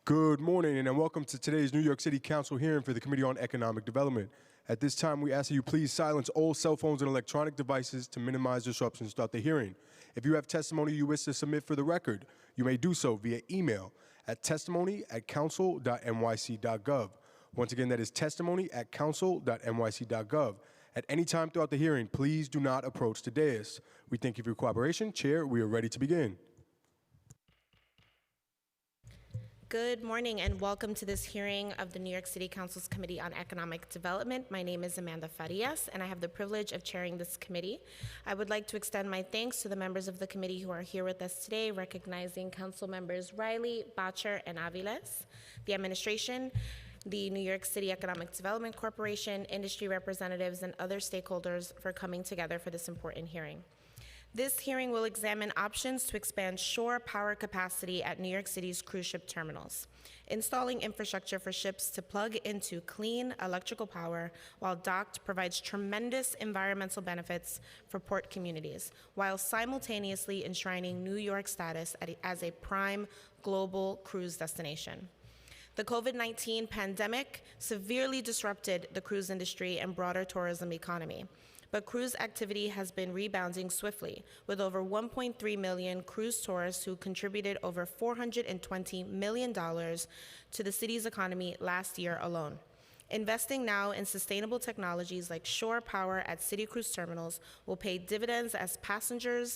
Good morning and welcome to today's New York City Council hearing for the Committee on Economic Development. At this time, we ask that you please silence all cell phones and electronic devices to minimize disruptions throughout the hearing. If you have testimony you wish to submit for the record, you may do so via email at testimony@council.nyc.gov. Once again, that is testimony@council.nyc.gov. At any time throughout the hearing, please do not approach the dais. We thank you for your cooperation. Chair, we are ready to begin. Good morning and welcome to this hearing of the New York City Council's Committee on Economic Development. My name is Amanda Farias and I have the privilege of chairing this committee. I would like to extend my thanks to the members of the committee who are here with us today, recognizing Council members Riley, Bottcher, and Aviles, the administration, the New York City Economic Development Corporation, industry representatives, and other stakeholders for coming together for this important hearing. This hearing will examine options to expand shore power capacity at New York City's cruise ship terminals. Installing infrastructure for ships to plug into clean electrical power while docked provides tremendous environmental benefits for port communities, while simultaneously enshrining New York's status as a prime global cruise destination. The COVID-19 pandemic severely disrupted the cruise industry and broader tourism economy. But cruise activity has been rebounding swiftly, with over 1.3 million cruise tourists who contributed over $420 million to the city's economy last year alone. Investing now in sustainable technologies like shore power at city cruise terminals will pay dividends as passenger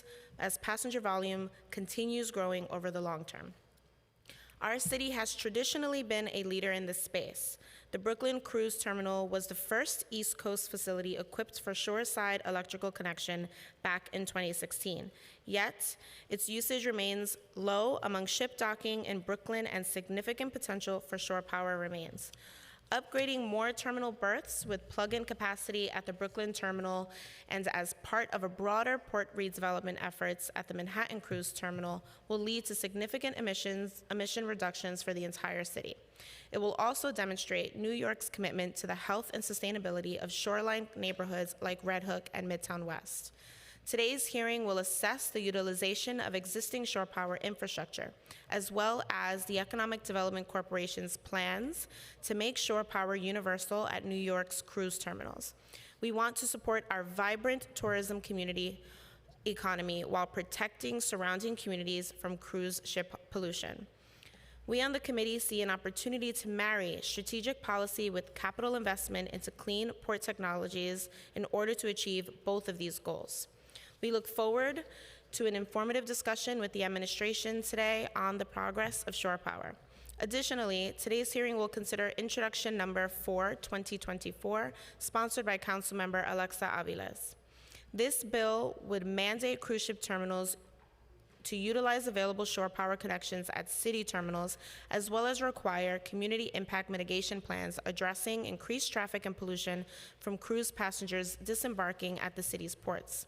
volume continues growing over the long term. Our city has traditionally been a leader in this space. The Brooklyn Cruise Terminal was the first East Coast facility equipped for shoreside electrical connection back in 2016. Yet, its usage remains low among ship docking in Brooklyn and significant potential for shore power remains. Upgrading more terminal berths with plug-in capacity at the Brooklyn Terminal and as part of a broader port redevelopment efforts at the Manhattan Cruise Terminal will lead to significant emission reductions for the entire city. It will also demonstrate New York's commitment to the health and sustainability of shoreline neighborhoods like Red Hook and Midtown West. Today's hearing will assess the utilization of existing shore power infrastructure, as well as the Economic Development Corporation's plans to make shore power universal at New York's cruise terminals. We want to support our vibrant tourism economy while protecting surrounding communities from cruise ship pollution. We on the committee see an opportunity to marry strategic policy with capital investment into clean port technologies in order to achieve both of these goals. We look forward to an informative discussion with the administration today on the progress of shore power. Additionally, today's hearing will consider Introduction Number 4, 2024, sponsored by Councilmember Alexa Aviles. This bill would mandate cruise ship terminals to utilize available shore power connections at city terminals, as well as require community impact mitigation plans addressing increased traffic and pollution from cruise passengers disembarking at the city's ports.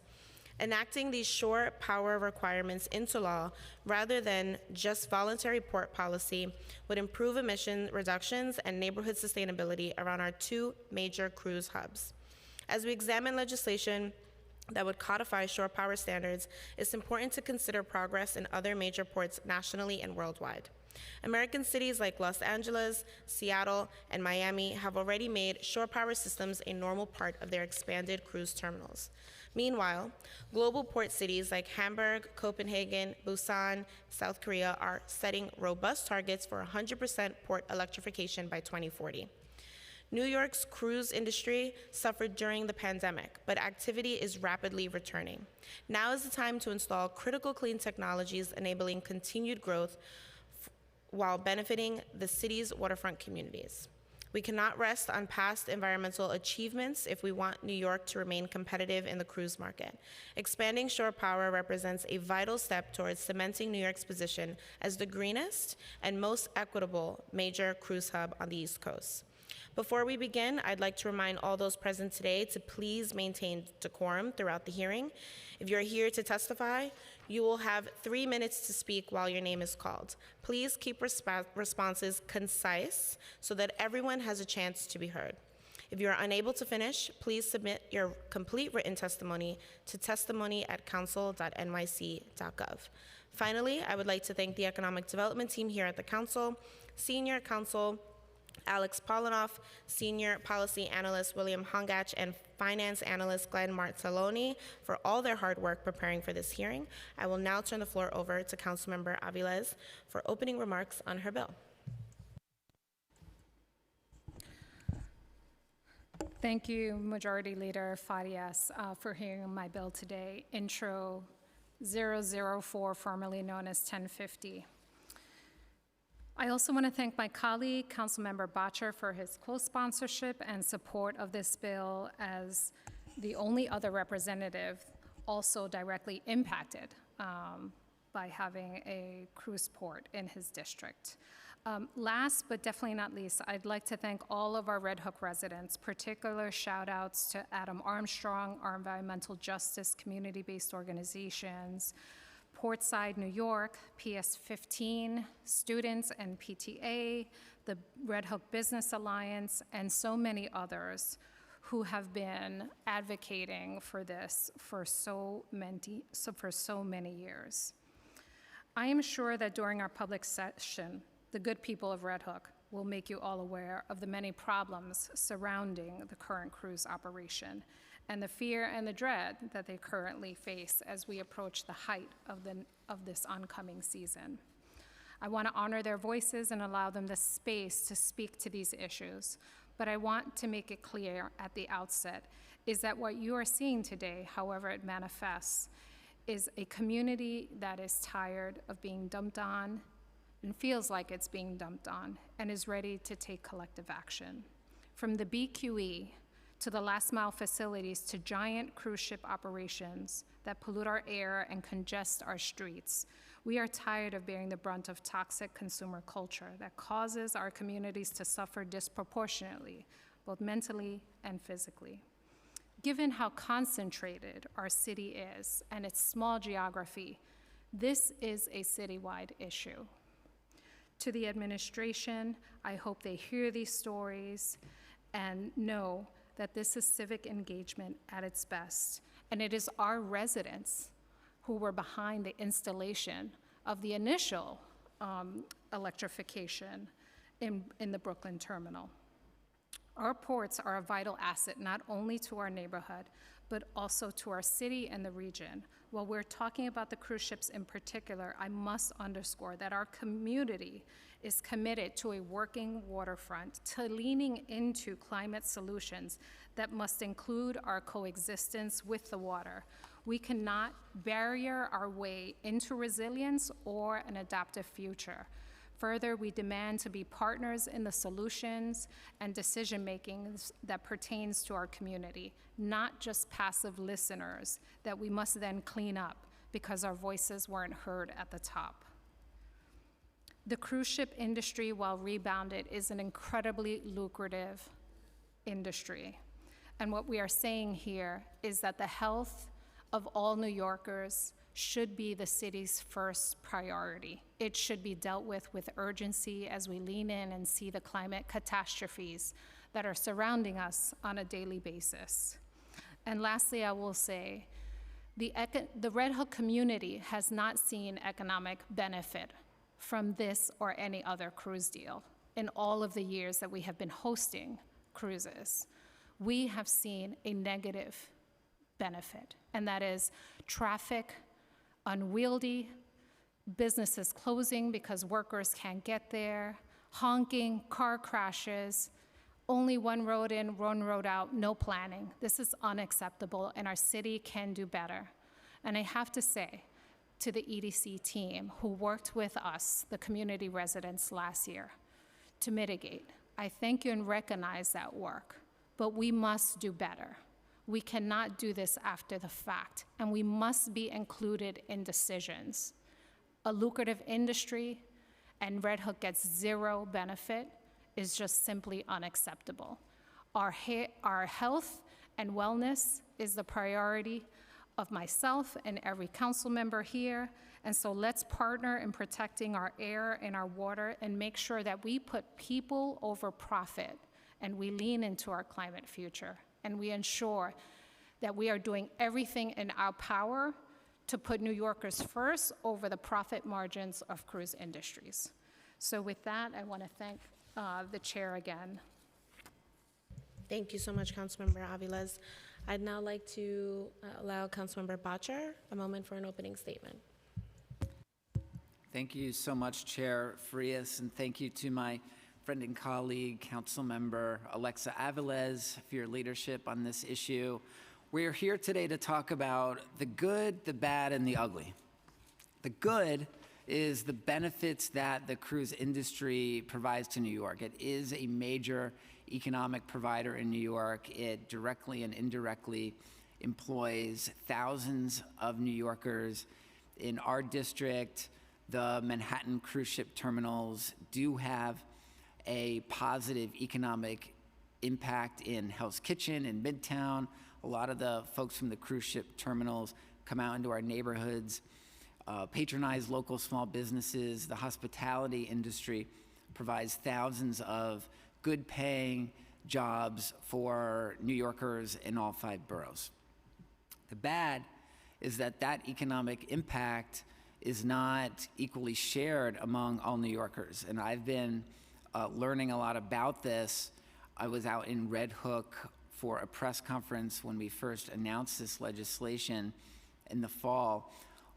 Enacting these shore power requirements into law, rather than just voluntary port policy, would improve emission reductions and neighborhood sustainability around our two major cruise hubs. As we examine legislation that would codify shore power standards, it's important to consider progress in other major ports nationally and worldwide. American cities like Los Angeles, Seattle, and Miami have already made shore power systems a normal part of their expanded cruise terminals. Meanwhile, global port cities like Hamburg, Copenhagen, Busan, South Korea are setting robust targets for 100% port electrification by 2040. New York's cruise industry suffered during the pandemic, but activity is rapidly returning. Now is the time to install critical clean technologies enabling continued growth while benefiting the city's waterfront communities. We cannot rest on past environmental achievements if we want New York to remain competitive in the cruise market. Expanding shore power represents a vital step towards cementing New York's position as the greenest and most equitable major cruise hub on the East Coast. Before we begin, I'd like to remind all those present today to please maintain decorum throughout the hearing. If you're here to testify, you will have 3 minutes to speak while your name is called. Please keep responses concise so that everyone has a chance to be heard. If you are unable to finish, please submit your complete written testimony to testimony@council.nyc.gov. Finally, I would like to thank the Economic Development team here at the Council, Senior Counsel Alex Polinoff, Senior Policy Analyst William Hongach, and Finance Analyst Glenn Martelloni for all their hard work preparing for this hearing. I will now turn the floor over to Councilmember Aviles for opening remarks on her bill. Thank you, Majority Leader Farias, for hearing my bill today, Intro 004, formerly known as 1050. I also want to thank my colleague, Councilmember Bottcher, for his co-sponsorship and support of this bill as the only other representative also directly impacted by having a cruise port in his district. Last but definitely not least, I'd like to thank all of our Red Hook residents, particular shout outs to Adam Armstrong, our environmental justice community-based organizations, Portside, New York, PS15, students and PTA, the Red Hook Business Alliance, and so many others who have been advocating for this for so many years. I am sure that during our public session, the good people of Red Hook will make you all aware of the many problems surrounding the current cruise operation and the fear and the dread that they currently face as we approach the height of this oncoming season. I want to honor their voices and allow them the space to speak to these issues, but I want to make it clear at the outset is that what you are seeing today, however it manifests, is a community that is tired of being dumped on and feels like it's being dumped on and is ready to take collective action. From the BQE to the last mile facilities to giant cruise ship operations that pollute our air and congest our streets, we are tired of bearing the brunt of toxic consumer culture that causes our communities to suffer disproportionately, both mentally and physically. Given how concentrated our city is and its small geography, this is a citywide issue. To the administration, I hope they hear these stories and know that this is civic engagement at its best. And it is our residents who were behind the installation of the initial electrification in the Brooklyn terminal. Our ports are a vital asset not only to our neighborhood, but also to our city and the region. While we're talking about the cruise ships in particular, I must underscore that our community is committed to a working waterfront, to leaning into climate solutions that must include our coexistence with the water. We cannot barrier our way into resilience or an adaptive future. Further, we demand to be partners in the solutions and decision-making that pertains to our community, not just passive listeners that we must then clean up because our voices weren't heard at the top. The cruise ship industry, while rebounded, is an incredibly lucrative industry. And what we are saying here is that the health of all New Yorkers should be the city's first priority. It should be dealt with urgency as we lean in and see the climate catastrophes that are surrounding us on a daily basis. And lastly, I will say, the Red Hook community has not seen economic benefit from this or any other cruise deal in all of the years that we have been hosting cruises. We have seen a negative benefit, and that is traffic, unwieldy, businesses closing because workers can't get there, honking, car crashes, only one road in, one road out, no planning. This is unacceptable, and our city can do better. And I have to say to the EDC team who worked with us, the community residents last year, to mitigate, I thank you and recognize that work, but we must do better. We cannot do this after the fact, and we must be included in decisions. A lucrative industry and Red Hook gets zero benefit is just simply unacceptable. Our health and wellness is the priority of myself and every council member here, and so let's partner in protecting our air and our water and make sure that we put people over profit and we lean into our climate future, and we ensure that we are doing everything in our power to put New Yorkers first over the profit margins of cruise industries. So with that, I want to thank the chair again. Thank you so much, Councilmember Aviles. I'd now like to allow Councilmember Bottcher a moment for an opening statement. Thank you so much, Chair Frias, and thank you to my friend and colleague, Councilmember Alexa Aviles, for your leadership on this issue. We're here today to talk about the good, the bad, and the ugly. The good is the benefits that the cruise industry provides to New York. It is a major economic provider in New York. It directly and indirectly employs thousands of New Yorkers. In our district, the Manhattan cruise ship terminals do have a positive economic impact in Hell's Kitchen in Midtown. A lot of the folks from the cruise ship terminals come out into our neighborhoods, patronize local small businesses. The hospitality industry provides thousands of good paying jobs for New Yorkers in all 5 boroughs. The bad is that that economic impact is not equally shared among all New Yorkers. And I've been learning a lot about this. I was out in Red Hook for a press conference when we first announced this legislation in the fall,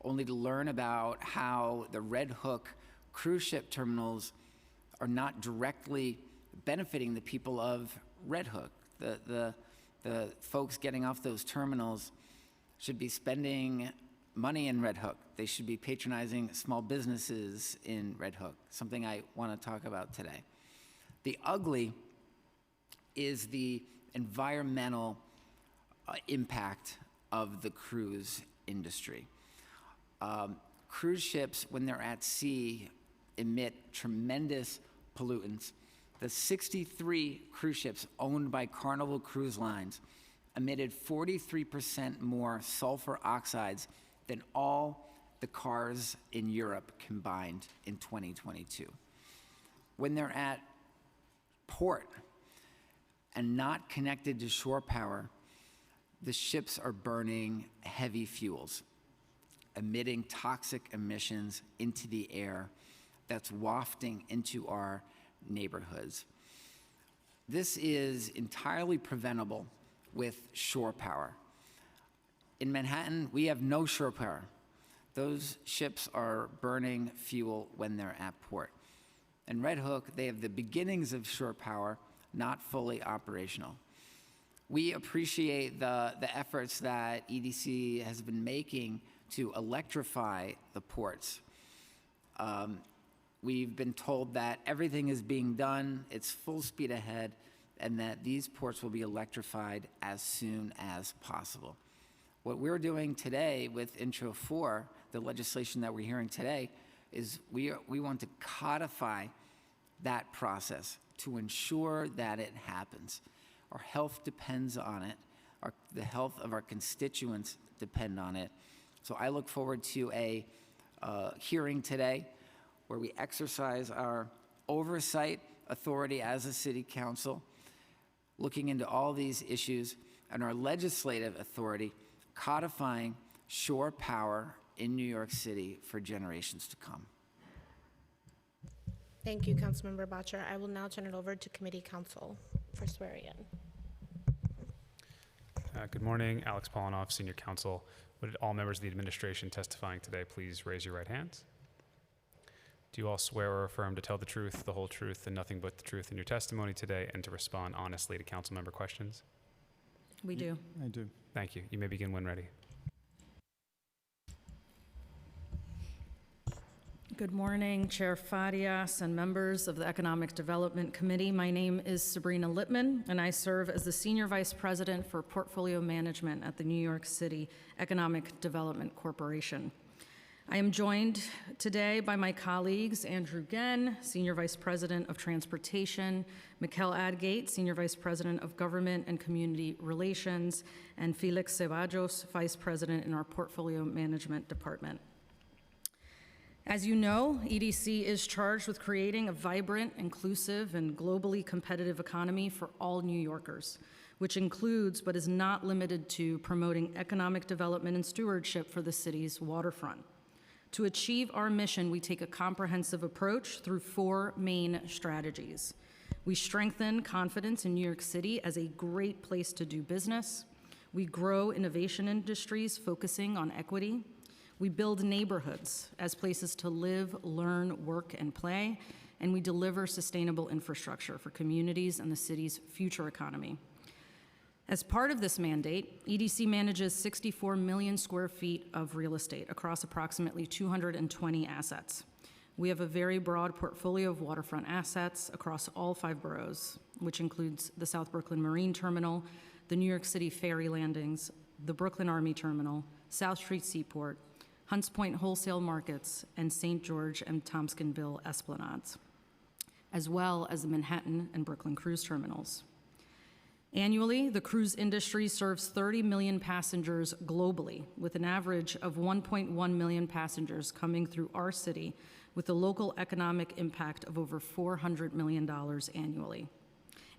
only to learn about how the Red Hook cruise ship terminals are not directly benefiting the people of Red Hook. The folks getting off those terminals should be spending money in Red Hook. They should be patronizing small businesses in Red Hook, something I want to talk about today. The ugly is the environmental impact of the cruise industry. Cruise ships, when they're at sea, emit tremendous pollutants. The 63 cruise ships owned by Carnival Cruise Lines emitted 43% more sulfur oxides than all the cars in Europe combined in 2022. When they're at port and not connected to shore power, the ships are burning heavy fuels, emitting toxic emissions into the air that's wafting into our neighborhoods. This is entirely preventable with shore power. In Manhattan, we have no shore power. Those ships are burning fuel when they're at port. In Red Hook, they have the beginnings of shore power, not fully operational. We appreciate the efforts that EDC has been making to electrify the ports. We've been told that everything is being done, it's full speed ahead, and that these ports will be electrified as soon as possible. What we're doing today with Intro 4, the legislation that we're hearing today, is we want to codify that process to ensure that it happens. Our health depends on it. The health of our constituents depend on it. So I look forward to a hearing today where we exercise our oversight authority as a city council, looking into all these issues, and our legislative authority codifying shore power in New York City for generations to come. Thank you, Councilmember Bottcher. I will now turn it over to committee counsel for swearing in. Good morning, Alex Polinoff, Senior Counsel. Would all members of the administration testifying today please raise your right hands? Do you all swear or affirm to tell the truth, the whole truth, and nothing but the truth in your testimony today, and to respond honestly to council member questions? We do. I do. Thank you. You may begin when ready. Good morning, Chair Farias and members of the Economic Development Committee. My name is Sabrina Lippman, and I serve as the Senior Vice President for Portfolio Management at the New York City Economic Development Corporation. I am joined today by my colleagues, Andrew Genn, Senior Vice President of Transportation, Mikkel Adgate, Senior Vice President of Government and Community Relations, and Felix Ceballos, Vice President in our Portfolio Management Department. As you know, EDC is charged with creating a vibrant, inclusive, and globally competitive economy for all New Yorkers. which includes but is not limited to promoting economic development and stewardship for the city's waterfront. To achieve our mission, we take a comprehensive approach through 4 main strategies. We strengthen confidence in New York City as a great place to do business. We grow innovation industries focusing on equity. We build neighborhoods as places to live, learn, work, and play. And we deliver sustainable infrastructure for communities and the city's future economy. As part of this mandate, EDC manages 64 million square feet of real estate across approximately 220 assets. We have a very broad portfolio of waterfront assets across all 5 boroughs, which includes the South Brooklyn Marine Terminal, the New York City Ferry Landings, the Brooklyn Army Terminal, South Street Seaport, Hunts Point Wholesale Markets, and St. George and Tompkinsville Esplanades, as well as the Manhattan and Brooklyn cruise terminals. Annually, the cruise industry serves 30 million passengers globally, with an average of 1.1 million passengers coming through our city, with a local economic impact of over $400 million annually.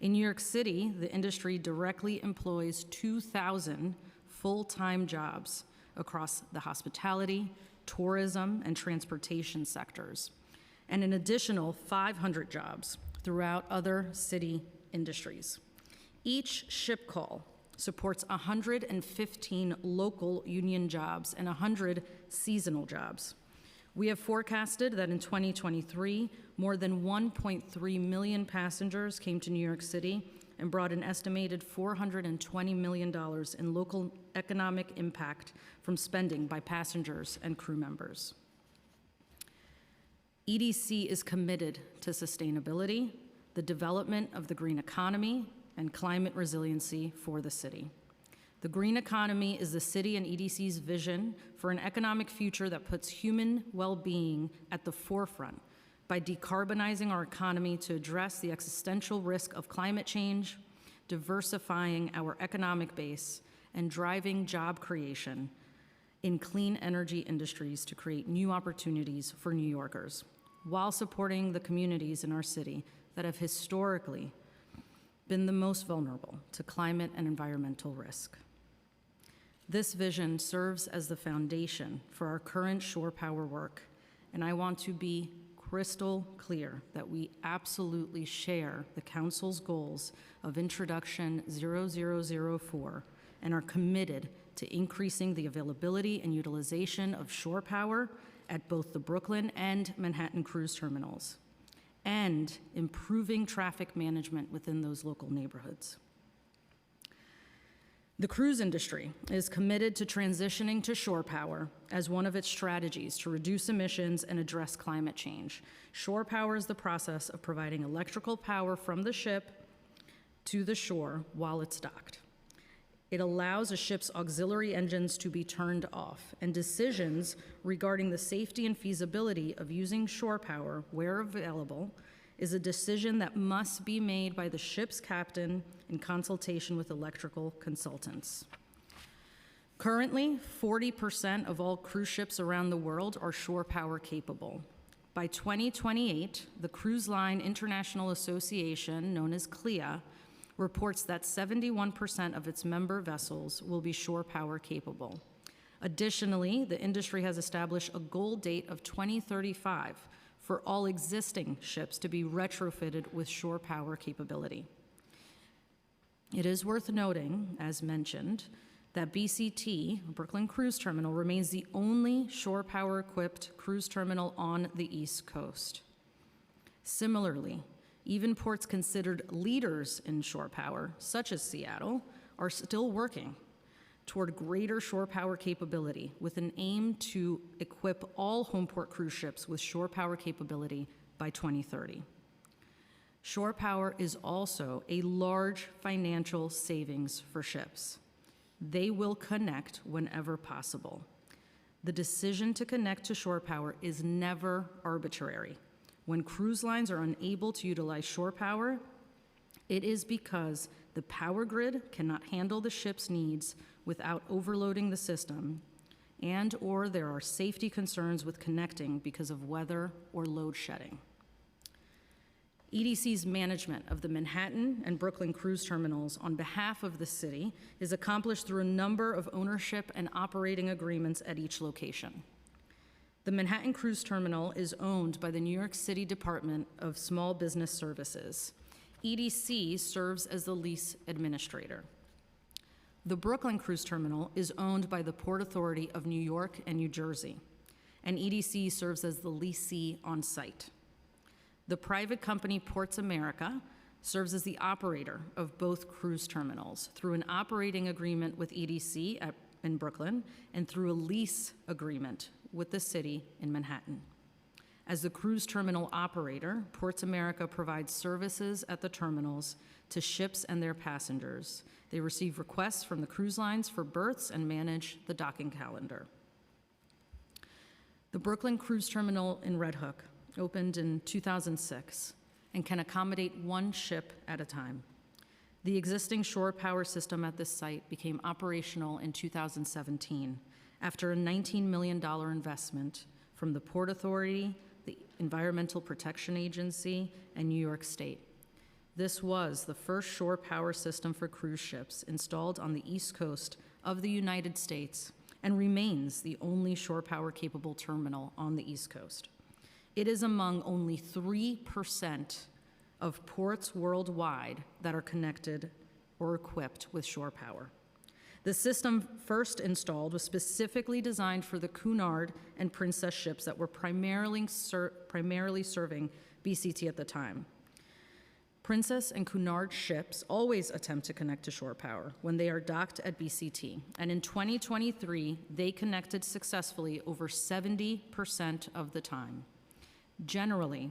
In New York City, the industry directly employs 2,000 full-time jobs across the hospitality, tourism, and transportation sectors, and an additional 500 jobs throughout other city industries. Each ship call supports 115 local union jobs and 100 seasonal jobs. We have forecasted that in 2023, more than 1.3 million passengers came to New York City and brought an estimated $420 million in local economic impact from spending by passengers and crew members. EDC is committed to sustainability, the development of the green economy, and climate resiliency for the city. The green economy is the city and EDC's vision for an economic future that puts human well-being at the forefront by decarbonizing our economy to address the existential risk of climate change, diversifying our economic base, and driving job creation in clean energy industries to create new opportunities for New Yorkers, while supporting the communities in our city that have historically been the most vulnerable to climate and environmental risk. This vision serves as the foundation for our current shore power work, and I want to be crystal clear that we absolutely share the Council's goals of Introduction 0004 and are committed to increasing the availability and utilization of shore power at both the Brooklyn and Manhattan cruise terminals, and improving traffic management within those local neighborhoods. The cruise industry is committed to transitioning to shore power as one of its strategies to reduce emissions and address climate change. Shore power is the process of providing electrical power from the ship to the shore while it's docked. It allows a ship's auxiliary engines to be turned off, and decisions regarding the safety and feasibility of using shore power where available is a decision that must be made by the ship's captain in consultation with electrical consultants. Currently, 40% of all cruise ships around the world are shore power capable. By 2028, the Cruise Line International Association, known as CLIA, reports that 71% of its member vessels will be shore power capable. Additionally, the industry has established a goal date of 2035 for all existing ships to be retrofitted with shore power capability. It is worth noting, as mentioned, that BCT, Brooklyn Cruise Terminal, remains the only shore power equipped cruise terminal on the East Coast. Similarly, even ports considered leaders in shore power, such as Seattle, are still working toward greater shore power capability with an aim to equip all home port cruise ships with shore power capability by 2030. Shore power is also a large financial savings for ships. They will connect whenever possible. The decision to connect to shore power is never arbitrary. When cruise lines are unable to utilize shore power, it is because the power grid cannot handle the ship's needs without overloading the system, and/or there are safety concerns with connecting because of weather or load shedding. EDC's management of the Manhattan and Brooklyn cruise terminals on behalf of the city is accomplished through a number of ownership and operating agreements at each location. The Manhattan Cruise Terminal is owned by the New York City Department of Small Business Services. EDC serves as the lease administrator. The Brooklyn Cruise Terminal is owned by the Port Authority of New York and New Jersey, and EDC serves as the lessee on site. The private company Ports America serves as the operator of both cruise terminals through an operating agreement with EDC in Brooklyn and through a lease agreement with the city in Manhattan. As the cruise terminal operator, Ports America provides services at the terminals to ships and their passengers. They receive requests from the cruise lines for berths and manage the docking calendar. The Brooklyn Cruise Terminal in Red Hook opened in 2006 and can accommodate one ship at a time. The existing shore power system at this site became operational in 2017 after a $19 million investment from the Port Authority, the Environmental Protection Agency, and New York State. This was the first shore power system for cruise ships installed on the East Coast of the United States and remains the only shore power capable terminal on the East Coast. It is among only 3% of ports worldwide that are connected or equipped with shore power. The system first installed was specifically designed for the Cunard and Princess ships that were primarily serving BCT at the time. Princess and Cunard ships always attempt to connect to shore power when they are docked at BCT, and in 2023, they connected successfully over 70% of the time. Generally,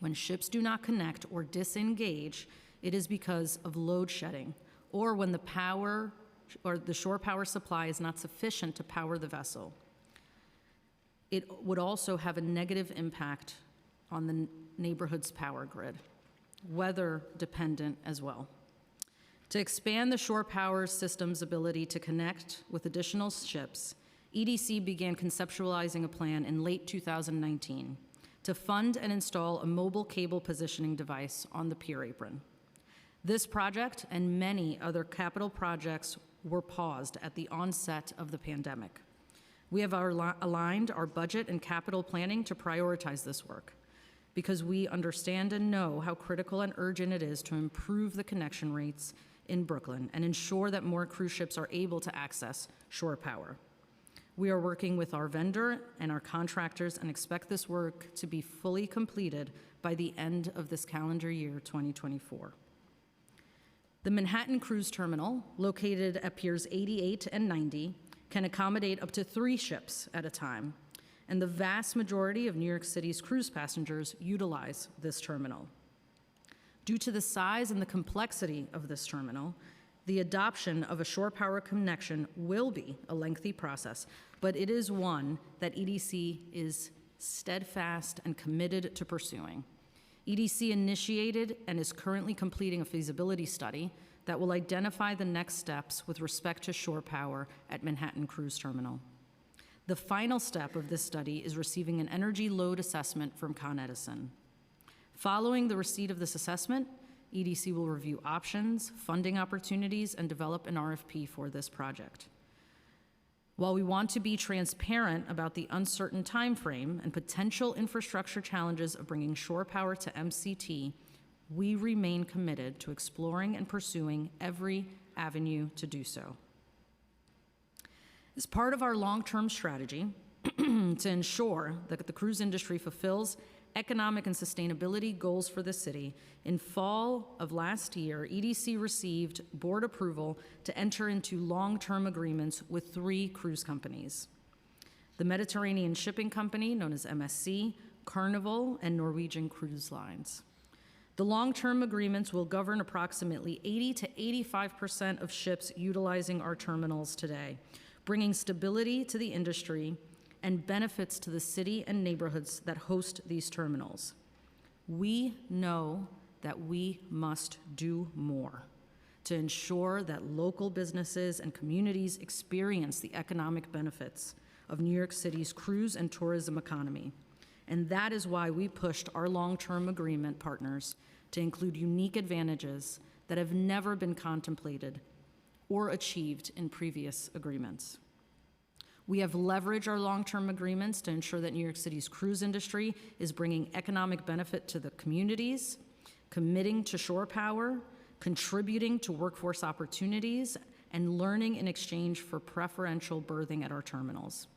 when ships do not connect or disengage, it is because of load shedding or when the power or the shore power supply is not sufficient to power the vessel. It would also have a negative impact on the neighborhood's power grid, weather dependent as well. To expand the shore power system's ability to connect with additional ships, EDC began conceptualizing a plan in late 2019 to fund and install a mobile cable positioning device on the pier apron. This project and many other capital projects were paused at the onset of the pandemic. We have aligned our budget and capital planning to prioritize this work because we understand and know how critical and urgent it is to improve the connection rates in Brooklyn and ensure that more cruise ships are able to access shore power. We are working with our vendor and our contractors and expect this work to be fully completed by the end of this calendar year, 2024. The Manhattan Cruise Terminal, located at Piers 88 and 90, can accommodate up to 3 ships at a time, and the vast majority of New York City's cruise passengers utilize this terminal. Due to the size and the complexity of this terminal, the adoption of a shore power connection will be a lengthy process, but it is one that EDC is steadfast and committed to pursuing. EDC initiated and is currently completing a feasibility study that will identify the next steps with respect to shore power at Manhattan Cruise Terminal. The final step of this study is receiving an energy load assessment from Con Edison. Following the receipt of this assessment, EDC will review options, funding opportunities, and develop an RFP for this project. While we want to be transparent about the uncertain timeframe and potential infrastructure challenges of bringing shore power to MCT, we remain committed to exploring and pursuing every avenue to do so. As part of our long-term strategy to ensure that the cruise industry fulfills economic and sustainability goals for the city, in fall of last year, EDC received board approval to enter into long-term agreements with 3 cruise companies: the Mediterranean Shipping Company, known as MSC, Carnival, and Norwegian Cruise Lines. The long-term agreements will govern approximately 80 to 85% of ships utilizing our terminals today, bringing stability to the industry and benefits to the city and neighborhoods that host these terminals. We know that we must do more to ensure that local businesses and communities experience the economic benefits of New York City's cruise and tourism economy. And that is why we pushed our long-term agreement partners to include unique advantages that have never been contemplated or achieved in previous agreements. We have leveraged our long-term agreements to ensure that New York City's cruise industry is bringing economic benefit to the communities, committing to shore power, contributing to workforce opportunities, and learning in exchange for preferential berthing at our terminals.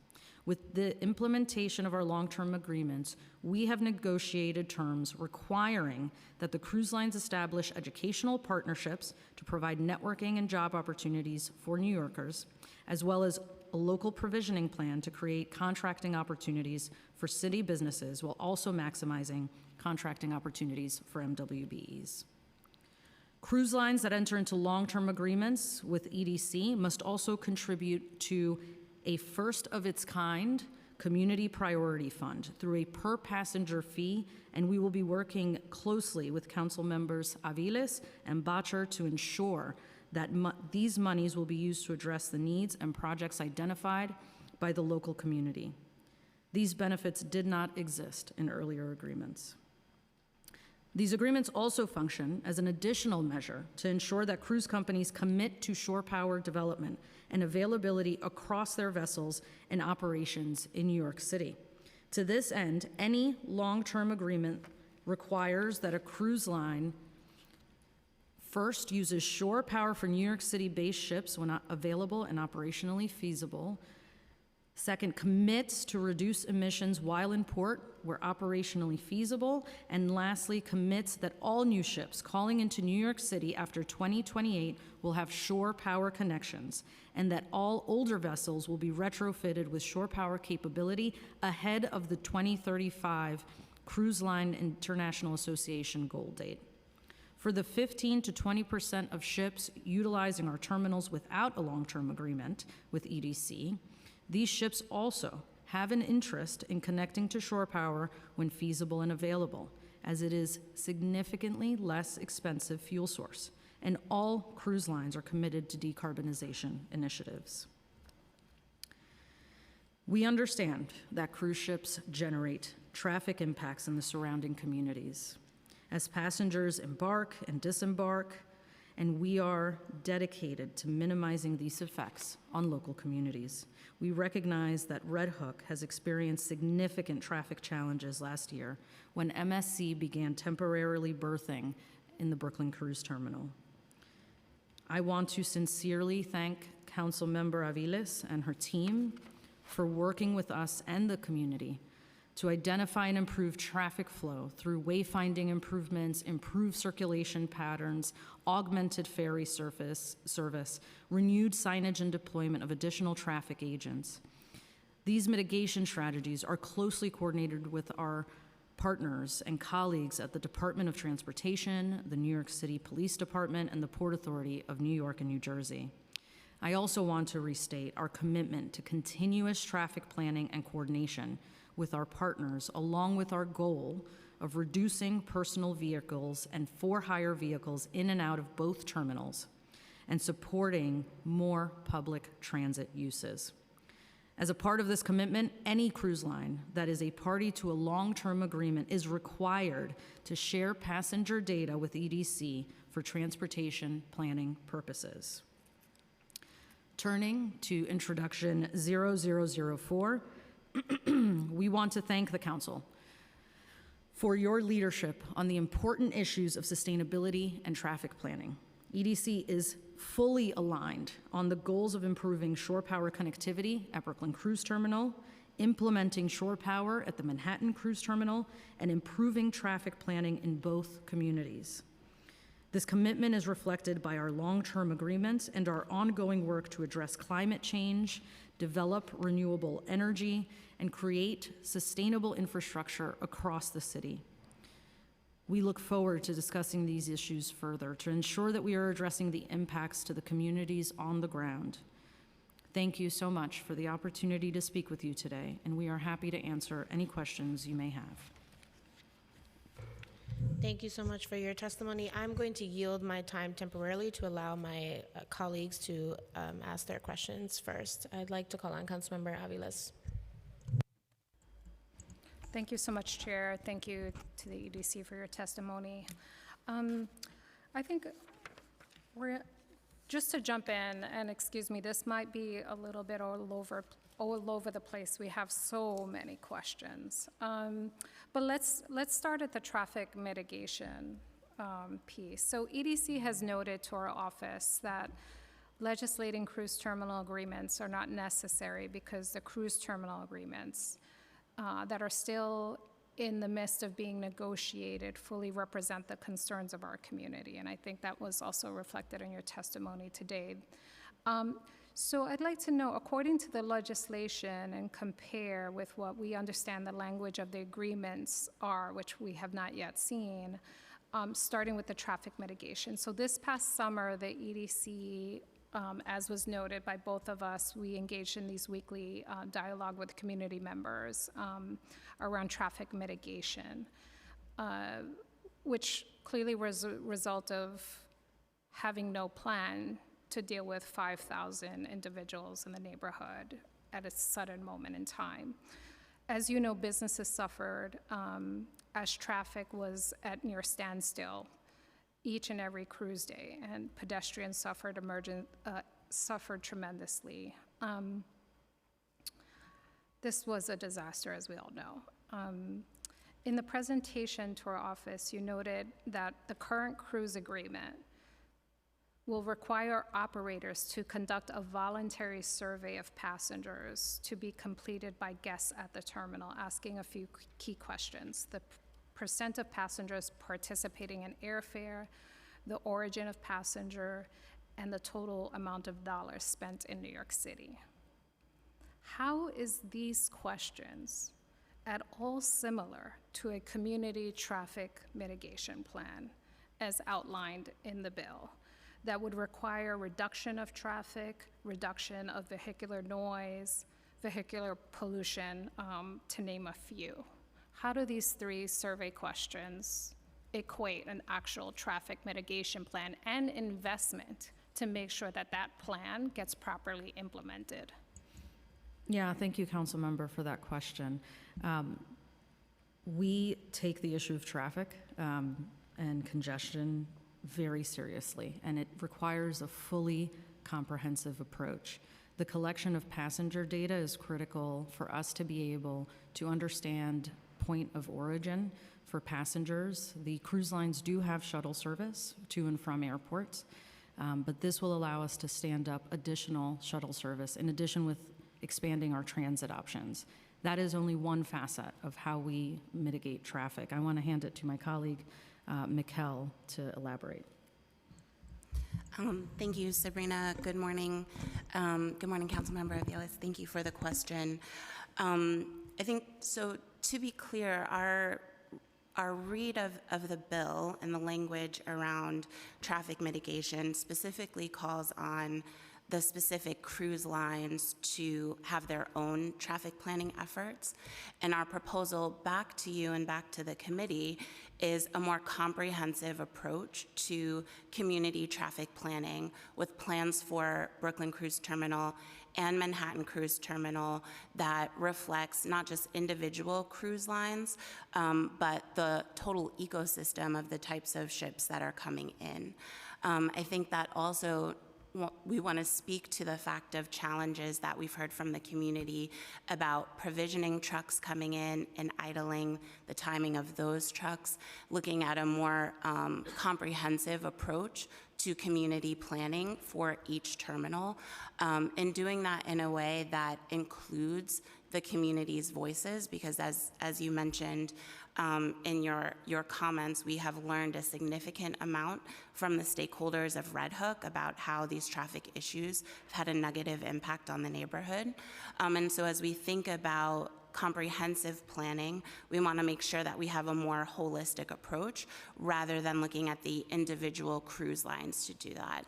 With the implementation of our long-term agreements, we have negotiated terms requiring that the cruise lines establish educational partnerships to provide networking and job opportunities for New Yorkers, as well as a local provisioning plan to create contracting opportunities for city businesses while also maximizing contracting opportunities for MWBEs. Cruise lines that enter into long-term agreements with EDC must also contribute to a first-of-its-kind community priority fund through a per-passenger fee, and we will be working closely with Council members Aviles and Bottcher to ensure that these monies will be used to address the needs and projects identified by the local community. These benefits did not exist in earlier agreements. These agreements also function as an additional measure to ensure that cruise companies commit to shore power development and availability across their vessels and operations in New York City. To this end, any long-term agreement requires that a cruise line first uses shore power for New York City-based ships when available and operationally feasible. Second, commits to reduce emissions while in port where operationally feasible. And lastly, commits that all new ships calling into New York City after 2028 will have shore power connections, and that all older vessels will be retrofitted with shore power capability ahead of the 2035 Cruise Line International Association goal date. For the 15 to 20% of ships utilizing our terminals without a long-term agreement with EDC, these ships also have an interest in connecting to shore power when feasible and available, as it is significantly less expensive fuel source, and all cruise lines are committed to decarbonization initiatives. We understand that cruise ships generate traffic impacts in the surrounding communities as passengers embark and disembark, and we are dedicated to minimizing these effects on local communities. We recognize that Red Hook has experienced significant traffic challenges last year when MSC began temporarily berthing in the Brooklyn Cruise Terminal. I want to sincerely thank Councilmember Aviles and her team for working with us and the community to identify and improve traffic flow through wayfinding improvements, improved circulation patterns, augmented ferry service, renewed signage and deployment of additional traffic agents. These mitigation strategies are closely coordinated with our partners and colleagues at the Department of Transportation, the New York City Police Department, and the Port Authority of New York and New Jersey. I also want to restate our commitment to continuous traffic planning and coordination with our partners, along with our goal of reducing personal vehicles and for-hire vehicles in and out of both terminals, and supporting more public transit uses. As a part of this commitment, any cruise line that is a party to a long-term agreement is required to share passenger data with EDC for transportation planning purposes. Turning to Introduction 0004, we want to thank the Council for your leadership on the important issues of sustainability and traffic planning. EDC is fully aligned on the goals of improving shore power connectivity at Brooklyn Cruise Terminal, implementing shore power at the Manhattan Cruise Terminal, and improving traffic planning in both communities. This commitment is reflected by our long-term agreements and our ongoing work to address climate change, develop renewable energy, and create sustainable infrastructure across the city. We look forward to discussing these issues further to ensure that we are addressing the impacts to the communities on the ground. Thank you so much for the opportunity to speak with you today, and we are happy to answer any questions you may have. Thank you so much for your testimony. I'm going to yield my time temporarily to allow my colleagues to ask their questions first. I'd like to call on Councilmember Aviles. Thank you so much, Chair. Thank you to the EDC for your testimony. I think just to jump in, and excuse me, this might be a little bit all over the place. We have so many questions. But let's start at the traffic mitigation piece. So EDC has noted to our office that legislating cruise terminal agreements are not necessary because the cruise terminal agreements that are still in the midst of being negotiated fully represent the concerns of our community. And I think that was also reflected in your testimony today. So I'd like to know, according to the legislation and compare with what we understand the language of the agreements are, which we have not yet seen, starting with the traffic mitigation. So this past summer, the EDC, as was noted by both of us, we engaged in these weekly dialogue with community members around traffic mitigation, which clearly was a result of having no plan to deal with 5,000 individuals in the neighborhood at a sudden moment in time. As you know, businesses suffered as traffic was at near standstill each and every cruise day, and pedestrians suffered tremendously. This was a disaster, as we all know. In the presentation to our office, you noted that the current cruise agreement will require operators to conduct a voluntary survey of passengers to be completed by guests at the terminal, asking a few key questions. The percent of passengers participating in airfare, the origin of passenger, and the total amount of dollars spent in New York City. How is these questions at all similar to a community traffic mitigation plan as outlined in the bill that would require reduction of traffic, reduction of vehicular noise, vehicular pollution, to name a few? How do these three survey questions equate an actual traffic mitigation plan and investment to make sure that that plan gets properly implemented? Yeah, thank you, Council Member, for that question. We take the issue of traffic and congestion very seriously, and it requires a fully comprehensive approach. The collection of passenger data is critical for us to be able to understand point of origin for passengers. The cruise lines do have shuttle service to and from airports, but this will allow us to stand up additional shuttle service in addition with expanding our transit options. That is only one facet of how we mitigate traffic. I want to hand it to my colleague, Mikkel, to elaborate. Thank you, Sabrina. Good morning. Good morning, Councilmember Aviles. Thank you for the question. I think, so to be clear, our read of the bill and the language around traffic mitigation specifically calls on the specific cruise lines to have their own traffic planning efforts. And our proposal back to you and back to the committee is a more comprehensive approach to community traffic planning with plans for Brooklyn Cruise Terminal and Manhattan Cruise Terminal that reflects not just individual cruise lines, but the total ecosystem of the types of ships that are coming in. I think that also we want to speak to the fact of challenges that we've heard from the community about provisioning trucks coming in and idling, the timing of those trucks, looking at a more comprehensive approach to community planning for each terminal, and doing that in a way that includes the community's voices, because as you mentioned in your comments, we have learned a significant amount from the stakeholders of Red Hook about how these traffic issues have had a negative impact on the neighborhood. And so as we think about comprehensive planning, we want to make sure that we have a more holistic approach rather than looking at the individual cruise lines to do that.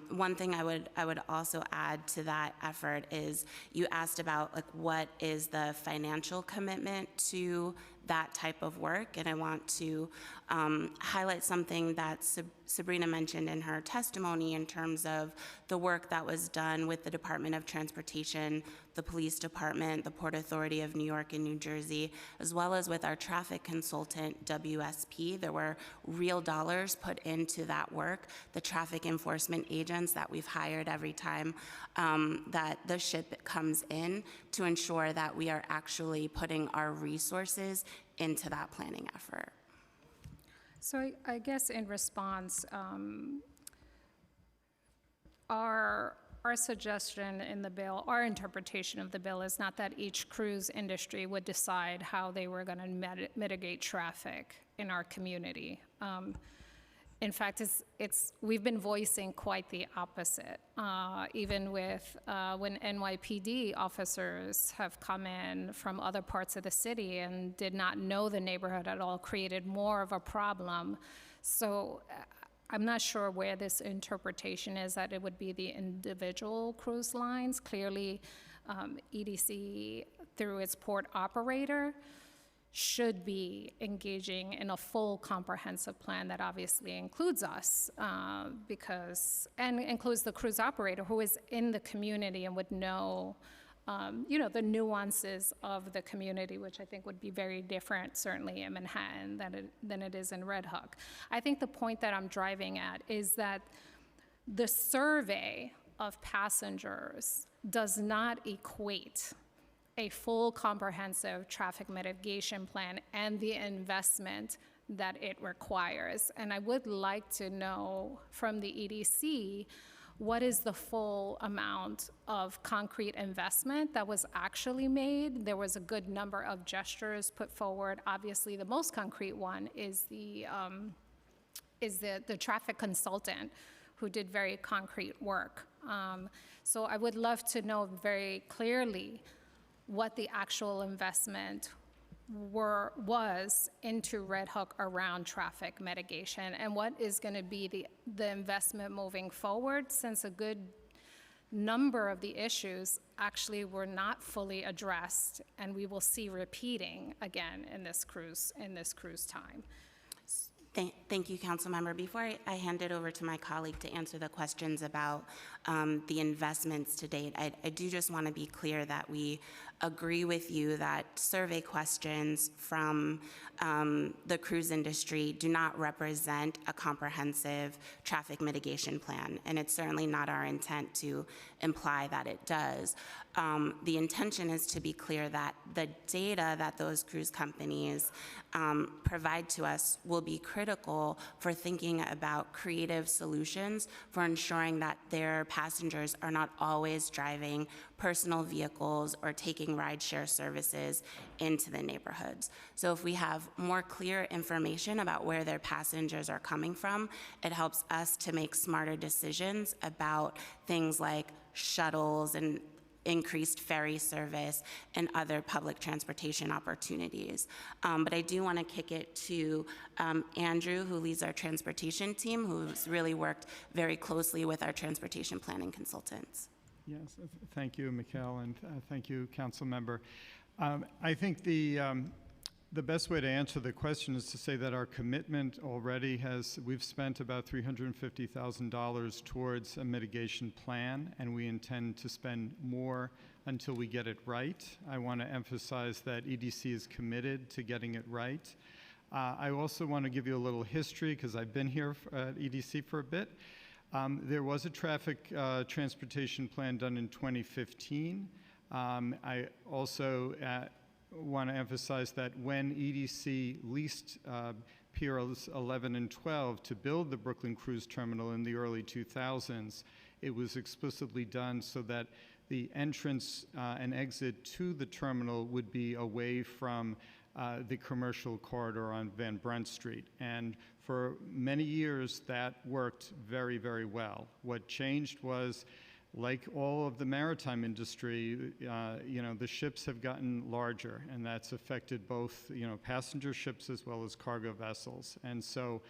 One thing I would also add to that effort is you asked about like what is the financial commitment to that type of work. And I want to highlight something that Sabrina mentioned in her testimony in terms of the work that was done with the Department of Transportation, the Police Department, the Port Authority of New York and New Jersey, as well as with our traffic consultant, WSP. There were real dollars put into that work. The traffic enforcement agents that we've hired every time that the ship comes in to ensure that we are actually putting our resources into that planning effort. So I guess in response, our suggestion in the bill, our interpretation of the bill is not that each cruise industry would decide how they were going to mitigate traffic in our community. In fact, we've been voicing quite the opposite. Even with when NYPD officers have come in from other parts of the city and did not know the neighborhood at all, created more of a problem. So I'm not sure where this interpretation is, that it would be the individual cruise lines. Clearly, EDC, through its port operator, should be engaging in a full comprehensive plan that obviously includes us, and includes the cruise operator who is in the community and would know the nuances of the community, which I think would be very different, certainly in Manhattan, than it is in Red Hook. I think the point that I'm driving at is that the survey of passengers does not equate a full comprehensive traffic mitigation plan and the investment that it requires. And I would like to know from the EDC, what is the full amount of concrete investment that was actually made? There was a good number of gestures put forward. Obviously, the most concrete one is the traffic consultant who did very concrete work. So I would love to know very clearly what the actual investment was into Red Hook around traffic mitigation, and what is going to be the investment moving forward, since a good number of the issues actually were not fully addressed, and we will see repeating again in this cruise time. Thank you, Council Member. Before I hand it over to my colleague to answer the questions about the investments to date, I do just want to be clear that we agree with you that survey questions from the cruise industry do not represent a comprehensive traffic mitigation plan, and it's certainly not our intent to imply that it does. The intention is to be clear that the data that those cruise companies provide to us will be critical for thinking about creative solutions for ensuring that their passengers are not always driving personal vehicles or taking rideshare services into the neighborhoods. So if we have more clear information about where their passengers are coming from, it helps us to make smarter decisions about things like shuttles and increased ferry service and other public transportation opportunities. But I do want to kick it to Andrew, who leads our transportation team, who's really worked very closely with our transportation planning consultants. Yes, thank you, Mikhail, and thank you, Council Member. I think the best way to answer the question is to say that our commitment already we've spent about $350,000 towards a mitigation plan, and we intend to spend more until we get it right. I want to emphasize that EDC is committed to getting it right. I also want to give you a little history, because I've been here at EDC for a bit. There was a traffic transportation plan done in 2015. I also want to emphasize that when EDC leased Piers 11 and 12 to build the Brooklyn Cruise Terminal in the early 2000s, it was explicitly done so that the entrance and exit to the terminal would be away from the commercial corridor on Van Brunt Street. And for many years, that worked very, very well. What changed was, like all of the maritime industry, the ships have gotten larger, and that's affected both, passenger ships as well as cargo vessels. And so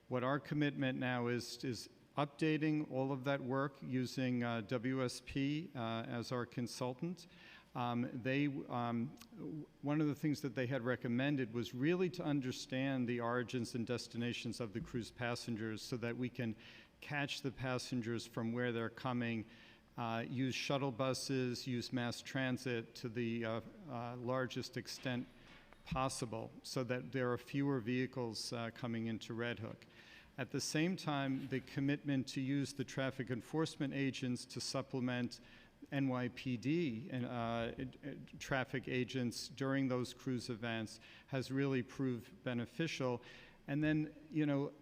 what our commitment now is updating all of that work using WSP as our consultant. One of the things that they had recommended was really to understand the origins and destinations of the cruise passengers so that we can catch the passengers from where they're coming, use shuttle buses, use mass transit to the largest extent possible so that there are fewer vehicles coming into Red Hook. At the same time, the commitment to use the traffic enforcement agents to supplement NYPD and traffic agents during those cruise events has really proved beneficial. And then, you know,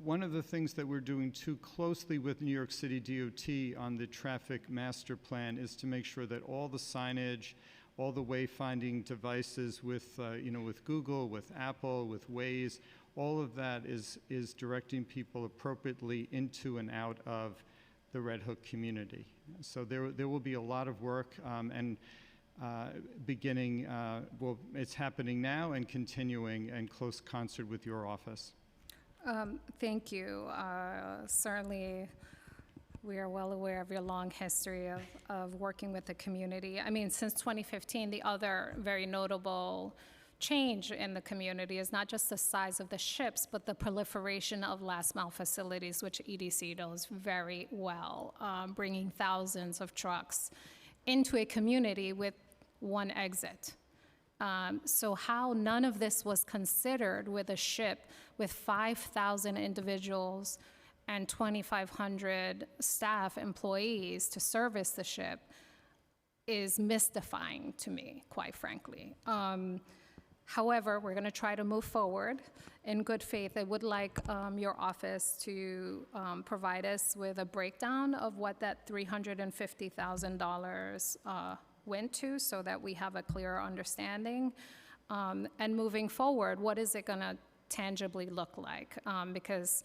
one of the things that we're doing too closely with New York City DOT on the traffic master plan is to make sure that all the signage, all the wayfinding devices with, you know, with Google, with Apple, with Waze, all of that is directing people appropriately into and out of the Red Hook community. So there will be a lot of work and beginning, well, it's happening now and continuing in close concert with your office. Thank you. Certainly, we are well aware of your long history of working with the community. I mean, since 2015, the other very notable change in the community is not just the size of the ships, but the proliferation of last mile facilities, which EDC knows very well, bringing thousands of trucks into a community with one exit. So how none of this was considered with a ship with 5,000 individuals and 2,500 staff employees to service the ship is mystifying to me, quite frankly. However, we're going to try to move forward in good faith. I would like your office to provide us with a breakdown of what that $350,000 went to so that we have a clearer understanding. And moving forward, what is it going to tangibly look like? Because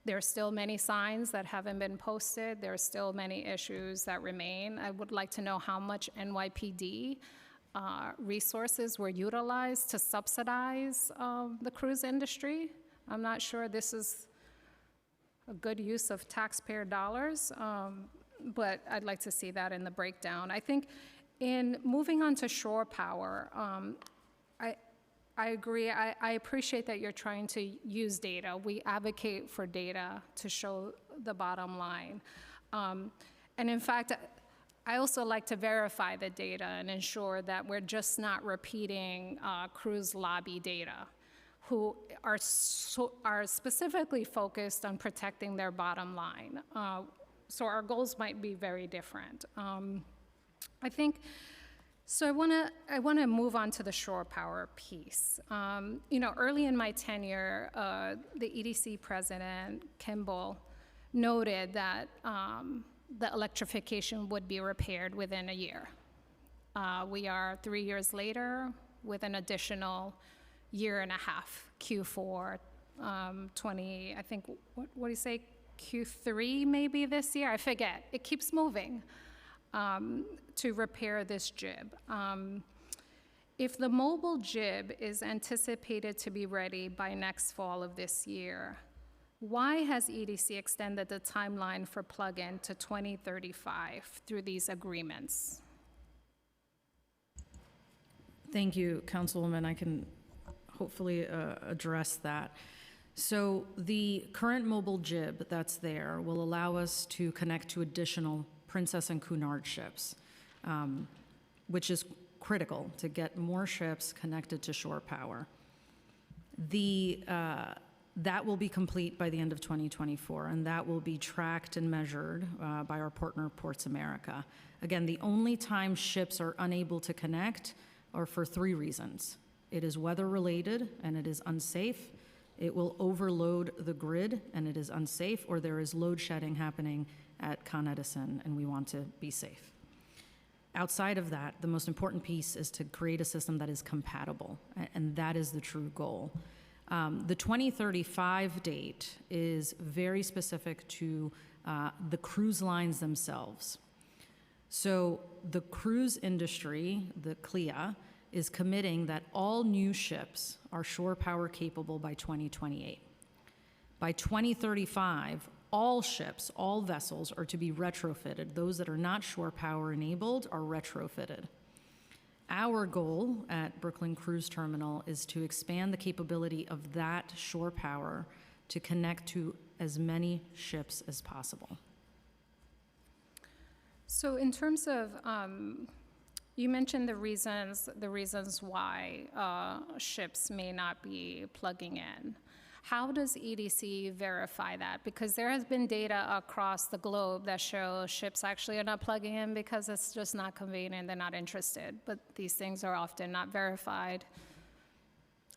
there are still many signs that haven't been posted. There are still many issues that remain. I would like to know how much NYPD resources were utilized to subsidize the cruise industry. I'm not sure this is a good use of taxpayer dollars, but I'd like to see that in the breakdown. I think in moving on to shore power, I agree. I appreciate that you're trying to use data. We advocate for data to show the bottom line. And in fact, I also like to verify the data and ensure that we're just not repeating cruise lobby data, who are specifically focused on protecting their bottom line. So our goals might be very different. I think, so I wanna move on to the shore power piece. You know, early in my tenure, the EDC president, Kimball, noted that the electrification would be repaired within a year. We are 3 years later with an additional year and a half, Q4 20, I think, what do you say, Q3 maybe this year? I forget. It keeps moving to repair this jib. If the mobile jib is anticipated to be ready by next fall of this year, why has EDC extended the timeline for plug-in to 2035 through these agreements? Thank you, Councilwoman. I can hopefully address that. So the current mobile jib that's there will allow us to connect to additional Princess and Cunard ships, which is critical to get more ships connected to shore power. That will be complete by the end of 2024, and that will be tracked and measured by our partner, Ports America. Again, the only time ships are unable to connect are for 3 reasons. It is weather-related, and it is unsafe. It will overload the grid, and it is unsafe, or there is load shedding happening at Con Edison, and we want to be safe. Outside of that, the most important piece is to create a system that is compatible, and that is the true goal. The 2035 date is very specific to the cruise lines themselves. So the cruise industry, the CLIA, is committing that all new ships are shore power capable by 2028. By 2035, all ships, all vessels are to be retrofitted. Those that are not shore power enabled are retrofitted. Our goal at Brooklyn Cruise Terminal is to expand the capability of that shore power to connect to as many ships as possible. So in terms of, you mentioned the reasons why ships may not be plugging in. How does EDC verify that? Because there has been data across the globe that show ships actually are not plugging in because it's just not convenient, they're not interested. But these things are often not verified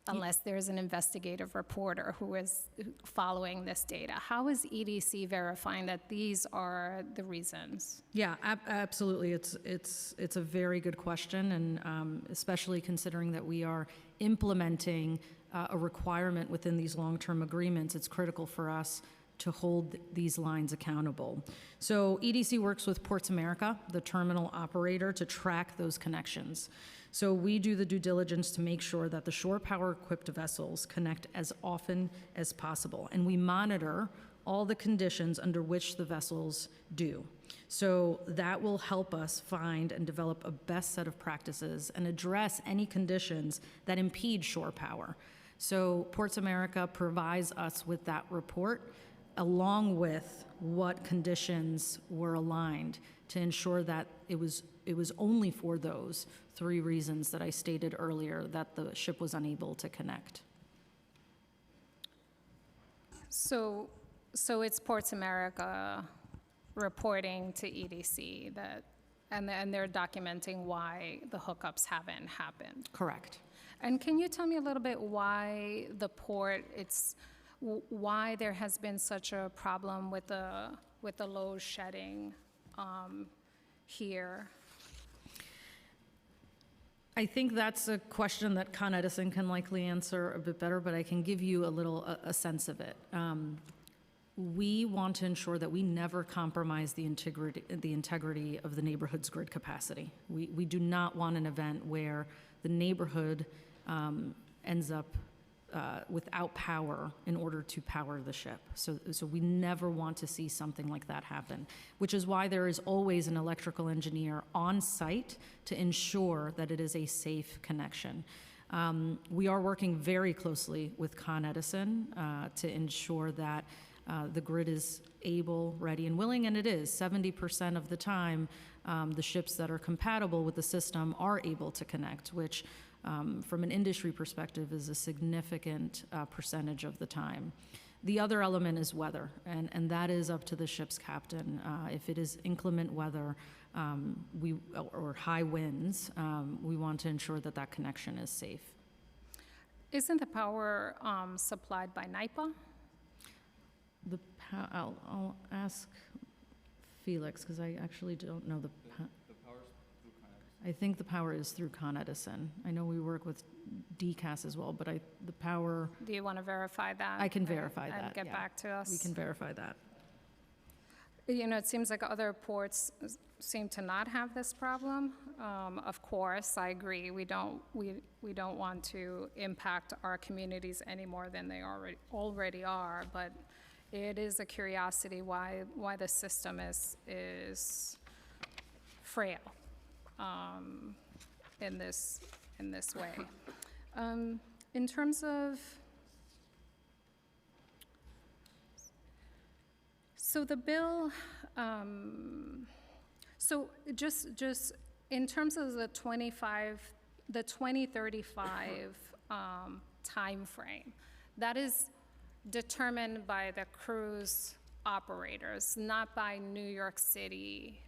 unless there's an investigative reporter who is following this data. How is EDC verifying that these are the reasons? Yeah, absolutely. It's a very good question, and especially considering that we are implementing a requirement within these long-term agreements, it's critical for us to hold these lines accountable. So EDC works with Ports America, the terminal operator, to track those connections. So we do the due diligence to make sure that the shore power-equipped vessels connect as often as possible, and we monitor all the conditions under which the vessels do. So that will help us find and develop a best set of practices and address any conditions that impede shore power. So Ports America provides us with that report along with what conditions were aligned to ensure that it was only for those 3 reasons that I stated earlier that the ship was unable to connect. So it's Ports America reporting to EDC that, and they're documenting why the hookups haven't happened. Correct. And can you tell me a little bit why the port, why there has been such a problem with the load shedding here? I think that's a question that Con Edison can likely answer a bit better, but I can give you a sense of it. We want to ensure that we never compromise the integrity of the neighborhood's grid capacity. We do not want an event where the neighborhood ends up without power in order to power the ship. So we never want to see something like that happen, which is why there is always an electrical engineer on site to ensure that it is a safe connection. We are working very closely with Con Edison to ensure that the grid is able, ready, and willing, and it is. 70% of the time, the ships that are compatible with the system are able to connect, which from an industry perspective is a significant percentage of the time. The other element is weather, and that is up to the ship's captain. If it is inclement weather or high winds, we want to ensure that that connection is safe. Isn't the power supplied by NYPA? I'll ask Felix, because I actually don't know the power's through Con Edison. I think the power is through Con Edison. I know we work with DCAS as well, but the power... Do you want to verify that? I can verify that, and get yeah. back to us? We can verify that. You know, it seems like other ports seem to not have this problem. Of course, I agree. We don't want to impact our communities any more than they already are, but it is a curiosity why the system is frail in this way. In terms of, so the bill, so just in terms of the 2035 timeframe, that is determined by the cruise operators, not by New York City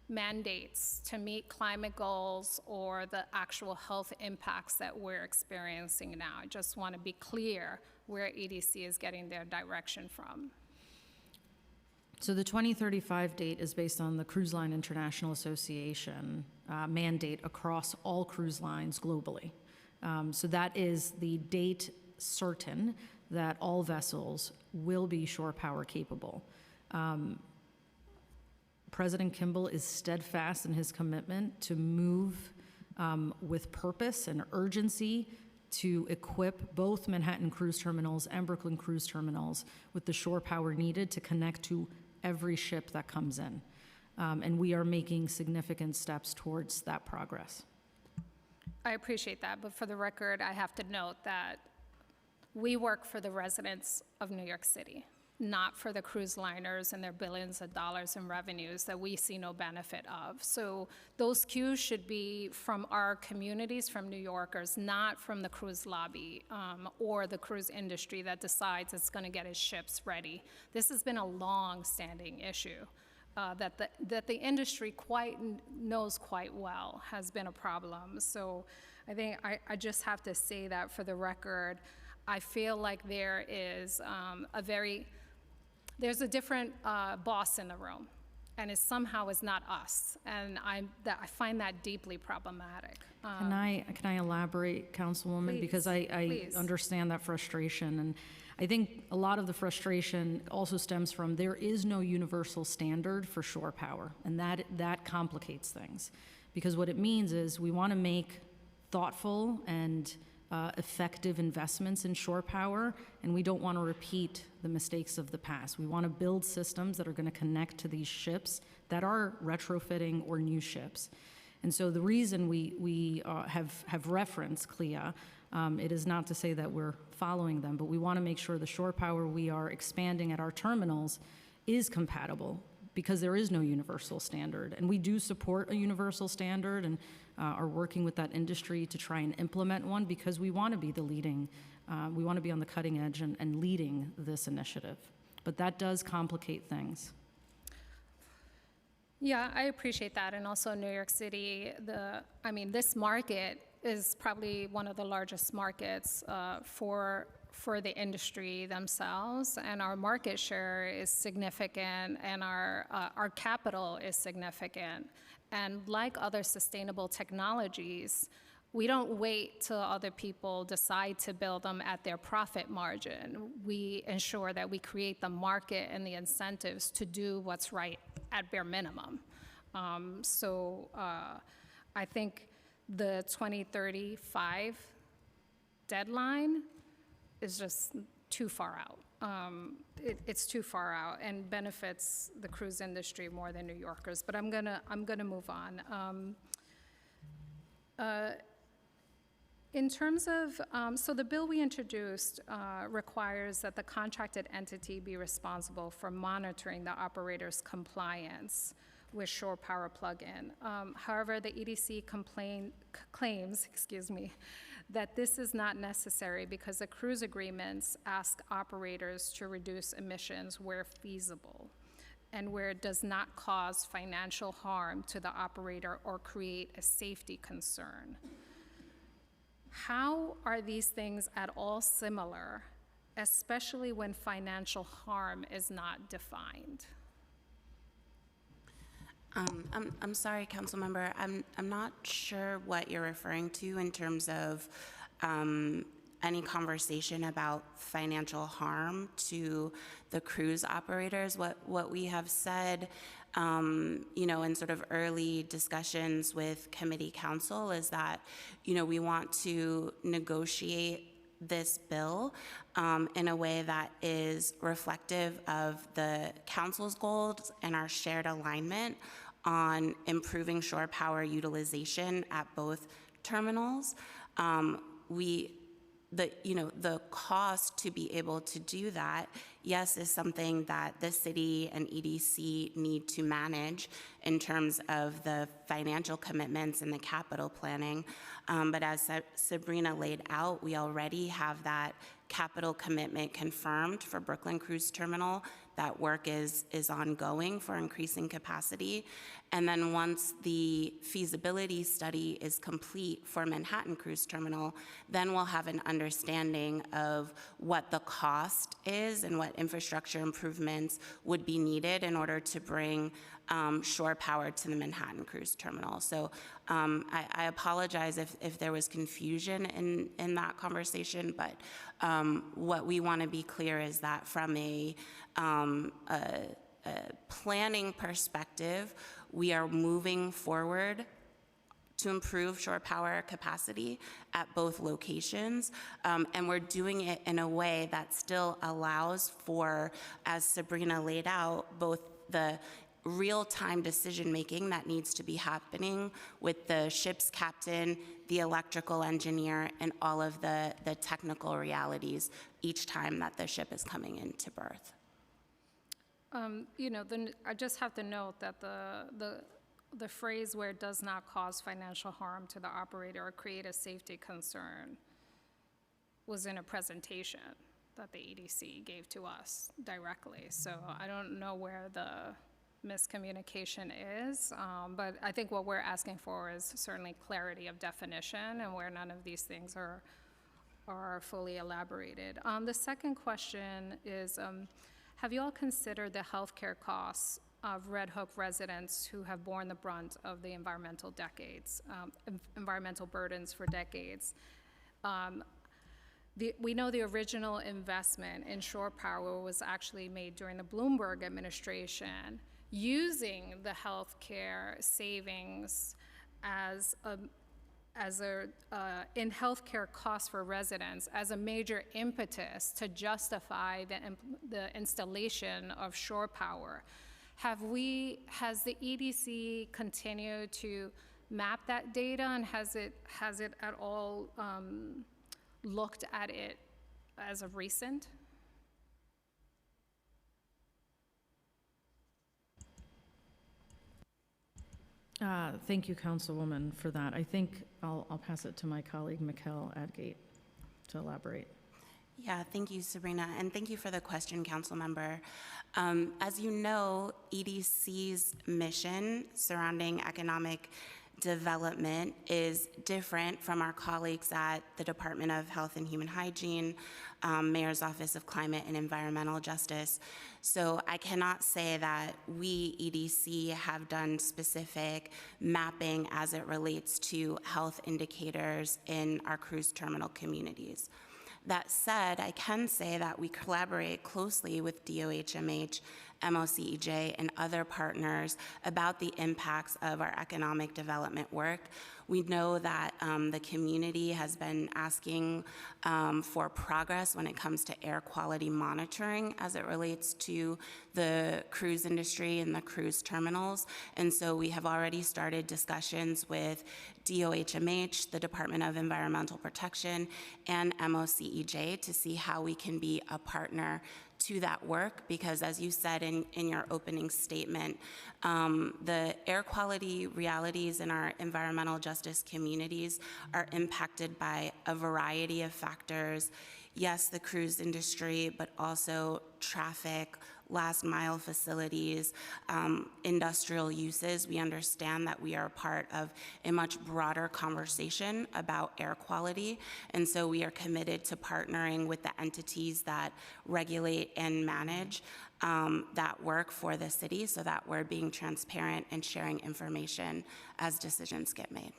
mandates to meet climate goals or the actual health impacts that we're experiencing now. I just want to be clear where EDC is getting their direction from. So the 2035 date is based on the Cruise Line International Association mandate across all cruise lines globally. So that is the date certain that all vessels will be shore power capable. President Kimball is steadfast in his commitment to move with purpose and urgency to equip both Manhattan Cruise Terminals and Brooklyn Cruise Terminals with the shore power needed to connect to every ship that comes in. And we are making significant steps towards that progress. I appreciate that, but for the record, I have to note that we work for the residents of New York City, not for the cruise liners and their billions of dollars in revenues that we see no benefit of. So those cues should be from our communities, from New Yorkers, not from the cruise lobby or the cruise industry that decides it's going to get its ships ready. This has been a long-standing issue that the industry knows quite well has been a problem. So I think I just have to say that for the record. I feel like there is there's a different boss in the room, and it somehow is not us, and I find that deeply problematic. Can I elaborate, Councilwoman? Please, Because I please. understand that frustration, and I think a lot of the frustration also stems from there is no universal standard for shore power, and that complicates things. Because what it means is we want to make thoughtful and effective investments in shore power, and we don't want to repeat the mistakes of the past. We want to build systems that are going to connect to these ships that are retrofitting or new ships. And so the reason we have referenced CLIA, it is not to say that we're following them, but we want to make sure the shore power we are expanding at our terminals is compatible, because there is no universal standard. And we do support a universal standard and are working with that industry to try and implement one, because we want to be the leading, we want to be on the cutting edge and leading this initiative. But that does complicate things. Yeah, I appreciate that. And also New York City, this market is probably one of the largest markets for the industry themselves, and our market share is significant, and our capital is significant. And like other sustainable technologies, we don't wait till other people decide to build them at their profit margin. We ensure that we create the market and the incentives to do what's right at bare minimum. I think the 2035 deadline is just too far out. It's too far out and benefits the cruise industry more than New Yorkers. But I'm gonna move on. In terms of, so the bill we introduced requires that the contracted entity be responsible for monitoring the operator's compliance with shore power plug-in. However, the EDC claims, that this is not necessary because the cruise agreements ask operators to reduce emissions where feasible and where it does not cause financial harm to the operator or create a safety concern. How are these things at all similar, especially when financial harm is not defined? I'm sorry, council member. I'm not sure what you're referring to in terms of any conversation about financial harm to the cruise operators. What we have said, in sort of early discussions with committee counsel is that, we want to negotiate this bill in a way that is reflective of the council's goals and our shared alignment on improving shore power utilization at both terminals. The cost to be able to do that, yes, is something that the city and EDC need to manage in terms of the financial commitments and the capital planning. But as Sabrina laid out, we already have that capital commitment confirmed for Brooklyn Cruise Terminal. That work is ongoing for increasing capacity. And then once the feasibility study is complete for Manhattan Cruise Terminal, then we'll have an understanding of what the cost is and what infrastructure improvements would be needed in order to bring shore power to the Manhattan Cruise Terminal. So I apologize if there was confusion in that conversation, but what we want to be clear is that from a planning perspective, we are moving forward to improve shore power capacity at both locations, and we're doing it in a way that still allows for, as Sabrina laid out, both the real-time decision-making that needs to be happening with the ship's captain, the electrical engineer, and all of the technical realities each time that the ship is coming into berth. I just have to note that the phrase where it does not cause financial harm to the operator or create a safety concern was in a presentation that the EDC gave to us directly. So I don't know where the miscommunication is, but I think what we're asking for is certainly clarity of definition and where none of these things are fully elaborated. The second question is, have you all considered the healthcare costs of Red Hook residents who have borne the brunt of the environmental burdens for decades? We know the original investment in shore power was actually made during the Bloomberg administration, using the healthcare savings in healthcare costs for residents as a major impetus to justify the installation of shore power. Has the EDC continued to map that data, and has it at all looked at it as of recent? Thank you, Councilwoman, for that. I think I'll pass it to my colleague, Mikkel Adgate, to elaborate. Yeah, thank you, Sabrina, and thank you for the question, Council Member. As you know, EDC's mission surrounding economic development is different from our colleagues at the Department of Health and Human Hygiene, Mayor's Office of Climate and Environmental Justice. So I cannot say that we, EDC, have done specific mapping as it relates to health indicators in our cruise terminal communities. That said, I can say that we collaborate closely with DOHMH, MOCEJ, and other partners about the impacts of our economic development work. We know that the community has been asking for progress when it comes to air quality monitoring as it relates to the cruise industry and the cruise terminals. And so we have already started discussions with DOHMH, the Department of Environmental Protection, and MOCEJ to see how we can be a partner to that work, because as you said in your opening statement, the air quality realities in our environmental justice communities are impacted by a variety of factors. Yes, the cruise industry, but also traffic, last mile facilities, industrial uses. We understand that we are a part of a much broader conversation about air quality, and so we are committed to partnering with the entities that regulate and manage that work for the city, so that we're being transparent and sharing information as decisions get made.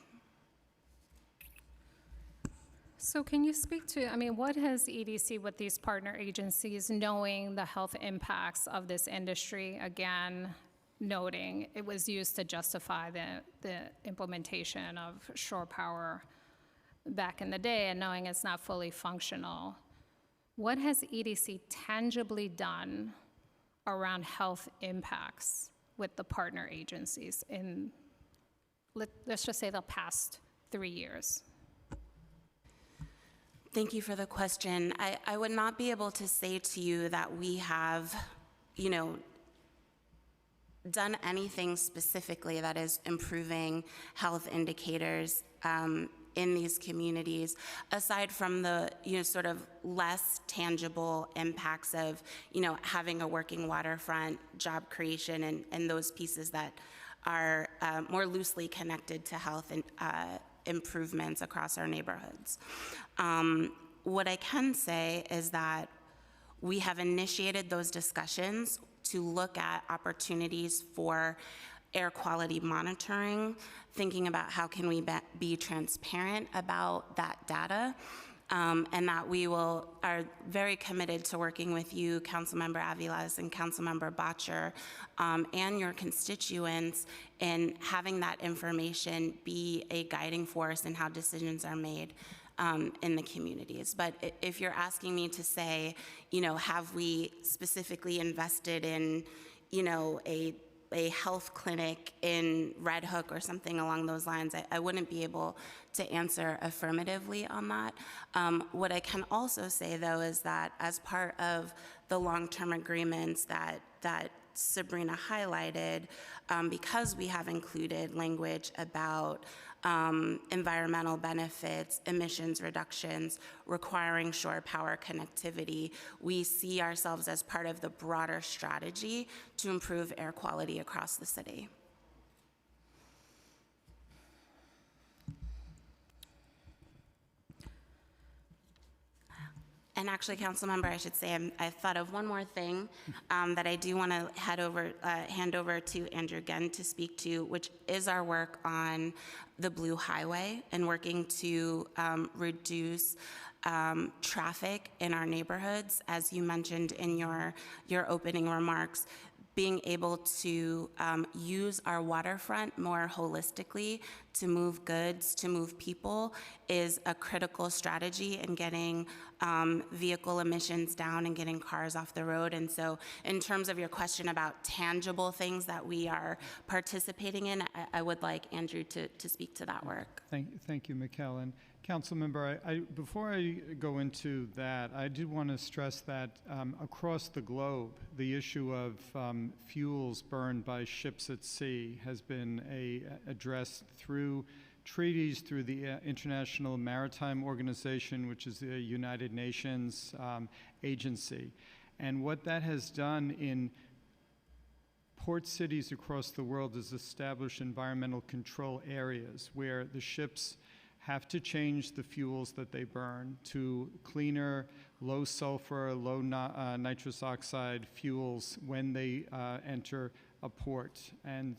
So can you speak to, what has EDC with these partner agencies, knowing the health impacts of this industry, again, noting it was used to justify the implementation of shore power back in the day, and knowing it's not fully functional? What has EDC tangibly done around health impacts with the partner agencies in, let's just say, the past 3 years? Thank you for the question. I would not be able to say to you that we have, done anything specifically that is improving health indicators in these communities, aside from the, sort of less tangible impacts of, having a working waterfront, job creation, and those pieces that are more loosely connected to health and improvements across our neighborhoods. What I can say is that we have initiated those discussions to look at opportunities for air quality monitoring, thinking about how can we be transparent about that data, and that we are very committed to working with you, Councilmember Aviles and Councilmember Bottcher, and your constituents in having that information be a guiding force in how decisions are made in the communities. But if you're asking me to say, have we specifically invested in, a health clinic in Red Hook or something along those lines. I wouldn't be able to answer affirmatively on that. What I can also say, though, is that as part of the long-term agreements that Sabrina highlighted, because we have included language about environmental benefits, emissions reductions, requiring shore power connectivity, we see ourselves as part of the broader strategy to improve air quality across the city. And actually, Councilmember, I should say, I thought of one more thing that I do want to hand over to Andrew Genn to speak to, which is our work on the Blue Highway and working to reduce traffic in our neighborhoods. As you mentioned in your opening remarks, being able to use our waterfront more holistically to move goods, to move people, is a critical strategy in getting vehicle emissions down and getting cars off the road. And so in terms of your question about tangible things that we are participating in, I would like Andrew to speak to that work. Thank you, Mikkel. And Councilmember, before I go into that, I do want to stress that across the globe, the issue of fuels burned by ships at sea has been addressed through treaties, through the International Maritime Organization, which is the United Nations agency. And what that has done in port cities across the world is establish environmental control areas where the ships have to change the fuels that they burn to cleaner, low sulfur, low nitrous oxide fuels when they enter a port. And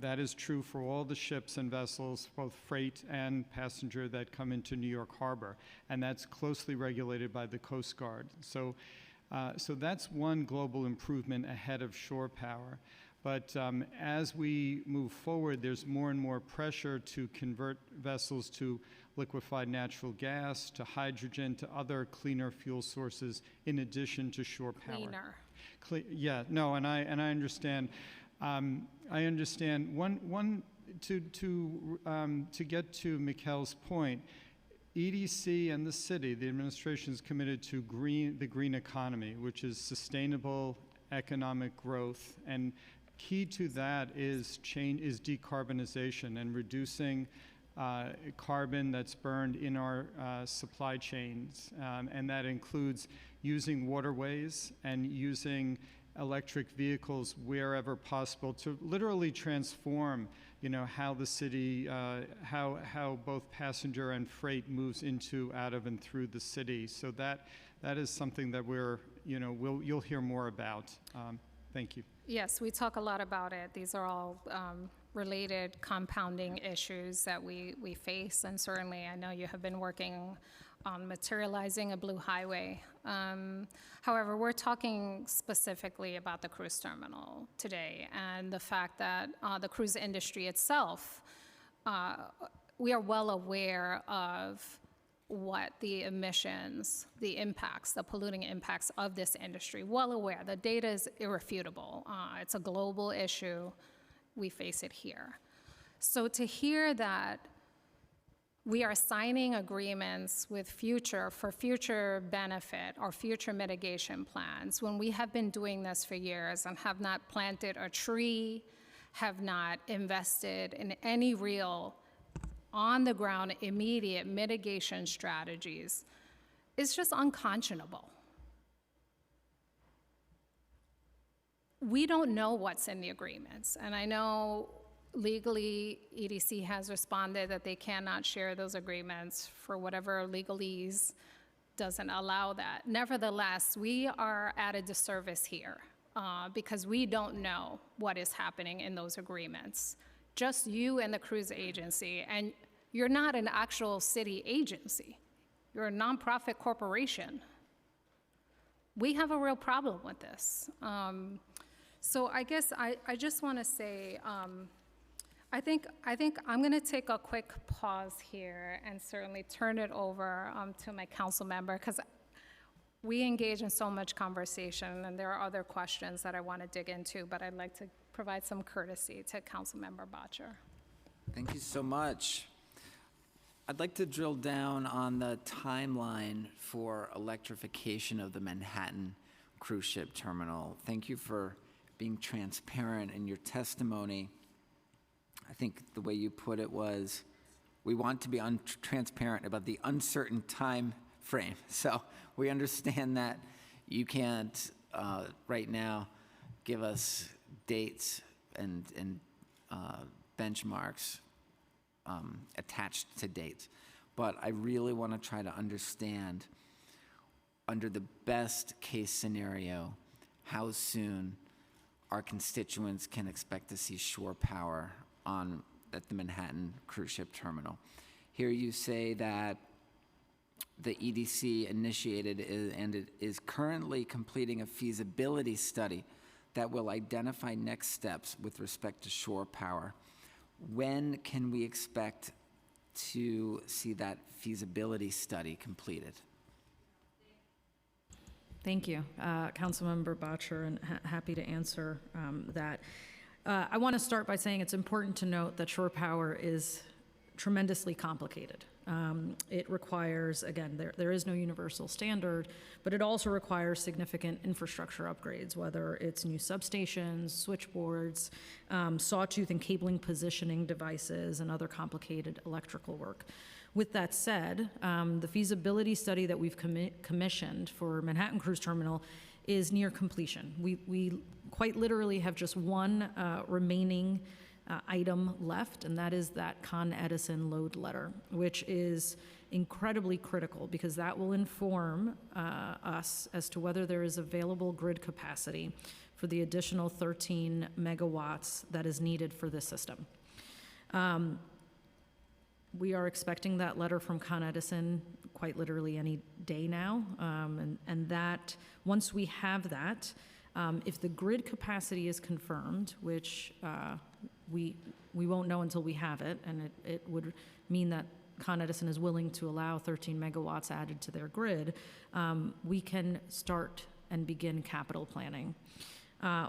that is true for all the ships and vessels, both freight and passenger, that come into New York Harbor. And that's closely regulated by the Coast Guard. So that's one global improvement ahead of shore power. But as we move forward, there's more and more pressure to convert vessels to liquefied natural gas, to hydrogen, to other cleaner fuel sources in addition to shore power. Cleaner. Yeah, no, and I understand. I understand. To get to Mikkel's point, EDC and the city, the administration is committed to the green economy, which is sustainable economic growth, and key to that is decarbonization and reducing carbon that's burned in our supply chains, and that includes using waterways and using electric vehicles wherever possible to literally transform, how the city, how both passenger and freight moves into, out of, and through the city. So that is something that you'll hear more about. Thank you. Yes, we talk a lot about it. These are all related compounding issues that we face, and certainly I know you have been working on materializing a Blue Highway. However, we're talking specifically about the cruise terminal today and the fact that the cruise industry itself, we are well aware of what the emissions, the impacts, the polluting impacts of this industry, well aware. The data is irrefutable. It's a global issue. We face it here. So to hear that we are signing agreements with for future benefit or future mitigation plans when we have been doing this for years and have not planted a tree, have not invested in any real on-the-ground immediate mitigation strategies, is just unconscionable. We don't know what's in the agreements, and I know legally EDC has responded that they cannot share those agreements for whatever legalese doesn't allow that. Nevertheless, we are at a disservice here because we don't know what is happening in those agreements. Just you and the cruise agency, and you're not an actual city agency. You're a nonprofit corporation. We have a real problem with this. So I guess I just want to say, I think I'm going to take a quick pause here and certainly turn it over to my council member, because we engage in so much conversation and there are other questions that I want to dig into, but I'd like to provide some courtesy to Councilmember Bottcher. Thank you so much. I'd like to drill down on the timeline for electrification of the Manhattan cruise ship terminal. Thank you for being transparent in your testimony. I think the way you put it was, we want to be transparent about the uncertain time frame. So we understand that you can't right now give us dates and benchmarks attached to dates. But I really want to try to understand, under the best case scenario, how soon our constituents can expect to see shore power at the Manhattan cruise ship terminal. Here you say that the EDC initiated and it is currently completing a feasibility study that will identify next steps with respect to shore power. When can we expect to see that feasibility study completed? Thank you, Councilmember Bottcher, and happy to answer that. I want to start by saying it's important to note that shore power is tremendously complicated. It requires, again, there is no universal standard, but it also requires significant infrastructure upgrades, whether it's new substations, switchboards, sawtooth and cabling positioning devices, and other complicated electrical work. With that said, the feasibility study that we've commissioned for Manhattan Cruise Terminal is near completion. We quite literally have just one remaining item left, and that is that Con Edison load letter, which is incredibly critical because that will inform us as to whether there is available grid capacity for the additional 13 megawatts that is needed for this system. We are expecting that letter from Con Edison quite literally any day now, and that once we have that, if the grid capacity is confirmed, which we won't know until we have it, and it would mean that Con Edison is willing to allow 13 megawatts added to their grid, we can start and begin capital planning.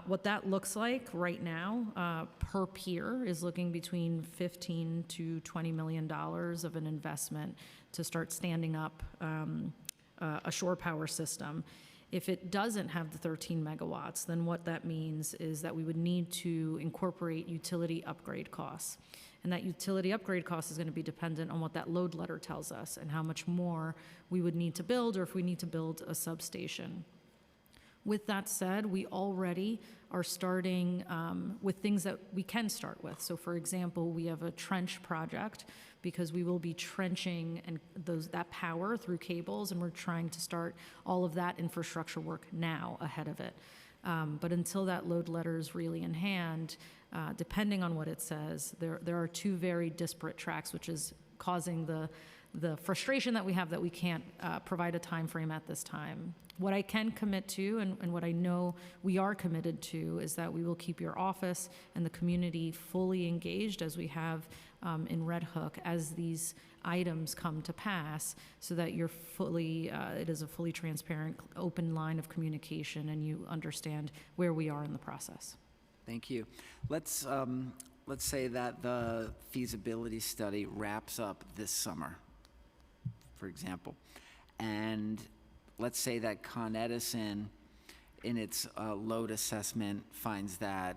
What that looks like right now per pier is looking between $15 to $20 million of an investment to start standing up a shore power system. If it doesn't have the 13 megawatts, then what that means is that we would need to incorporate utility upgrade costs. And that utility upgrade cost is going to be dependent on what that load letter tells us and how much more we would need to build, or if we need to build a substation. With that said, we already are starting with things that we can start with. So for example, we have a trench project because we will be trenching and that power through cables, and we're trying to start all of that infrastructure work now ahead of it. But until that load letter is really in hand, depending on what it says, there are two very disparate tracks, which is causing the frustration that we have that we can't provide a time frame at this time. What I can commit to, and what I know we are committed to, is that we will keep your office and the community fully engaged, as we have in Red Hook, as these items come to pass, so that you're fully, it is a fully transparent, open line of communication, and you understand where we are in the process. Thank you. Let's say that the feasibility study wraps up this summer, for example, and let's say that Con Edison, in its load assessment, finds that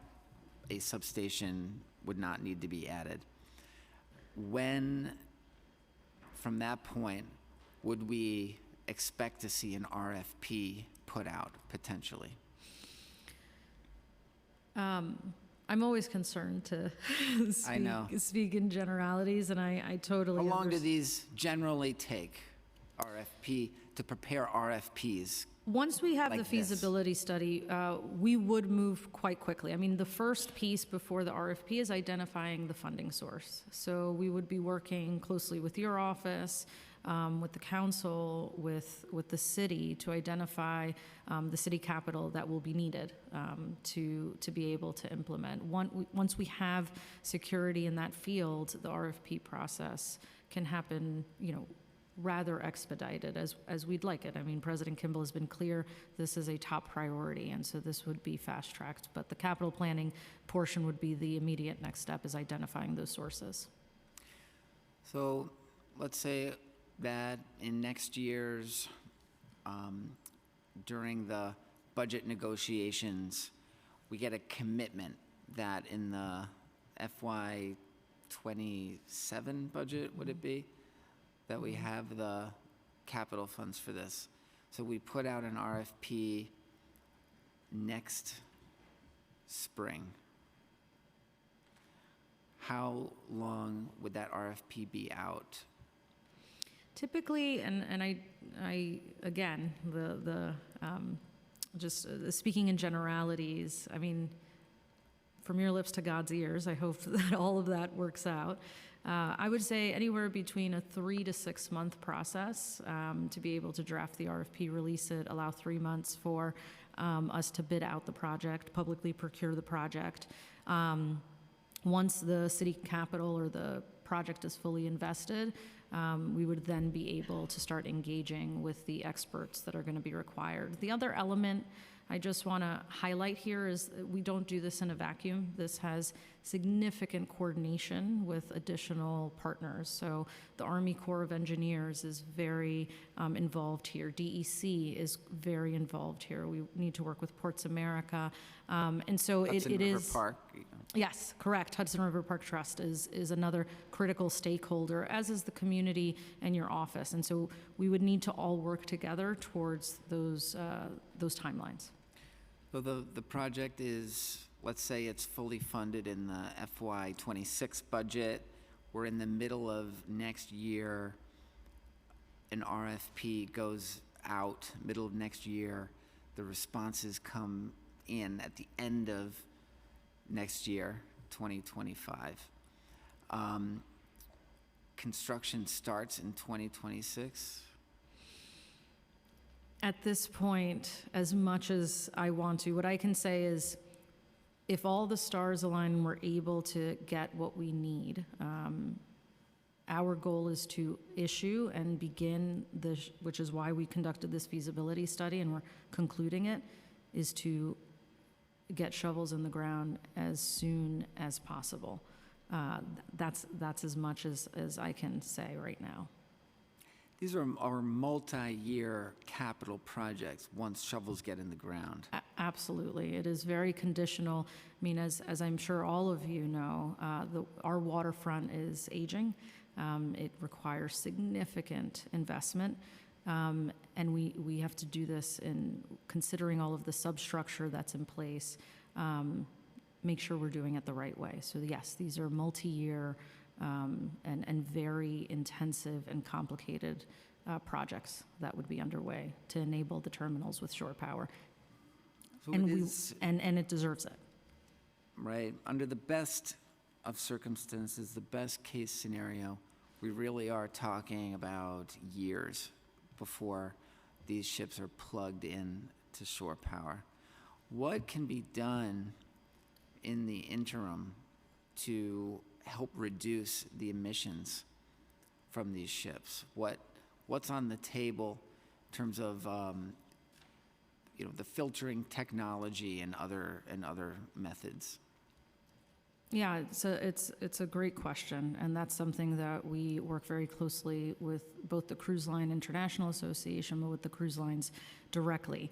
a substation would not need to be added. When, from that point, would we expect to see an RFP put out, potentially? I'm always concerned to speak in generalities, and I totally understand. How long do these generally take, RFP, to prepare RFPs? Once we have the feasibility study, we would move quite quickly. I mean, the first piece before the RFP is identifying the funding source. So we would be working closely with your office, with the council, with the city, to identify the city capital that will be needed to be able to implement. Once we have security in that field, the RFP process can happen, rather expedited as we'd like it. I mean, President Kimball has been clear this is a top priority, and so this would be fast-tracked. But the capital planning portion would be the immediate next step, is identifying those sources. So let's say that in next year's, during the budget negotiations, we get a commitment that in the FY '27 budget, would it be, that we have the capital funds for this. So we put out an RFP next spring. How long would that RFP be out? Typically, and I again, just speaking in generalities, I mean, from your lips to God's ears, I hope that all of that works out. I would say anywhere between a 3 to 6 month process to be able to draft the RFP, release it, allow 3 months for us to bid out the project, publicly procure the project. Once the city capital or the project is fully invested, we would then be able to start engaging with the experts that are going to be required. The other element I just want to highlight here is that we don't do this in a vacuum. This has significant coordination with additional partners. So the Army Corps of Engineers is very involved here. DEC is very involved here. We need to work with Ports America. And so Hudson it River is... Park. Yes, correct. Hudson River Park Trust is another critical stakeholder, as is the community and your office. And so we would need to all work together towards those timelines. So the project is, let's say it's fully funded in the FY '26 budget. We're in the middle of next year. An RFP goes out middle of next year. The responses come in at the end of next year, 2025. Construction starts in 2026. At this point, as much as I want to, what I can say is if all the stars align and we're able to get what we need, our goal is to issue and begin which is why we conducted this feasibility study and we're concluding it, is to get shovels in the ground as soon as possible. That's as much as I can say right now. These are our multi-year capital projects once shovels get in the ground. Absolutely. It is very conditional. I mean, as I'm sure all of you know, our waterfront is aging. It requires significant investment. And we have to do this in considering all of the substructure that's in place, make sure we're doing it the right way. So yes, these are multi-year and very intensive and complicated projects that would be underway to enable the terminals with shore power. So And it deserves it. Right. Under the best of circumstances, the best case scenario, we really are talking about years before these ships are plugged in to shore power. What can be done in the interim to help reduce the emissions from these ships? What's on the table in terms of the filtering technology and other methods? Yeah, it's a great question, and that's something that we work very closely with both the Cruise Line International Association, but with the cruise lines directly.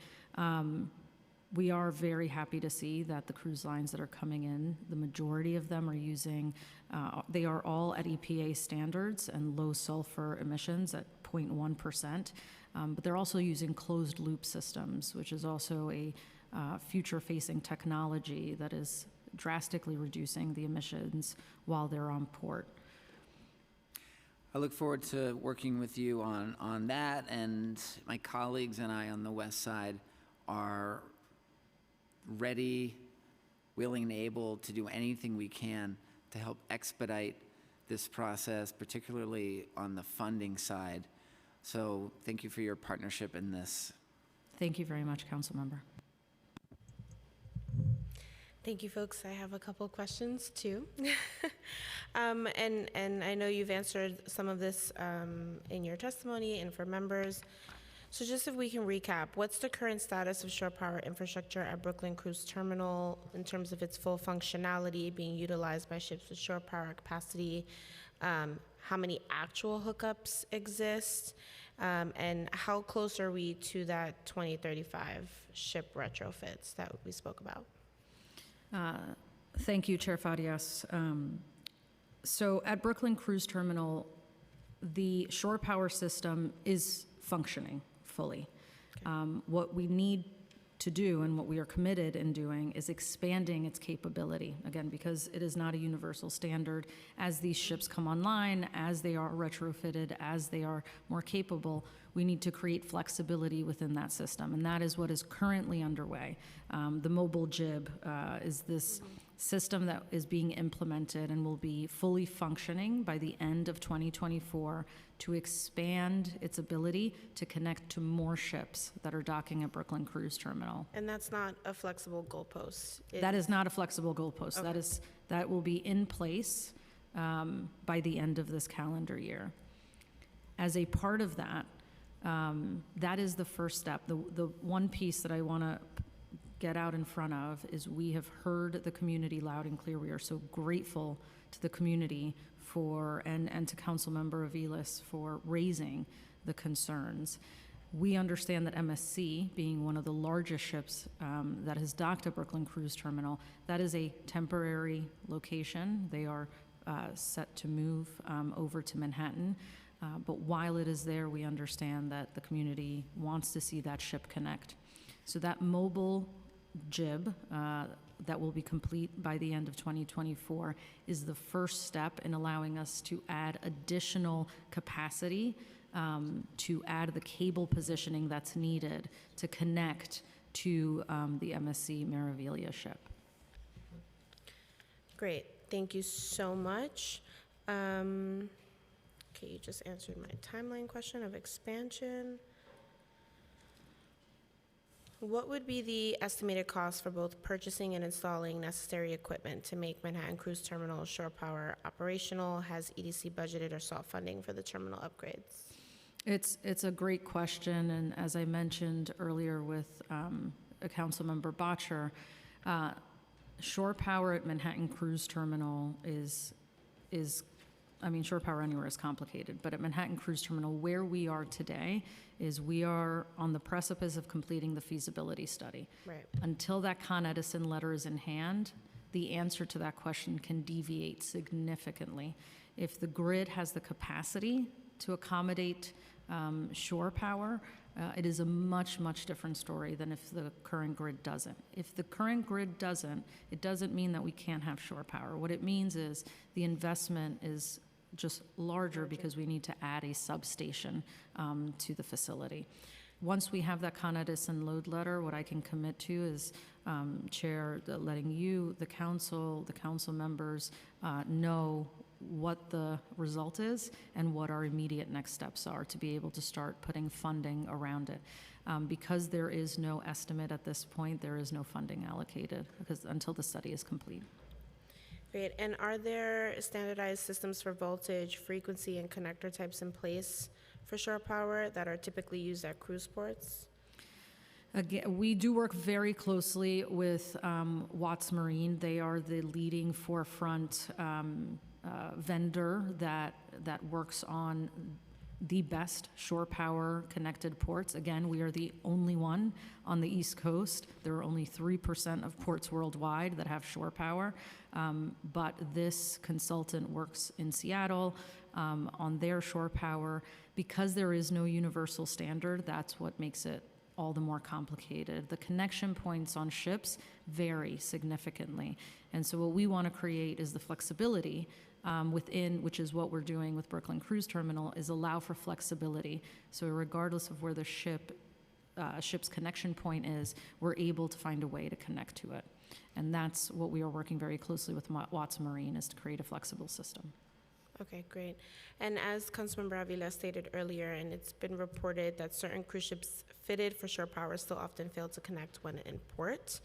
We are very happy to see that the cruise lines that are coming in, the majority of them are using, they are all at EPA standards and low sulfur emissions at 0.1%, but they're also using closed loop systems, which is also a future-facing technology that is drastically reducing the emissions while they're on port. I look forward to working with you on that, and my colleagues and I on the West Side are ready, willing, and able to do anything we can to help expedite this process, particularly on the funding side. So thank you for your partnership in this. Thank you very much, Councilmember. Thank you, folks. I have a couple questions too. And I know you've answered some of this in your testimony and for members. So just if we can recap, what's the current status of shore power infrastructure at Brooklyn Cruise Terminal in terms of its full functionality being utilized by ships with shore power capacity? How many actual hookups exist? And how close are we to that 2035 ship retrofits that we spoke about? Thank you, Chair Farias. So at Brooklyn Cruise Terminal, the shore power system is functioning fully. What we need to do and what we are committed in doing is expanding its capability, again, because it is not a universal standard. As these ships come online, as they are retrofitted, as they are more capable, we need to create flexibility within that system, and that is what is currently underway. The mobile jib is this system that is being implemented and will be fully functioning by the end of 2024 to expand its ability to connect to more ships that are docking at Brooklyn Cruise Terminal. And that's not a flexible goalpost. That is not a flexible goalpost. Okay. That will be in place by the end of this calendar year. As a part of that, that is the first step. The one piece that I want to get out in front of is we have heard the community loud and clear. We are so grateful to the community for, and to Councilmember Aviles for raising the concerns. We understand that MSC, being one of the largest ships that has docked at Brooklyn Cruise Terminal, that is a temporary location. They are set to move over to Manhattan. But while it is there, we understand that the community wants to see that ship connect. So that mobile jib that will be complete by the end of 2024 is the first step in allowing us to add additional capacity, to add the cable positioning that's needed to connect to the MSC Meraviglia ship. Great, thank you so much. Okay, you just answered my timeline question of expansion. What would be the estimated cost for both purchasing and installing necessary equipment to make Manhattan Cruise Terminal shore power operational? Has EDC budgeted or sought funding for the terminal upgrades? It's a great question, and as I mentioned earlier with Councilmember Bottcher, shore power at Manhattan Cruise Terminal is shore power anywhere is complicated, but at Manhattan Cruise Terminal, where we are today is we are on the precipice of completing the feasibility study. Right. Until that Con Edison letter is in hand, the answer to that question can deviate significantly. If the grid has the capacity to accommodate shore power, it is a much, much different story than if the current grid doesn't. If the current grid doesn't, it doesn't mean that we can't have shore power. What it means is the investment is just larger because we need to add a substation to the facility. Once we have that Con Edison load letter, what I can commit to is, Chair, letting you, the council members know what the result is and what our immediate next steps are to be able to start putting funding around it. Because there is no estimate at this point, there is no funding allocated until the study is complete. Great, and are there standardized systems for voltage, frequency, and connector types in place for shore power that are typically used at cruise ports? Again, we do work very closely with Watts Marine. They are the leading forefront vendor that works on the best shore power connected ports. Again, we are the only one on the East Coast. There are only 3% of ports worldwide that have shore power, but this consultant works in Seattle on their shore power. Because there is no universal standard, that's what makes it all the more complicated. The connection points on ships vary significantly, and so what we want to create is the flexibility within, which is what we're doing with Brooklyn Cruise Terminal, is allow for flexibility. So regardless of where the ship's connection point is, we're able to find a way to connect to it. And that's what we are working very closely with Watts Marine, is to create a flexible system. Okay, great. And as Councilmember Avila stated earlier, and it's been reported that certain cruise ships fitted for shore power still often fail to connect when in port.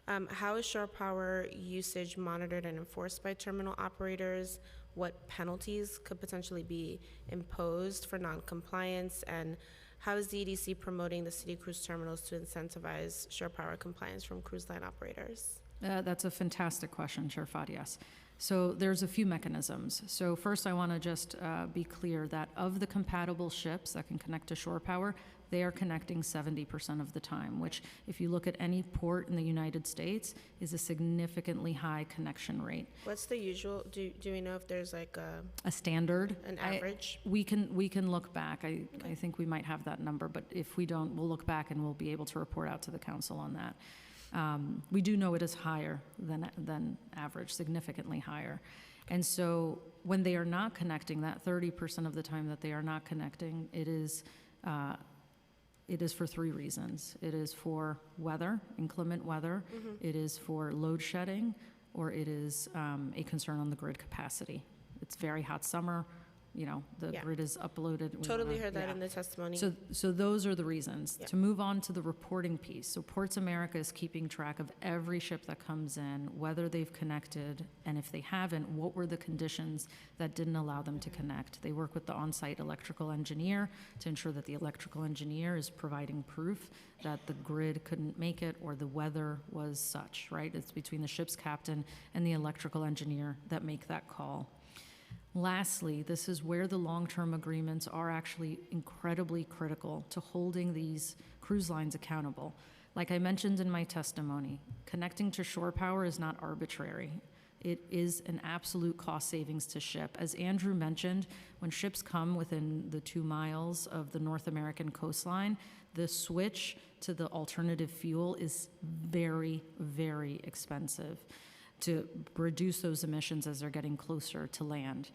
How is shore power usage monitored and enforced by terminal operators? What penalties could potentially be imposed for noncompliance? And how is the EDC promoting the city cruise terminals to incentivize shore power compliance from cruise line operators? That's a fantastic question, Chair Fadias. So there's a few mechanisms. So first, I want to just be clear that of the compatible ships that can connect to shore power, they are connecting 70% of the time, which, if you look at any port in the United States, is a significantly high connection rate. What's the usual? Do we know if there's like A standard. an average? We can look back. I think we might have that number, but if we don't, we'll look back and we'll be able to report out to the council on that. We do know it is higher than average, significantly higher. And so when they are not connecting, that 30% of the time that they are not connecting, it is for three reasons. It is for weather, inclement weather, it is for load shedding, or it is a concern on the grid capacity. It's very hot summer, the Yeah. grid is uploaded. Totally heard that in the testimony. So those are the reasons. Yeah. To move on to the reporting piece, so Ports America is keeping track of every ship that comes in, whether they've connected, and if they haven't, what were the conditions that didn't allow them to connect. They work with the on-site electrical engineer to ensure that the electrical engineer is providing proof that the grid couldn't make it or the weather was such, right? It's between the ship's captain and the electrical engineer that make that call. Lastly, this is where the long-term agreements are actually incredibly critical to holding these cruise lines accountable. Like I mentioned in my testimony, connecting to shore power is not arbitrary. It is an absolute cost savings to ship. As Andrew mentioned, when ships come within the 2 miles of the North American coastline, the switch to the alternative fuel is very, very expensive to reduce those emissions as they're getting closer to land.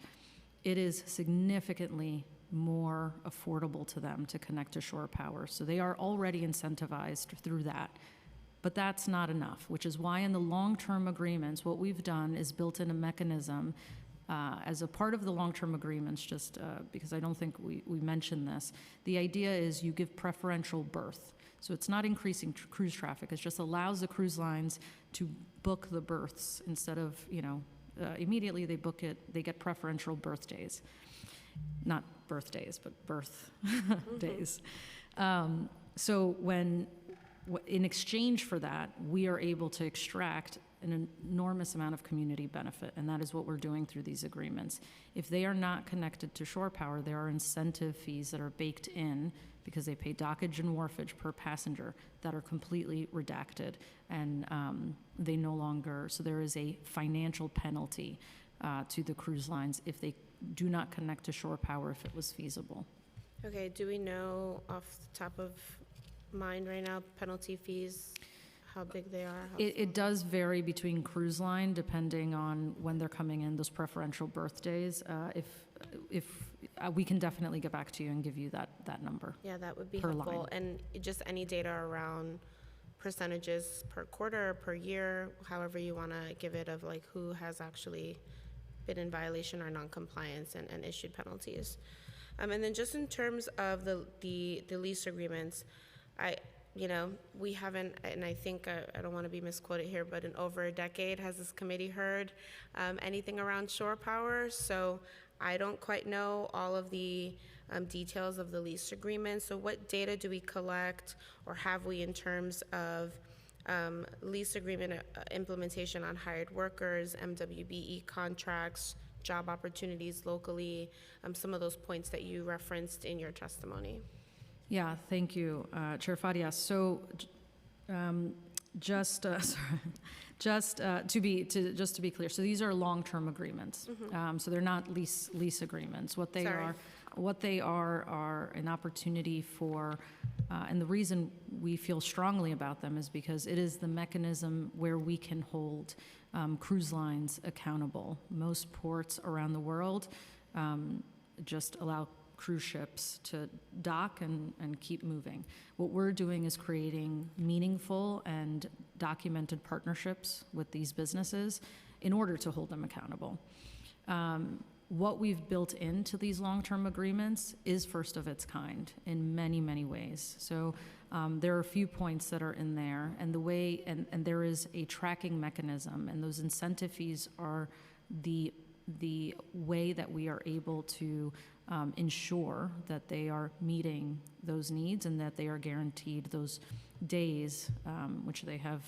It is significantly more affordable to them to connect to shore power. So they are already incentivized through that. But that's not enough, which is why in the long-term agreements, what we've done is built in a mechanism as a part of the long-term agreements, just because I don't think we mentioned this. The idea is you give preferential berth. So it's not increasing cruise traffic. It just allows the cruise lines to book the berths instead of, immediately they book it, they get preferential berth days. Not birthdays, but birth days. So in exchange for that, we are able to extract an enormous amount of community benefit, and that is what we're doing through these agreements. If they are not connected to shore power, there are incentive fees that are baked in because they pay dockage and wharfage per passenger that are completely redacted, and they no longer, so there is a financial penalty to the cruise lines if they do not connect to shore power if it was feasible. Okay, do we know off the top of mind right now, penalty fees, how big they are? It does vary between cruise line depending on when they're coming in, those preferential birthdays. If we can definitely get back to you and give you that number. Yeah, that would be per helpful. line. And just any data around percentages per quarter, per year, however you want to give it, of like who has actually been in violation or non-compliance and issued penalties. And then just in terms of the lease agreements, we haven't, and I think, I don't want to be misquoted here, but in over a decade has this committee heard anything around shore power. So I don't quite know all of the details of the lease agreement. So what data do we collect or have we in terms of lease agreement implementation on hired workers, MWBE contracts, job opportunities locally, some of those points that you referenced in your testimony? Yeah, thank you, Chair Fadias. So, just to be clear, so these are long-term agreements. So they're not lease agreements. What they are an opportunity for, and the reason we feel strongly about them is because it is the mechanism where we can hold cruise lines accountable. Most ports around the world just allow cruise ships to dock and keep moving. What we're doing is creating meaningful and documented partnerships with these businesses in order to hold them accountable. what we've built into these long-term agreements is first of its kind in many, many ways. So there are a few points that are in there, and the way, and there is a tracking mechanism, and those incentive fees are the way that we are able to ensure that they are meeting those needs and that they are guaranteed those days, which they have,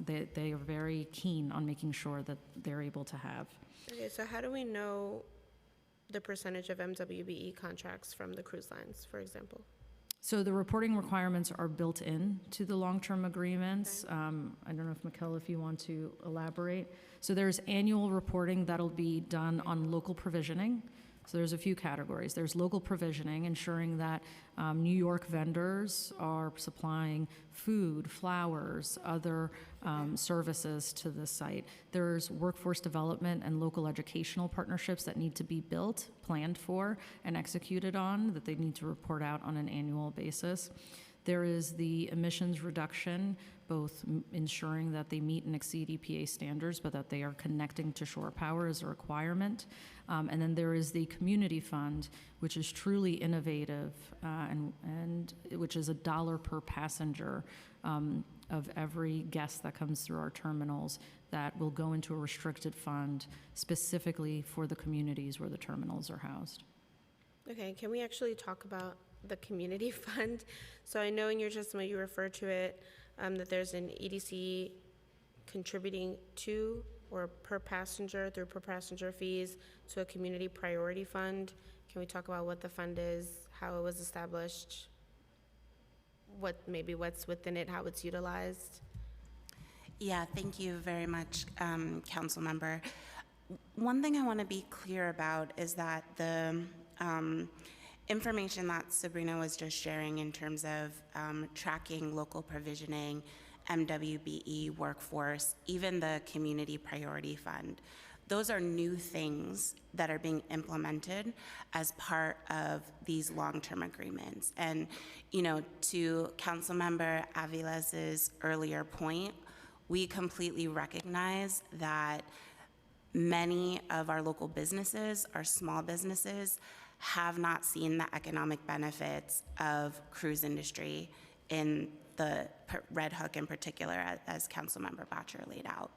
they are very keen on making sure that they're able to have. Okay, so how do we know the percentage of MWBE contracts from the cruise lines, for example? So the reporting requirements are built in to the long-term agreements. I don't know if Mikkel, if you want to elaborate. So there's annual reporting that'll be done on local provisioning. So there's a few categories. There's local provisioning, ensuring that New York vendors are supplying food, flowers, other services to the site. There's workforce development and local educational partnerships that need to be built, planned for, and executed on, that they need to report out on an annual basis. There is the emissions reduction, both ensuring that they meet and exceed EPA standards, but that they are connecting to shore power as a requirement. And then there is the community fund, which is truly innovative and which is $1 per passenger of every guest that comes through our terminals that will go into a restricted fund specifically for the communities where the terminals are housed. Okay, can we actually talk about the community fund? So I know in your testimony you referred to it, that there's an EDC contributing to or per passenger through per passenger fees to a community priority fund. Can we talk about what the fund is, how it was established, what's within it, how it's utilized? Yeah, thank you very much, Council Member. One thing I want to be clear about is that the information that Sabrina was just sharing in terms of tracking local provisioning, MWBE, workforce, even the Community Priority Fund, those are new things that are being implemented as part of these long-term agreements. And, you know, to Councilmember Aviles' earlier point, we completely recognize that many of our local businesses, our small businesses, have not seen the economic benefits of cruise industry in the Red Hook in particular, as Councilmember Bottcher laid out.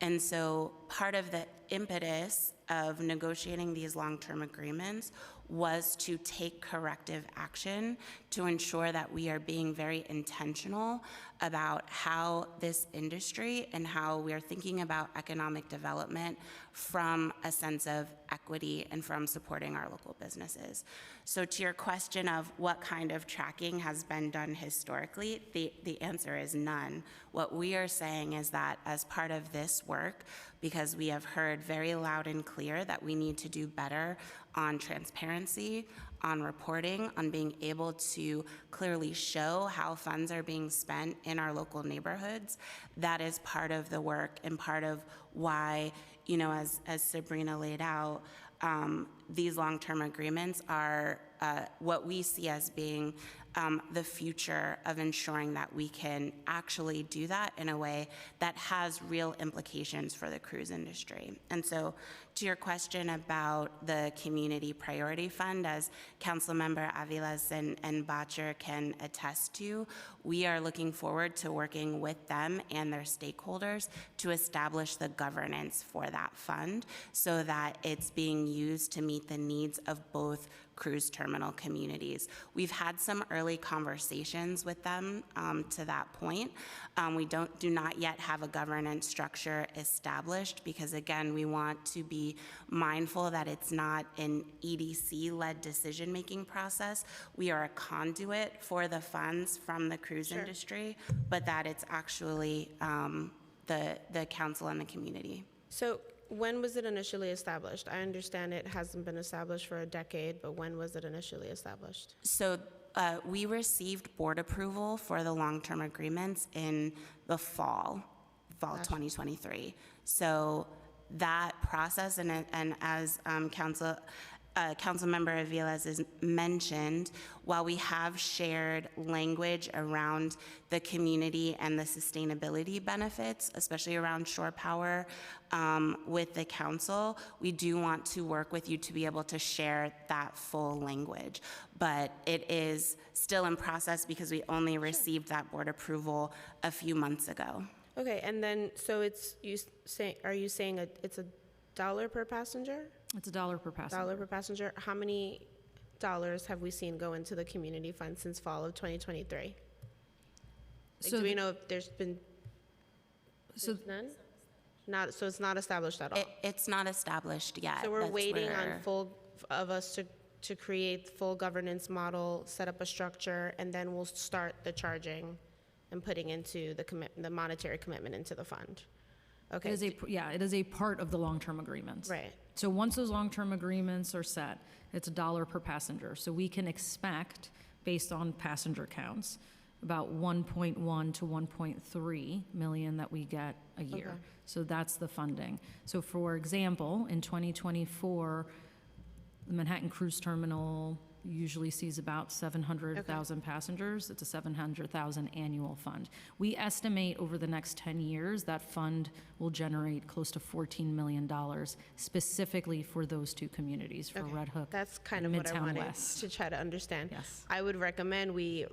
And so part of the impetus of negotiating these long-term agreements was to take corrective action to ensure that we are being very intentional about how this industry and how we are thinking about economic development from a sense of equity and from supporting our local businesses. So to your question of what kind of tracking has been done historically, the answer is none. What we are saying is that as part of this work, because we have heard very loud and clear that we need to do better on transparency, on reporting, on being able to clearly show how funds are being spent in our local neighborhoods, that is part of the work and part of why, you know, as Sabrina laid out, these long-term agreements are what we see as being the future of ensuring that we can actually do that in a way that has real implications for the cruise industry. And so to your question about the Community Priority Fund, as Councilmember Aviles and Bottcher can attest to, we are looking forward to working with them and their stakeholders to establish the governance for that fund so that it's being used to meet the needs of both cruise terminal communities. We've had some early conversations with them to that point. We do not yet have a governance structure established because, again, we want to be mindful that it's not an EDC-led decision-making process. We are a conduit for the funds from the cruise industry, but that it's actually the council and the community. So when was it initially established? I understand it hasn't been established for a decade, but when was it initially established? So we received board approval for the long-term agreements in the fall 2023. So that process, and as Councilmember Aviles has mentioned, while we have shared language around the community and the sustainability benefits, especially around shore power, with the council, we do want to work with you to be able to share that full language. But it is still in process because we only received that board approval a few months ago. Okay, and then, so it's, are you saying it's $1 per passenger? It's $1 per passenger. $1 per passenger. How many dollars have we seen go into the community fund since fall of 2023? Like, So do we the- know if there's been So none? Not, so it's not established at all? It's not established yet. So we're That's waiting where- on us to create full governance model, set up a structure, and then we'll start the charging and putting into the monetary commitment into the fund. Okay. it is a part of the long-term agreements. Right. So once those long-term agreements are set, it's $1 per passenger. So we can expect, based on passenger counts, about 1.1 to 1.3 million that we get a year. Okay. So that's the funding. So for example, in 2024, the Manhattan Cruise Terminal usually sees about 700,000 passengers. It's a 700,000 annual fund. We estimate over the next 10 years that fund will generate close to $14 million specifically for those two communities, for Red Hook That's kind of and what I Midtown wanted West. to try to understand. Yes. I would recommend we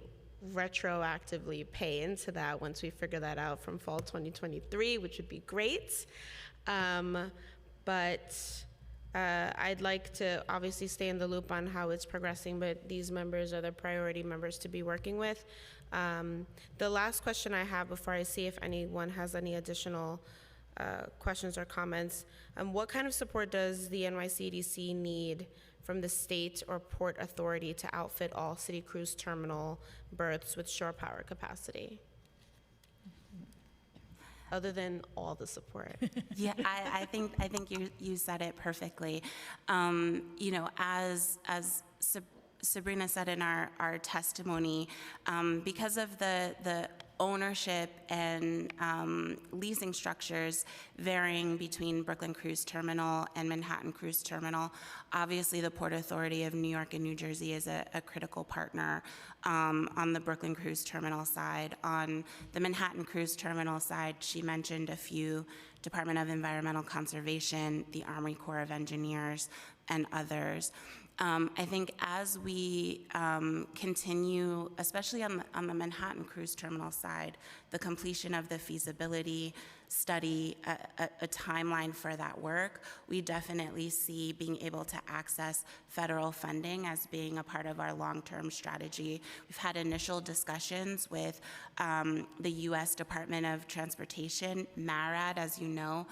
retroactively pay into that once we figure that out from fall 2023, which would be great. But I'd like to obviously stay in the loop on how it's progressing, but these members are the priority members to be working with. The last question I have before I see if anyone has any additional questions or comments, what kind of support does the NYCDC need from the state or port authority to outfit all city cruise terminal berths with shore power capacity? Other than all the support. Yeah, I think you said it perfectly. You know, as Sabrina said in our testimony, because of the ownership and leasing structures varying between Brooklyn Cruise Terminal and Manhattan Cruise Terminal, obviously the Port Authority of New York and New Jersey is a critical partner on the Brooklyn Cruise Terminal side. On the Manhattan Cruise Terminal side, she mentioned a few: Department of Environmental Conservation, the Army Corps of Engineers, and others. I think as we continue, especially on the Manhattan Cruise Terminal side, the completion of the feasibility study, a timeline for that work, we definitely see being able to access federal funding as being a part of our long-term strategy. We've had initial discussions with the U.S. Department of Transportation, MARAD, as you know.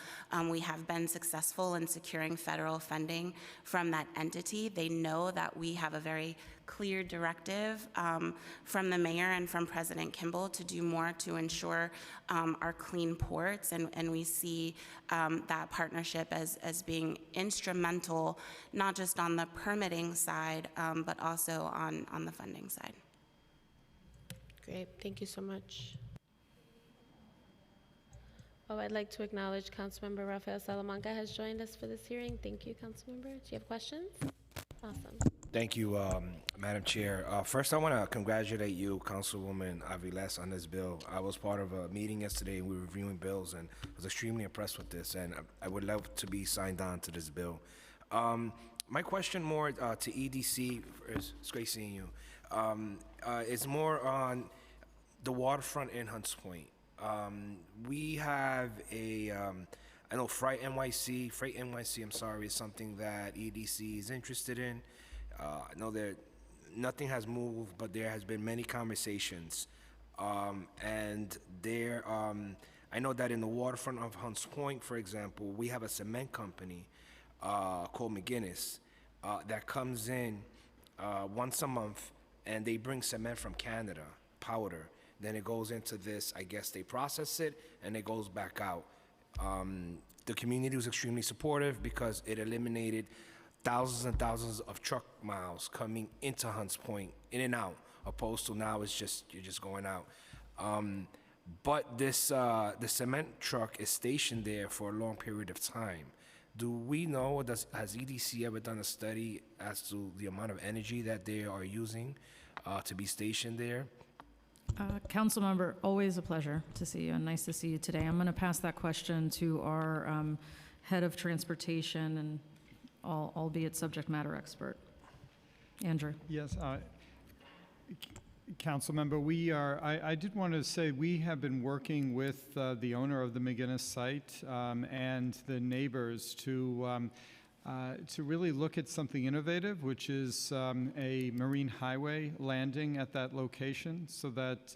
We have been successful in securing federal funding from that entity. They know that we have a very clear directive from the mayor and from President Kimball to do more to ensure our clean ports, and we see that partnership as being instrumental, not just on the permitting side, but also on the funding side. Great, thank you so much. Oh, I'd like to acknowledge Councilmember Rafael Salamanca has joined us for this hearing. Thank you, Councilmember. Do you have questions? Awesome. Thank you, Madam Chair. First, I want to congratulate you, Councilwoman Aviles, on this bill. I was part of a meeting yesterday, and we were reviewing bills, and I was extremely impressed with this, and I would love to be signed on to this bill. My question more to EDC, it's great seeing you, is more on the waterfront in Hunts Point. We have I know Freight NYC, I'm sorry, is something that EDC is interested in. I know that nothing has moved, but there has been many conversations. And there, I know that in the waterfront of Hunts Point, for example, we have a cement company called McGinnis that comes in once a month, and they bring cement from Canada, powder. Then it goes into this, I guess they process it, and it goes back out. The community was extremely supportive because it eliminated thousands and thousands of truck miles coming into Hunts Point, in and out, opposed to now it's just, you're just going out. But this, the cement truck is stationed there for a long period of time. Do we know, has EDC ever done a study as to the amount of energy that they are using to be stationed there? Councilmember, always a pleasure to see you, and nice to see you today. I'm going to pass that question to our head of transportation and albeit subject matter expert, Andrew. Yes, Councilmember, I did want to say we have been working with the owner of the McGinnis site and the neighbors to really look at something innovative, which is a marine highway landing at that location so that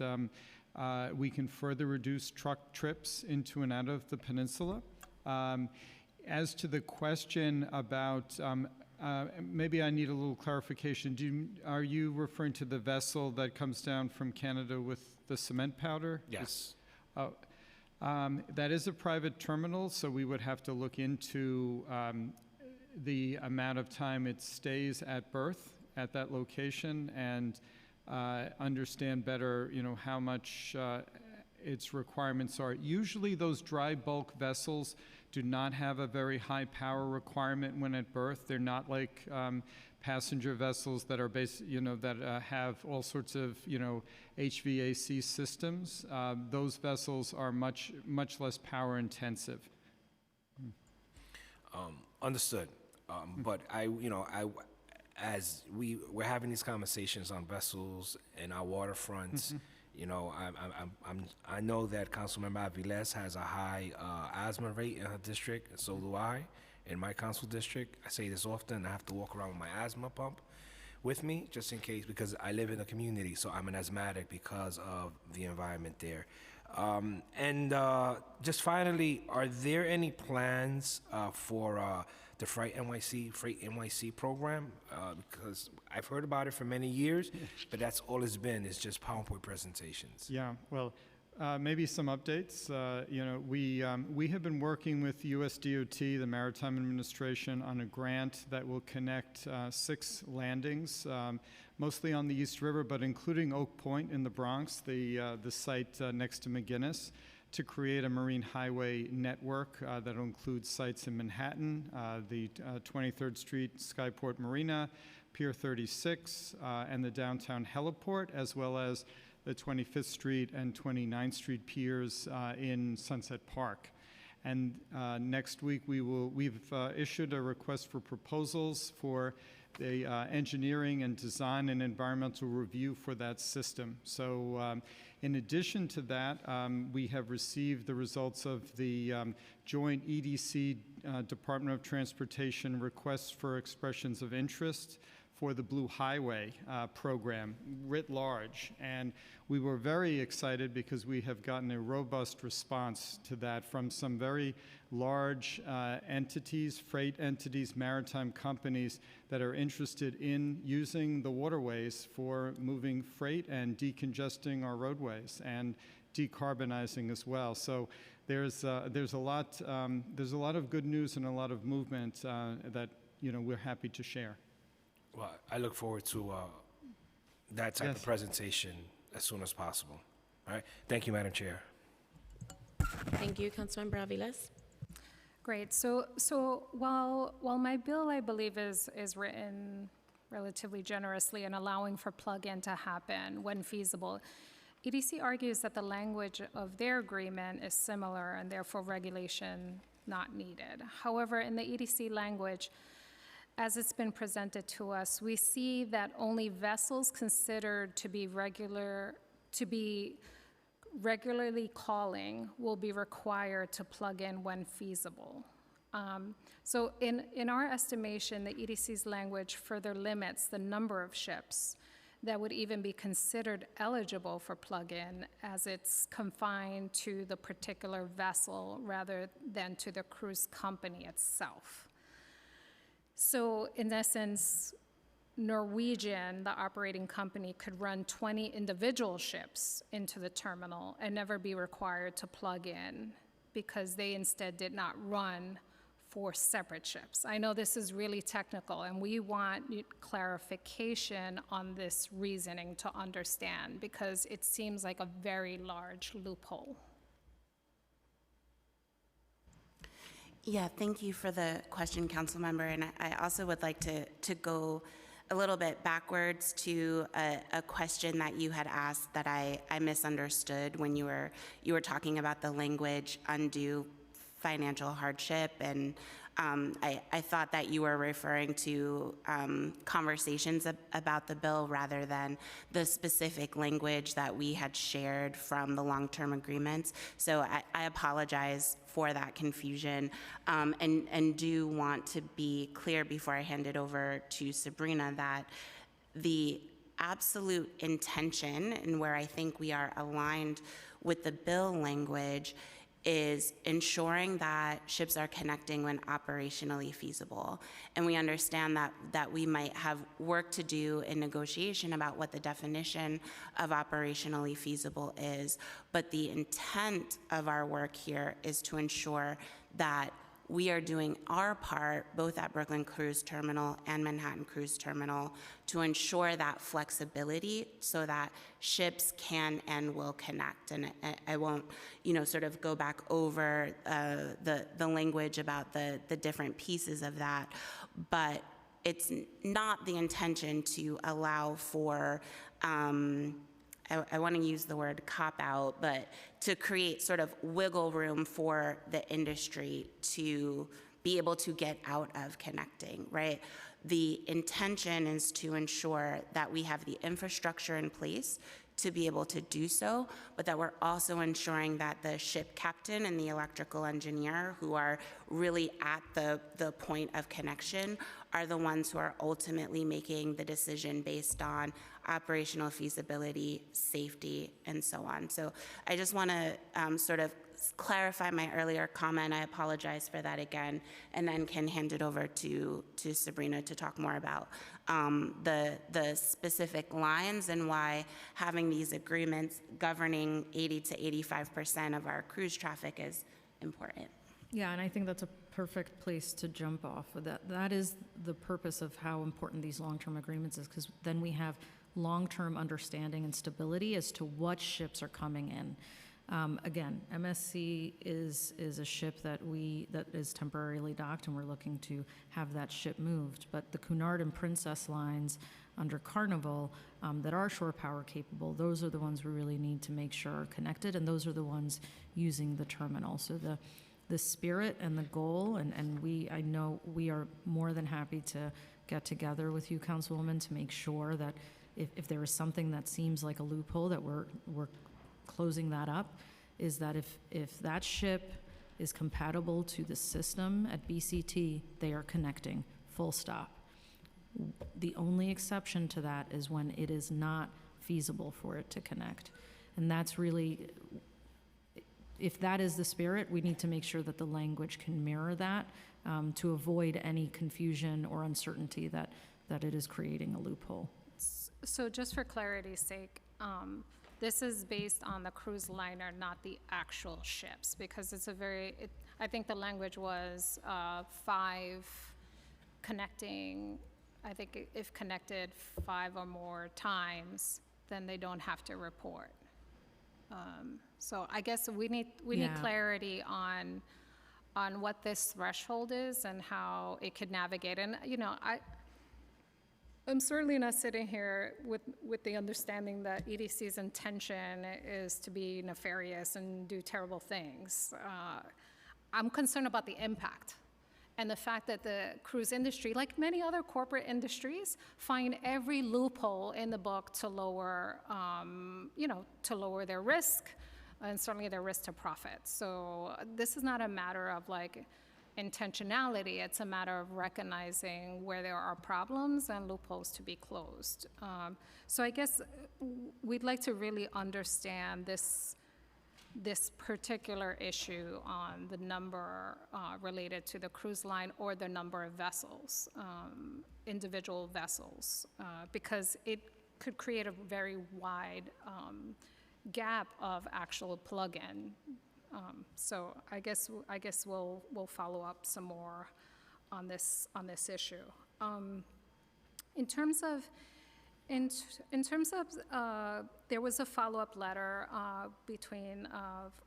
we can further reduce truck trips into and out of the peninsula. As to the question about, maybe I need a little clarification. Are you referring to the vessel that comes down from Canada with the cement powder? Yes. That is a private terminal, so we would have to look into the amount of time it stays at berth at that location and understand better, how much its requirements are. Usually those dry bulk vessels do not have a very high power requirement when at berth. They're not like passenger vessels that are that have all sorts of, HVAC systems. Those vessels are much less power intensive. Understood. But as we're having these conversations on vessels and our waterfronts, I know that Councilmember Aviles has a high asthma rate in her district, and so do I in my council district. I say this often, I have to walk around with my asthma pump with me just in case, because I live in a community, so I'm an asthmatic because of the environment there. Just finally, are there any plans for the Freight NYC program? Because I've heard about it for many years, but that's all it's been, is just PowerPoint presentations. Yeah, well, maybe some updates. We have been working with USDOT, the Maritime Administration, on a grant that will connect 6 landings, mostly on the East River, but including Oak Point in the Bronx, the site next to McGinnis, to create a marine highway network that will include sites in Manhattan, the 23rd Street Skyport Marina, Pier 36, and the downtown heliport, as well as the 25th Street and 29th Street piers in Sunset Park. And next week we've issued a request for proposals for the engineering and design and environmental review for that system. So in addition to that, we have received the results of the joint EDC Department of Transportation requests for expressions of interest for the Blue Highway program writ large. And we were very excited because we have gotten a robust response to that from some very large entities, freight entities, maritime companies that are interested in using the waterways for moving freight and decongesting our roadways and decarbonizing as well. So there's a lot of good news and a lot of movement that we're happy to share. Well, I look forward to that type of presentation as soon as possible. All right. Thank you, Madam Chair. Thank you, Councilmember Aviles. Great. So while my bill, I believe, is written relatively generously and allowing for plug-in to happen when feasible, EDC argues that the language of their agreement is similar and therefore regulation not needed. However, in the EDC language, as it's been presented to us, we see that only vessels considered to be regularly calling will be required to plug in when feasible. So in our estimation, the EDC's language further limits the number of ships that would even be considered eligible for plug-in, as it's confined to the particular vessel rather than to the cruise company itself. So in essence, Norwegian, the operating company, could run 20 individual ships into the terminal and never be required to plug in because they instead did not run 4 separate ships. I know this is really technical, and we want clarification on this reasoning to understand, because it seems like a very large loophole. Yeah, thank you for the question, council member. And I also would like to go a little bit backwards to a question that you had asked that I misunderstood when you were talking about the language undue financial hardship. And I thought that you were referring to conversations about the bill rather than the specific language that we had shared from the long-term agreements. So I apologize for that confusion, and do want to be clear before I hand it over to Sabrina that the absolute intention, and where I think we are aligned with the bill language, is ensuring that ships are connecting when operationally feasible. And we understand that we might have work to do in negotiation about what the definition of operationally feasible is, but the intent of our work here is to ensure that we are doing our part, both at Brooklyn Cruise Terminal and Manhattan Cruise Terminal, to ensure that flexibility so that ships can and will connect. And I won't, sort of go back over the language about the different pieces of that, but it's not the intention to allow for, I want to use the word cop-out, but to create sort of wiggle room for the industry to be able to get out of connecting, right? The intention is to ensure that we have the infrastructure in place to be able to do so, but that we're also ensuring that the ship captain and the electrical engineer, who are really at the point of connection, are the ones who are ultimately making the decision based on operational feasibility, safety, and so on. So I just want to sort of clarify my earlier comment. I apologize for that again, and then can hand it over to Sabrina to talk more about the specific lines and why having these agreements governing 80 to 85% of our cruise traffic is important. Yeah, and I think that's a perfect place to jump off of that. That is the purpose of how important these long-term agreements is, because then we have long-term understanding and stability as to what ships are coming in. Again, MSC is a ship that is temporarily docked, and we're looking to have that ship moved. But the Cunard and Princess lines under Carnival that are shore power capable, those are the ones we really need to make sure are connected, and those are the ones using the terminal. So the spirit and the goal, and I know we are more than happy to get together with you, Councilwoman, to make sure that if there is something that seems like a loophole, that we're closing that up, is that if that ship is compatible to the system at BCT, they are connecting, full stop. The only exception to that is when it is not feasible for it to connect. And that's really, if that is the spirit, we need to make sure that the language can mirror that to avoid any confusion or uncertainty that it is creating a loophole. So just for clarity's sake, this is based on the cruise liner, not the actual ships, because it's I think the language was 5 connecting. I think if connected 5 or more times, then they don't have to report. So I guess we need clarity on what this threshold is and how it could navigate. And I'm certainly not sitting here with the understanding that EDC's intention is to be nefarious and do terrible things. I'm concerned about the impact and the fact that the cruise industry, like many other corporate industries, find every loophole in the book to lower, to lower their risk and certainly their risk to profit. So this is not a matter of intentionality, it's a matter of recognizing where there are problems and loopholes to be closed. So I guess we'd like to really understand this particular issue on the number related to the cruise line or the number of vessels, individual vessels, because it could create a very wide gap of actual plug-in. So I guess we'll follow up some more on this issue. In terms of there was a follow-up letter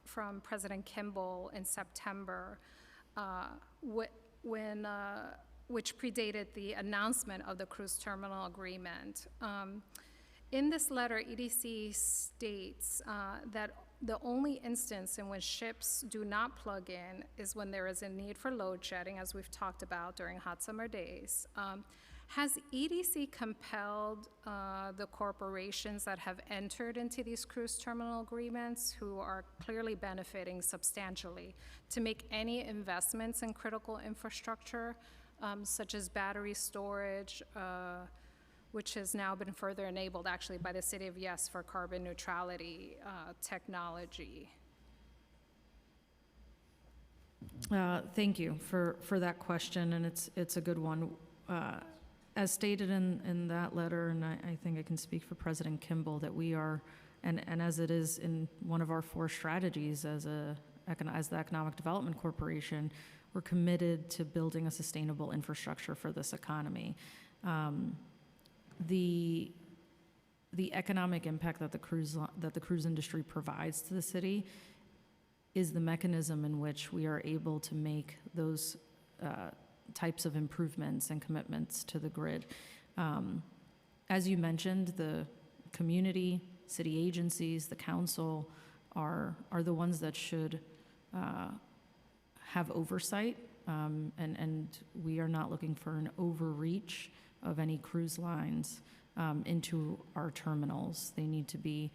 from President Kimball in September which predated the announcement of the cruise terminal agreement. In this letter, EDC states that the only instance in which ships do not plug in is when there is a need for load shedding, as we've talked about during hot summer days. Has EDC compelled the corporations that have entered into these cruise terminal agreements, who are clearly benefiting substantially, to make any investments in critical infrastructure, such as battery storage, which has now been further enabled actually by the City of Yes for carbon neutrality technology? Thank you for that question, and it's a good one. As stated in that letter, and I think I can speak for President Kimball, that we are, and as it is in one of our 4 strategies as the Economic Development Corporation, we're committed to building a sustainable infrastructure for this economy. The economic impact that the cruise industry provides to the city is the mechanism in which we are able to make those types of improvements and commitments to the grid. As you mentioned, the community, city agencies, the council are the ones that should have oversight, and we are not looking for an overreach of any cruise lines into our terminals. They need to be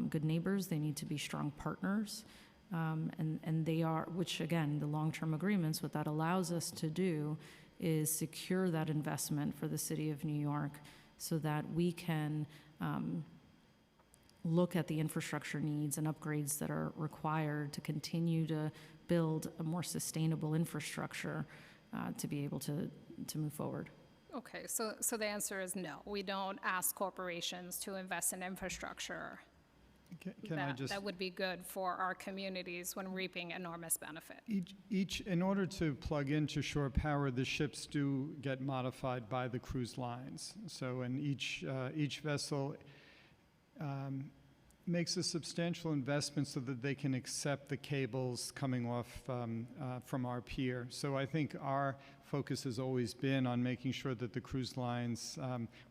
good neighbors, they need to be strong partners, and they are, which again, the long-term agreements, what that allows us to do is secure that investment for the City of New York so that we can look at the infrastructure needs and upgrades that are required to continue to build a more sustainable infrastructure to be able to move forward. Okay, so the answer is no. We don't ask corporations to invest in infrastructure that would be good for our communities when reaping enormous benefit. In order to plug into shore power, the ships do get modified by the cruise lines. So, and each vessel makes a substantial investment so that they can accept the cables coming off from our pier. So I think our focus has always been on making sure that the cruise lines,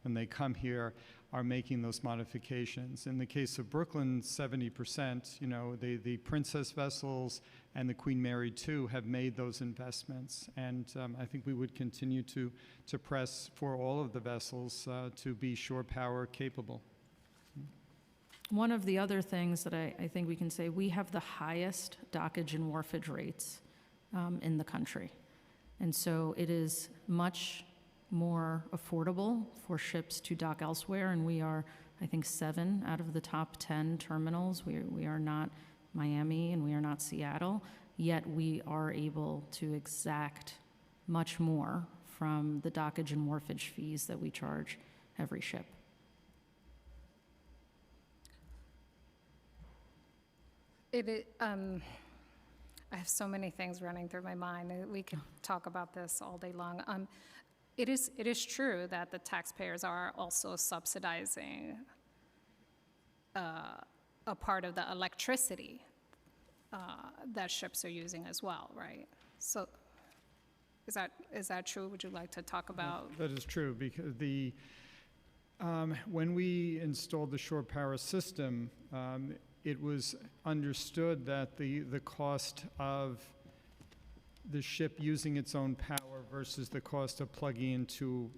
when they come here, are making those modifications. In the case of Brooklyn, 70%, you know, the Princess vessels and the Queen Mary II have made those investments. And I think we would continue to press for all of the vessels to be shore power capable. One of the other things that I think we can say, we have the highest dockage and wharfage rates in the country. And so it is much more affordable for ships to dock elsewhere, and we are, I think, 7 out of the top 10 terminals. We are not Miami and we are not Seattle, yet we are able to exact much more from the dockage and wharfage fees that we charge every ship. I have so many things running through my mind. We could talk about this all day long. It is true that the taxpayers are also subsidizing a part of the electricity that ships are using as well, right? So is that true? Would you like to talk about? That is true, because when we installed the shore power system, it was understood that the cost of the ship using its own power versus the cost of plugging into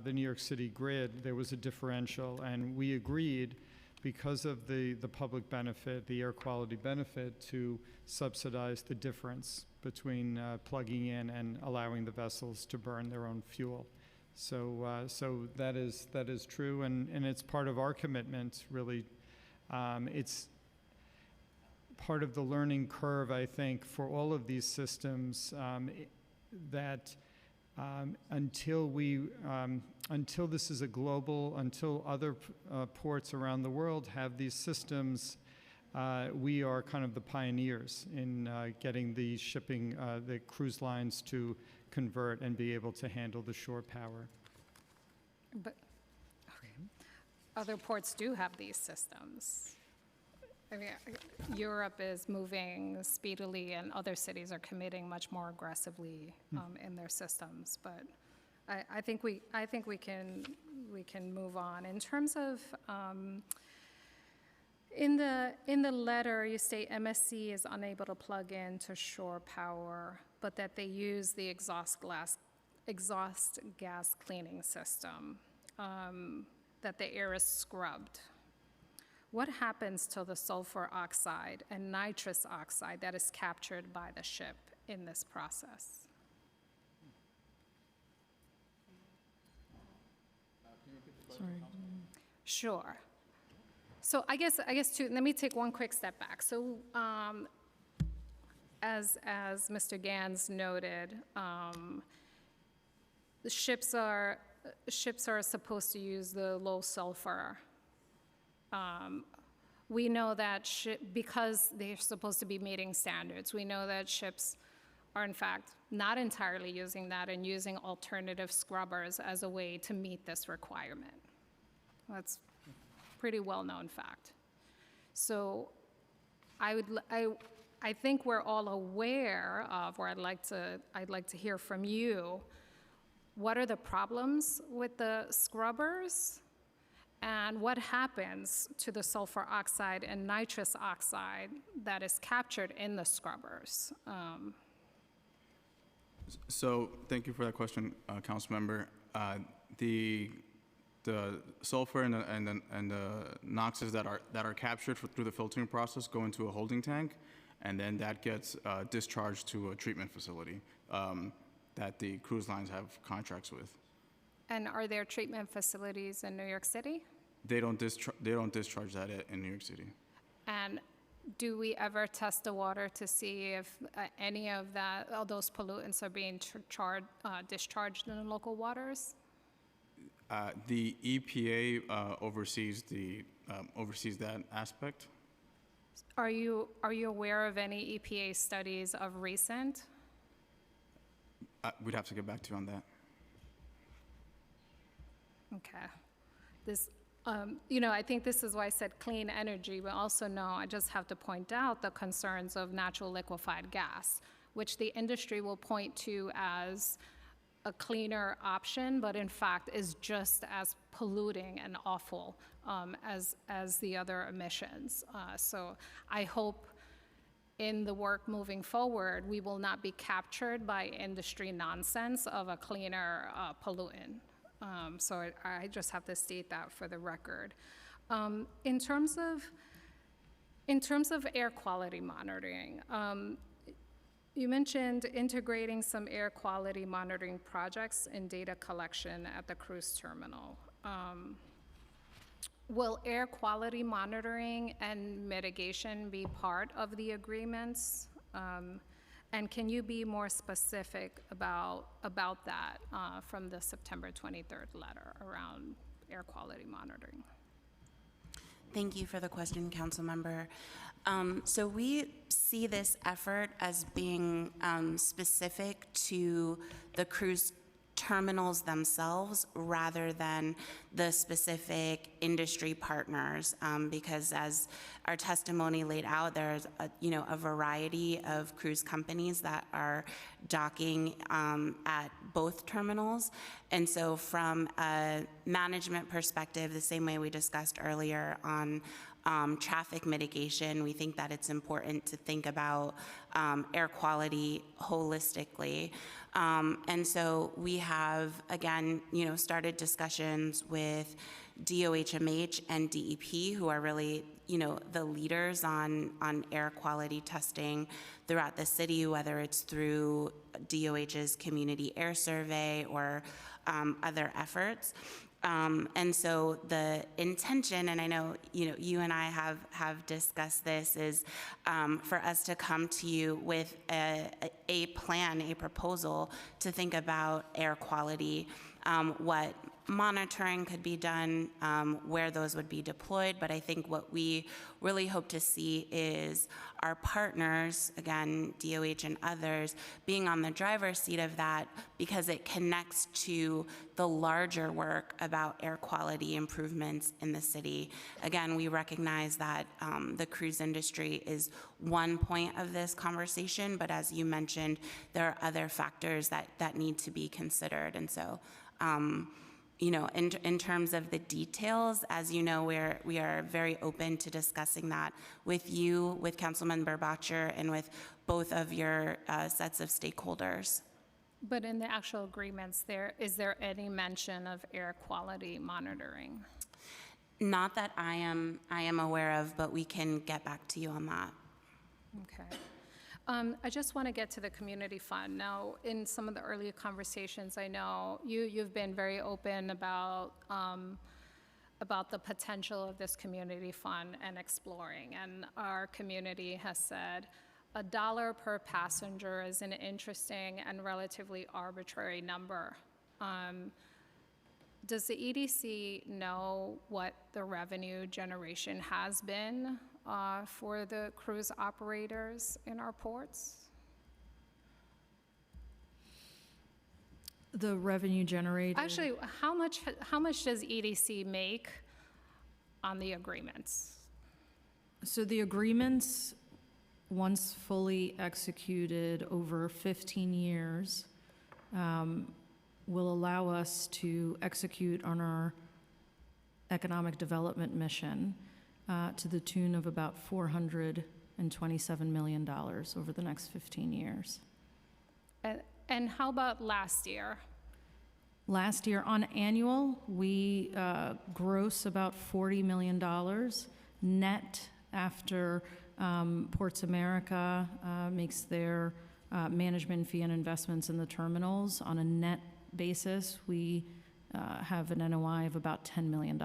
the New York City grid, there was a differential, and we agreed, because of the public benefit, the air quality benefit, to subsidize the difference between plugging in and allowing the vessels to burn their own fuel. So that is true, and it's part of our commitment, really. It's part of the learning curve, I think, for all of these systems, that until this is a global, until other ports around the world have these systems, we are kind of the pioneers in getting the shipping, the cruise lines to convert and be able to handle the shore power. But okay. Other ports do have these systems. I mean, Europe is moving speedily, and other cities are committing much more aggressively in their systems. But I think we can move on. In terms of in the letter, you state MSC is unable to plug in to shore power, but that they use the exhaust gas cleaning system, that the air is scrubbed. What happens to the sulfur oxide and nitrous oxide that is captured by the ship in this process? Sure. So I guess let me take one quick step back. So as Mr. Gans noted, the ships are supposed to use the low sulfur. We know that because they're supposed to be meeting standards, we know that ships are in fact not entirely using that and using alternative scrubbers as a way to meet this requirement. That's a pretty well-known fact. So I think we're all aware of, or I'd like to hear from you, what are the problems with the scrubbers? And what happens to the sulfur oxide and nitrous oxide that is captured in the scrubbers? So thank you for that question, Council Member. The sulfur and the NOxes that are captured through the filtering process go into a holding tank, and then that gets discharged to a treatment facility that the cruise lines have contracts with. And are there treatment facilities in New York City? They don't discharge that in New York City. And do we ever test the water to see if any of those pollutants are being discharged in the local waters? The EPA oversees that aspect. Are you aware of any EPA studies of recent? We'd have to get back to you on that. Okay. I think this is why I said clean energy. We also know, I just have to point out the concerns of natural liquefied gas, which the industry will point to as a cleaner option, but in fact is just as polluting and awful as the other emissions. So I hope in the work moving forward, we will not be captured by industry nonsense of a cleaner pollutant. So I just have to state that for the record. In terms of air quality monitoring, you mentioned integrating some air quality monitoring projects and data collection at the cruise terminal. Will air quality monitoring and mitigation be part of the agreements? And can you be more specific about that from the September 23rd letter around air quality monitoring? Thank you for the question, Council Member. So we see this effort as being specific to the cruise terminals themselves rather than the specific industry partners, because as our testimony laid out, there's a variety of cruise companies that are docking at both terminals. And so from a management perspective, the same way we discussed earlier on traffic mitigation, we think that it's important to think about air quality holistically. And so we have, again, started discussions with DOHMH and DEP, who are really, the leaders on air quality testing throughout the city, whether it's through DOH's community air survey or other efforts. And so the intention, and I know you and I have discussed this, is for us to come to you with a plan, a proposal to think about air quality, what monitoring could be done, where those would be deployed. But I think what we really hope to see is our partners, again, DOH and others, being on the driver's seat of that, because it connects to the larger work about air quality improvements in the city. Again, we recognize that the cruise industry is one point of this conversation, but as you mentioned, there are other factors that need to be considered. And so, you know, in terms of the details, as you know, we are very open to discussing that with you, with Councilmember Bottcher, and with both of your sets of stakeholders. But in the actual agreements, is there any mention of air quality monitoring? Not that I am aware of, but we can get back to you on that. Okay. I just want to get to the community fund. Now, in some of the earlier conversations, I know you've been very open about the potential of this community fund and exploring. And our community has said $1 per passenger is an interesting and relatively arbitrary number. Does the EDC know what the revenue generation has been for the cruise operators in our ports? The revenue generated. Actually, how much does EDC make on the agreements? So the agreements, once fully executed over 15 years, will allow us to execute on our economic development mission to the tune of about $427 million over the next 15 years. And how about last year? Last year, on annual, we gross about $40 million net after Ports America makes their management fee and investments in the terminals. On a net basis, we have an NOI of about $10 million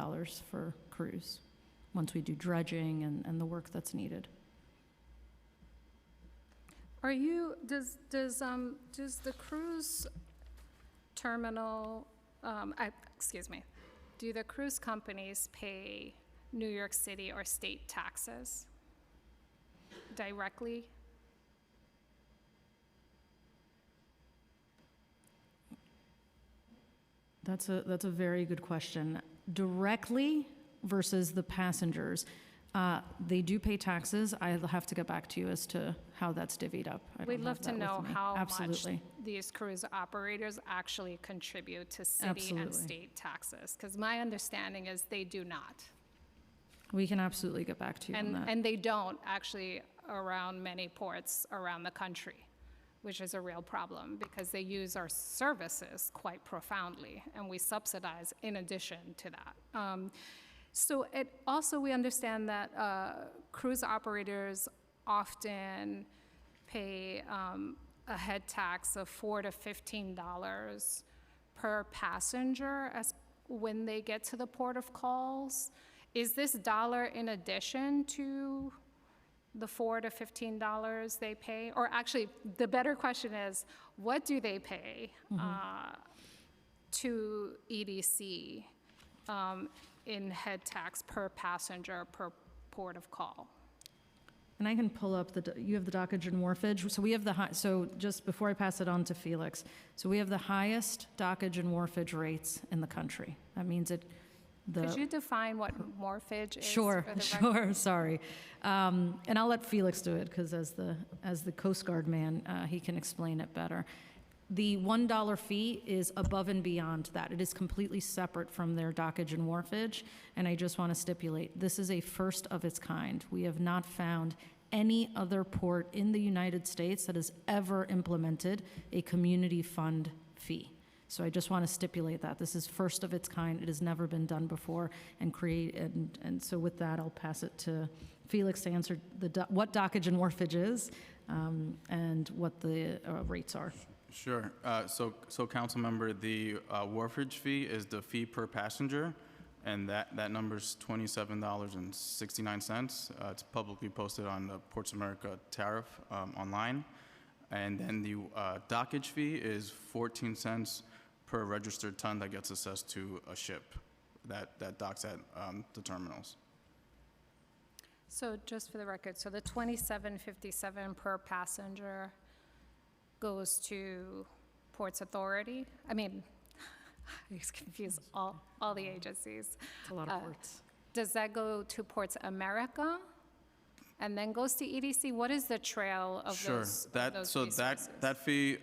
for cruise, once we do dredging and the work that's needed. Does the cruise terminal, do the cruise companies pay New York City or state taxes directly? That's a very good question. Directly versus the passengers, they do pay taxes. I'll have to get back to you as to how that's divvied up. We'd love to know how Absolutely. much these cruise operators actually contribute to city Absolutely. and state taxes, because my understanding is they do not. We can absolutely get back to you on that. And they don't actually around many ports around the country, which is a real problem because they use our services quite profoundly, and we subsidize in addition to that. So we understand that cruise operators often pay a head tax of $4 to $15 per passenger when they get to the port of calls. Is this dollar in addition to the $4 to $15 they pay? Or actually, the better question is, what do they pay to EDC in head tax per passenger per port of call? And I can pull up you have the dockage and wharfage. So we have so just before I pass it on to Felix, so we have the highest dockage and wharfage rates in the country. That means Could you define what morphage is? Sure, sorry. And I'll let Felix do it, because as the Coast Guard man, he can explain it better. The $1 fee is above and beyond that. It is completely separate from their dockage and wharfage, and I just want to stipulate, this is a first of its kind. We have not found any other port in the United States that has ever implemented a community fund fee. So I just want to stipulate that. This is first of its kind. It has never been done before, and so with that, I'll pass it to Felix to answer what dockage and wharfage is and what the rates are. Sure. So council member, the wharfage fee is the fee per passenger, and that number's $27.69. It's publicly posted on the Ports America tariff online. And then the dockage fee is 14 cents per registered ton that gets assessed to a ship that docks at the terminals. So just for the record, so the $27.57 per passenger goes to Ports Authority? I mean, I confuse all the agencies. It's a lot of ports. Does that go to Ports America and then goes to EDC? What is the trail of Sure. those So resources? that fee,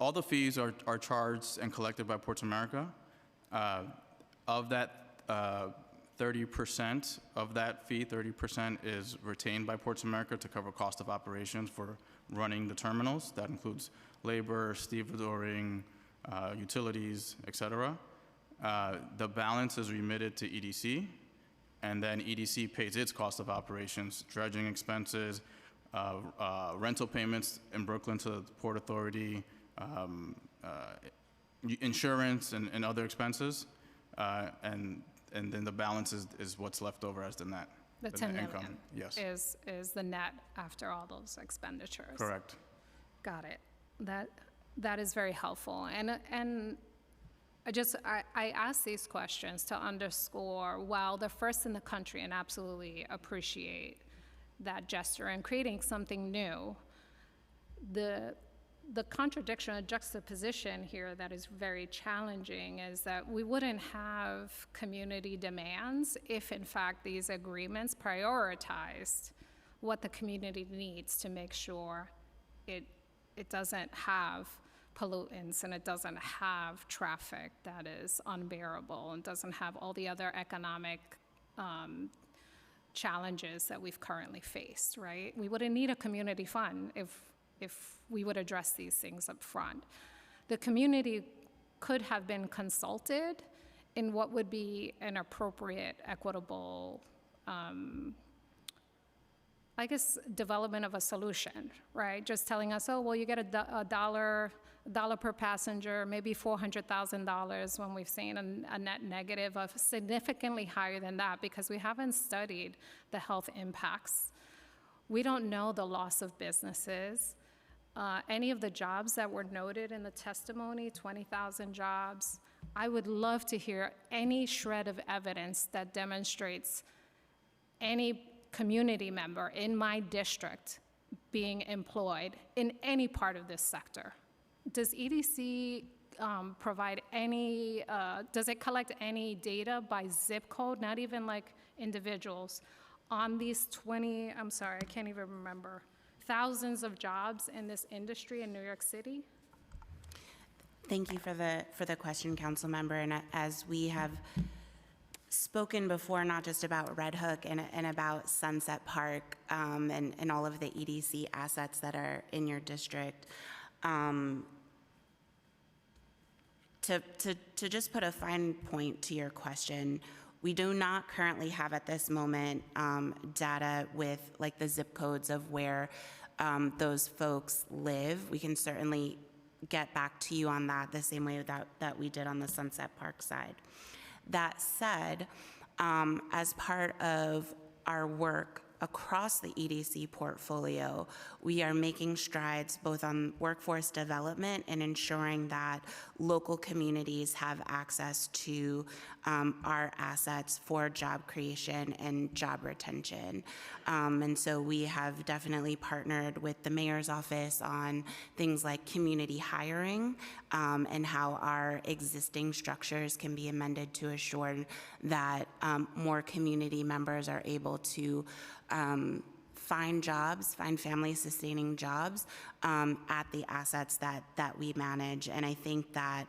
all the fees are charged and collected by Ports America. Of that 30% of that fee, 30% is retained by Ports America to cover cost of operations for running the terminals. That includes labor, stevedoring, utilities, et cetera. The balance is remitted to EDC, and then EDC pays its cost of operations, dredging expenses, rental payments in Brooklyn to the Port Authority, insurance and other expenses, and then the balance is what's left over as the net. The net 10 million income. Yes, is the net after all those expenditures. correct. Got it. That is very helpful. And I ask these questions to underscore, while they're first in the country and absolutely appreciate that gesture and creating something new, the contradiction, a juxtaposition here that is very challenging is that we wouldn't have community demands if, in fact, these agreements prioritized what the community needs to make sure it doesn't have pollutants and it doesn't have traffic that is unbearable and doesn't have all the other economic challenges that we've currently faced, right? We wouldn't need a community fund if we would address these things up front. The community could have been consulted in what would be an appropriate, equitable, I guess, development of a solution, right? Just telling us, oh, well, you get a dollar per passenger, maybe $400,000, when we've seen a net negative of significantly higher than that because we haven't studied the health impacts. We don't know the loss of businesses. Any of the jobs that were noted in the testimony, 20,000 jobs, I would love to hear any shred of evidence that demonstrates any community member in my district being employed in any part of this sector. Does EDC provide any, does it collect any data by zip code, not even like individuals, on these 20, I'm sorry, I can't even remember, thousands of jobs in this industry in New York City? Thank you for the question, Council Member. And as we have spoken before, not just about Red Hook and about Sunset Park and all of the EDC assets that are in your district, to just put a fine point to your question, we do not currently have at this moment data with like the zip codes of where those folks live. We can certainly get back to you on that the same way that we did on the Sunset Park side. That said, as part of our work across the EDC portfolio, we are making strides both on workforce development and ensuring that local communities have access to our assets for job creation and job retention. And so we have definitely partnered with the mayor's office on things like community hiring and how our existing structures can be amended to assure that more community members are able to find jobs, find family-sustaining jobs at the assets that we manage. And I think that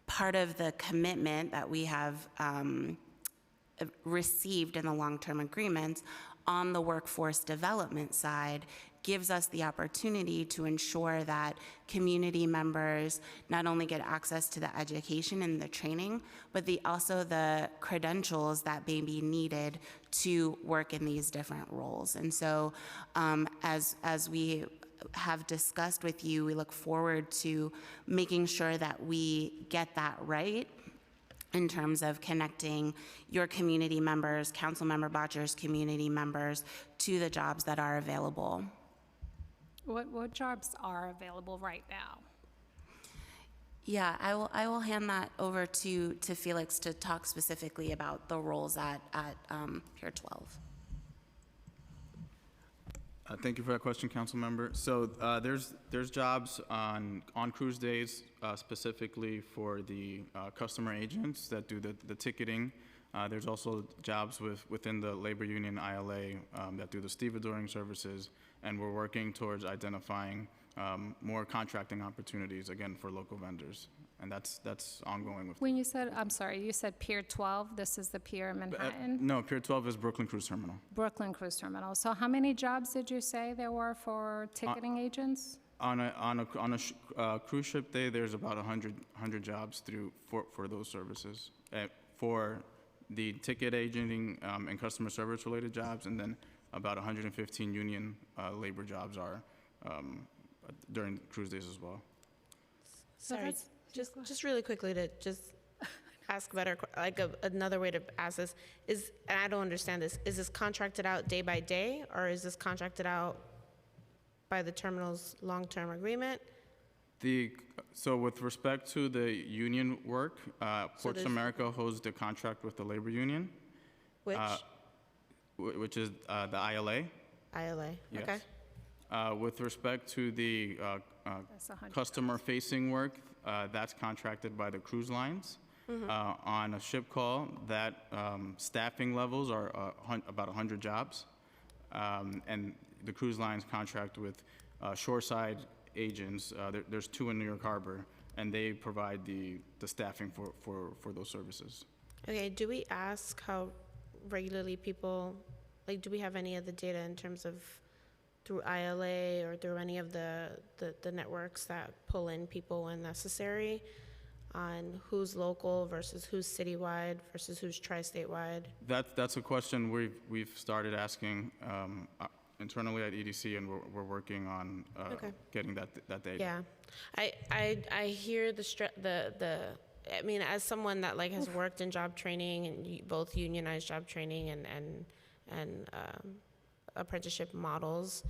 part of the commitment that we have received in the long-term agreements on the workforce development side gives us the opportunity to ensure that community members not only get access to the education and the training, but also the credentials that may be needed to work in these different roles. And so as we have discussed with you, we look forward to making sure that we get that right in terms of connecting your community members, Councilmember Bottcher's community members, to the jobs that are available. What jobs are available right now? Yeah, I will hand that over to Felix to talk specifically about the roles at Pier 12. Thank you for that question, council member. So there's jobs on cruise days specifically for the customer agents that do the ticketing. There's also jobs within the labor union ILA that do the stevedoring services, and we're working towards identifying more contracting opportunities, again, for local vendors. And that's ongoing with. When you said, I'm sorry, you said Pier 12, this is the pier in Manhattan? No, Pier 12 is Brooklyn Cruise Terminal. Brooklyn Cruise Terminal. So how many jobs did you say there were for ticketing agents? On a cruise ship day, there's about 100 jobs for those services. For the ticket agenting and customer service related jobs, and then about 115 union labor jobs are during cruise days as well. Sorry, just really quickly to just ask better, another way to ask this is, and I don't understand this, is this contracted out day by day, or is this contracted out by the terminal's long-term agreement? So with respect to the union work, Ports there's- America holds the contract with the labor union, Which? which is the ILA. ILA, Yes. okay. With respect to the That's 100 customer-facing work, that's contracted by the cruise lines. On a ship call, that staffing levels are about 100 jobs. And the cruise lines contract with shoreside agents. There's 2 in New York Harbor, and they provide the staffing for those services. Okay, do we ask how regularly people, do we have any of the data in terms of through ILA or through any of the networks that pull in people when necessary on who's local versus who's citywide versus who's tri-statewide? That's a question we've started asking internally at EDC, and we're working on getting that data. Yeah, I hear I mean, as someone that has worked in job training and both unionized job training and apprenticeship models,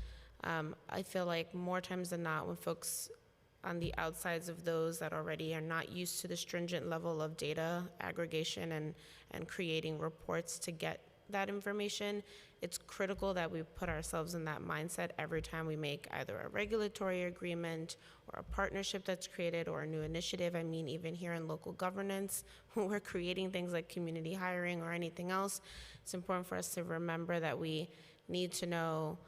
I feel like more times than not when folks on the outsides of those that already are not used to the stringent level of data aggregation and creating reports to get that information, it's critical that we put ourselves in that mindset every time we make either a regulatory agreement or a partnership that's created or a new initiative. I mean, even here in local governance, when we're creating things like community hiring or anything else, it's important for us to remember that we need to know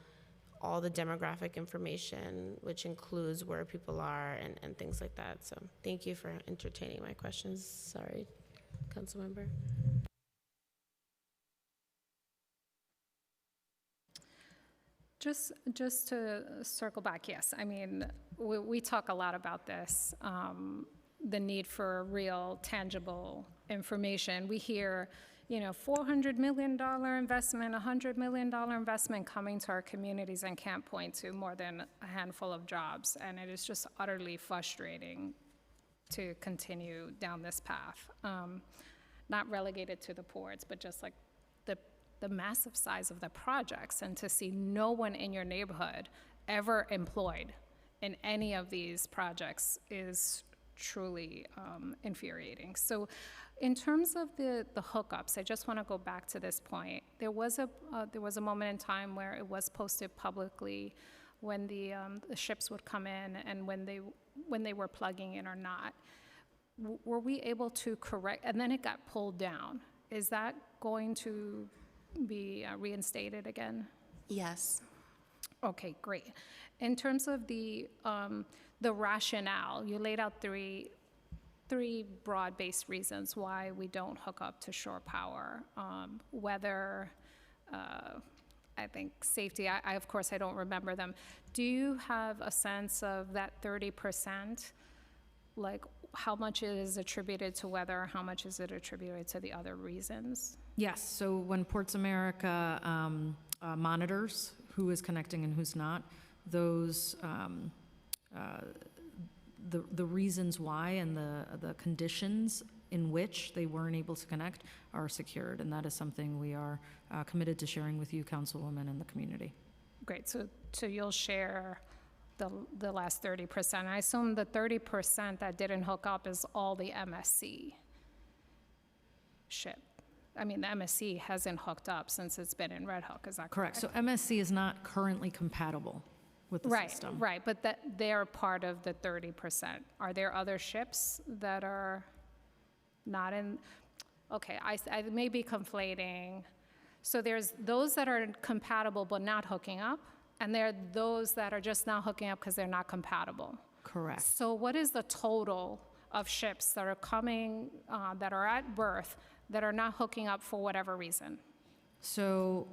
all the demographic information, which includes where people are and things like that. So thank you for entertaining my questions. Sorry, council member. Just to circle back, yes, I mean, we talk a lot about this, the need for real, tangible information. We hear, $400 million investment, $100 million investment coming to our communities and can't point to more than a handful of jobs. And it is just utterly frustrating to continue down this path. Not relegated to the ports, but just like the massive size of the projects, and to see no one in your neighborhood ever employed in any of these projects is truly infuriating. So in terms of the hookups, I just want to go back to this point. There was a moment in time where it was posted publicly when the ships would come in and when they were plugging in or not. Were we able to correct, and then it got pulled down. Is that going to be reinstated again? Yes. Okay, great. In terms of the rationale, you laid out three broad-based reasons why we don't hook up to shore power. Weather, I think safety, of course, I don't remember them. Do you have a sense of that 30%? Like, how much is attributed to weather? How much is it attributed to the other reasons? Yes, so when Ports America monitors who is connecting and who's not, those, the reasons why and the conditions in which they weren't able to connect are secured, and that is something we are committed to sharing with you, Councilwoman, and the community. Great, so you'll share the last 30%. I assume the 30% that didn't hook up is all the MSC ship. I mean, the MSC hasn't hooked up since it's been in Red Hook, is that correct? Correct. So MSC is not currently compatible with the system. Right, but that they're part of the 30%. Are there other ships that are not in? Okay, I may be conflating. So there's those that are compatible but not hooking up, and there are those that are just not hooking up because they're not compatible. Correct. So what is the total of ships that are coming, that are at berth, that are not hooking up for whatever reason? So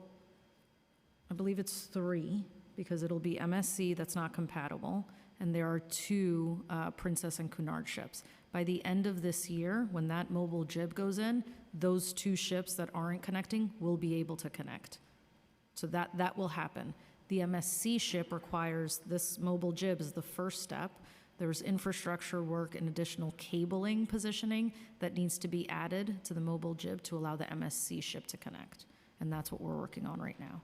I believe it's 3, because it'll be MSC that's not compatible, and there are 2 Princess and Cunard ships. By the end of this year, when that mobile jib goes in, those 2 ships that aren't connecting will be able to connect. So that will happen. The MSC ship requires this mobile jib is the first step. There's infrastructure work and additional cabling positioning that needs to be added to the mobile jib to allow the MSC ship to connect. And that's what we're working on right now.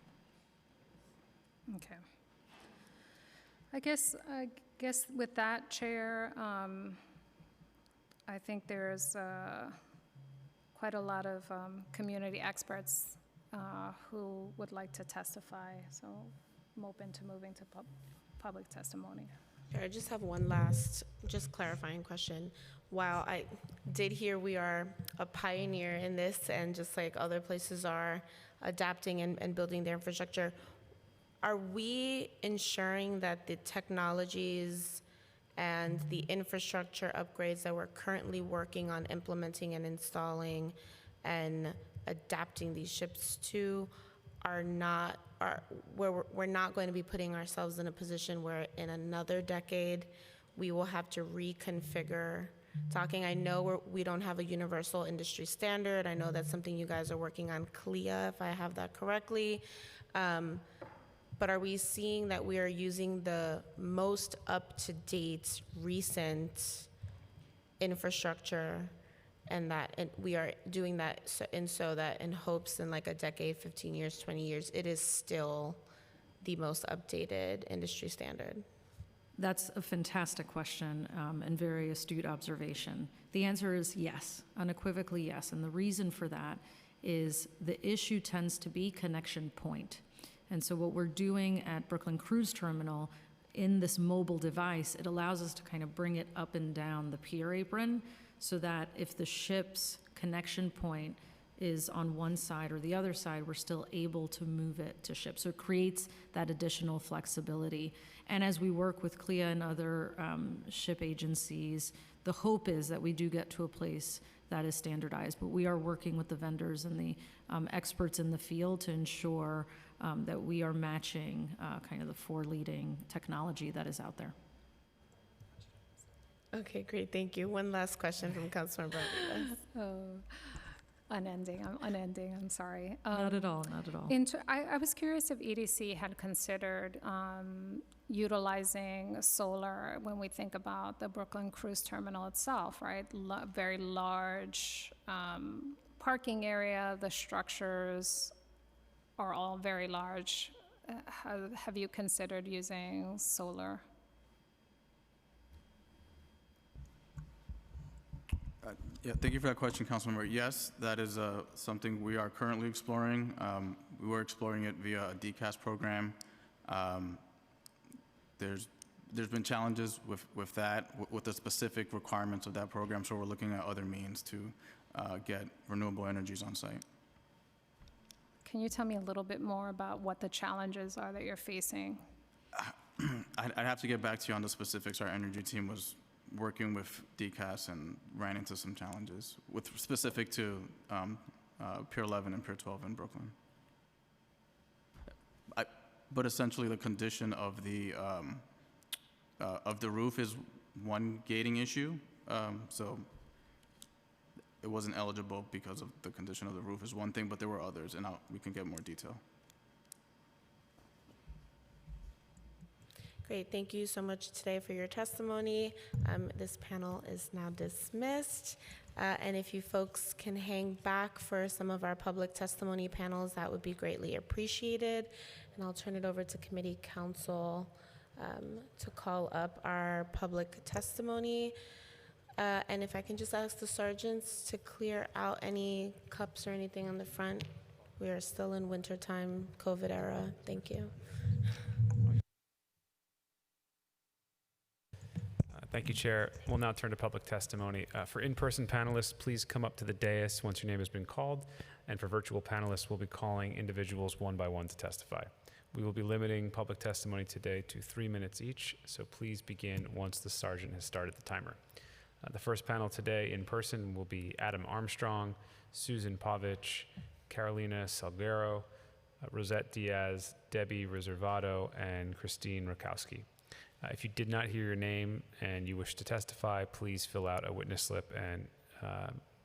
Okay. I guess with that, Chair, I think there's quite a lot of community experts who would like to testify, so I'm open to moving to public testimony. I just have one last, just clarifying question. While I did hear we are a pioneer in this, and just like other places are adapting and building their infrastructure, are we ensuring that the technologies and the infrastructure upgrades that we're currently working on implementing and installing and adapting these ships to where we're not going to be putting ourselves in a position where in another decade we will have to reconfigure I know we don't have a universal industry standard. I know that's something you guys are working on, CLIA, if I have that correctly. But are we seeing that we are using the most up-to-date, recent infrastructure, and we are doing that so that in hopes in like a decade, 15 years, 20 years, it is still the most updated industry standard? That's a fantastic question and very astute observation. The answer is yes, unequivocally yes. And the reason for that is the issue tends to be connection point. And so what we're doing at Brooklyn Cruise Terminal in this mobile device, it allows us to kind of bring it up and down the pier apron so that if the ship's connection point is on one side or the other side, we're still able to move it to ship. So it creates that additional flexibility. And as we work with CLIA and other ship agencies, the hope is that we do get to a place that is standardized. But we are working with the vendors and the experts in the field to ensure that we are matching kind of the forward-leading technology that is out there. Okay, great, thank you. One last question from Councilmember Aviles. Unending, I'm sorry. Not at all, not at all. I was curious if EDC had considered utilizing solar when we think about the Brooklyn Cruise Terminal itself, right? Very large parking area, the structures are all very large. Have you considered using solar? Yeah, thank you for that question, Councilmember. Yes, that is something we are currently exploring. We were exploring it via a DCAS program. There's been challenges with that, with the specific requirements of that program, so we're looking at other means to get renewable energies on site. Can you tell me a little bit more about what the challenges are that you're facing? I'd have to get back to you on the specifics. Our energy team was working with DCAS and ran into some challenges specific to Pier 11 and Pier 12 in Brooklyn. But essentially, the condition of the roof is one gating issue. So it wasn't eligible because of the condition of the roof is one thing, but there were others, and we can get more detail. Great, thank you so much today for your testimony. This panel is now dismissed. And if you folks can hang back for some of our public testimony panels, that would be greatly appreciated. And I'll turn it over to committee counsel to call up our public testimony. And if I can just ask the sergeants to clear out any cups or anything on the front. We are still in wintertime, COVID era. Thank you. Thank you, Chair. We'll now turn to public testimony. For in-person panelists, please come up to the dais once your name has been called. And for virtual panelists, we'll be calling individuals one by one to testify. We will be limiting public testimony today to 3 minutes each, so please begin once the sergeant has started the timer. The first panel today in person will be Adam Armstrong, Susan Povich, Carolina Salguero, Rosette Diaz, Debbie Reservato, and Christine Rakowski. If you did not hear your name and you wish to testify, please fill out a witness slip and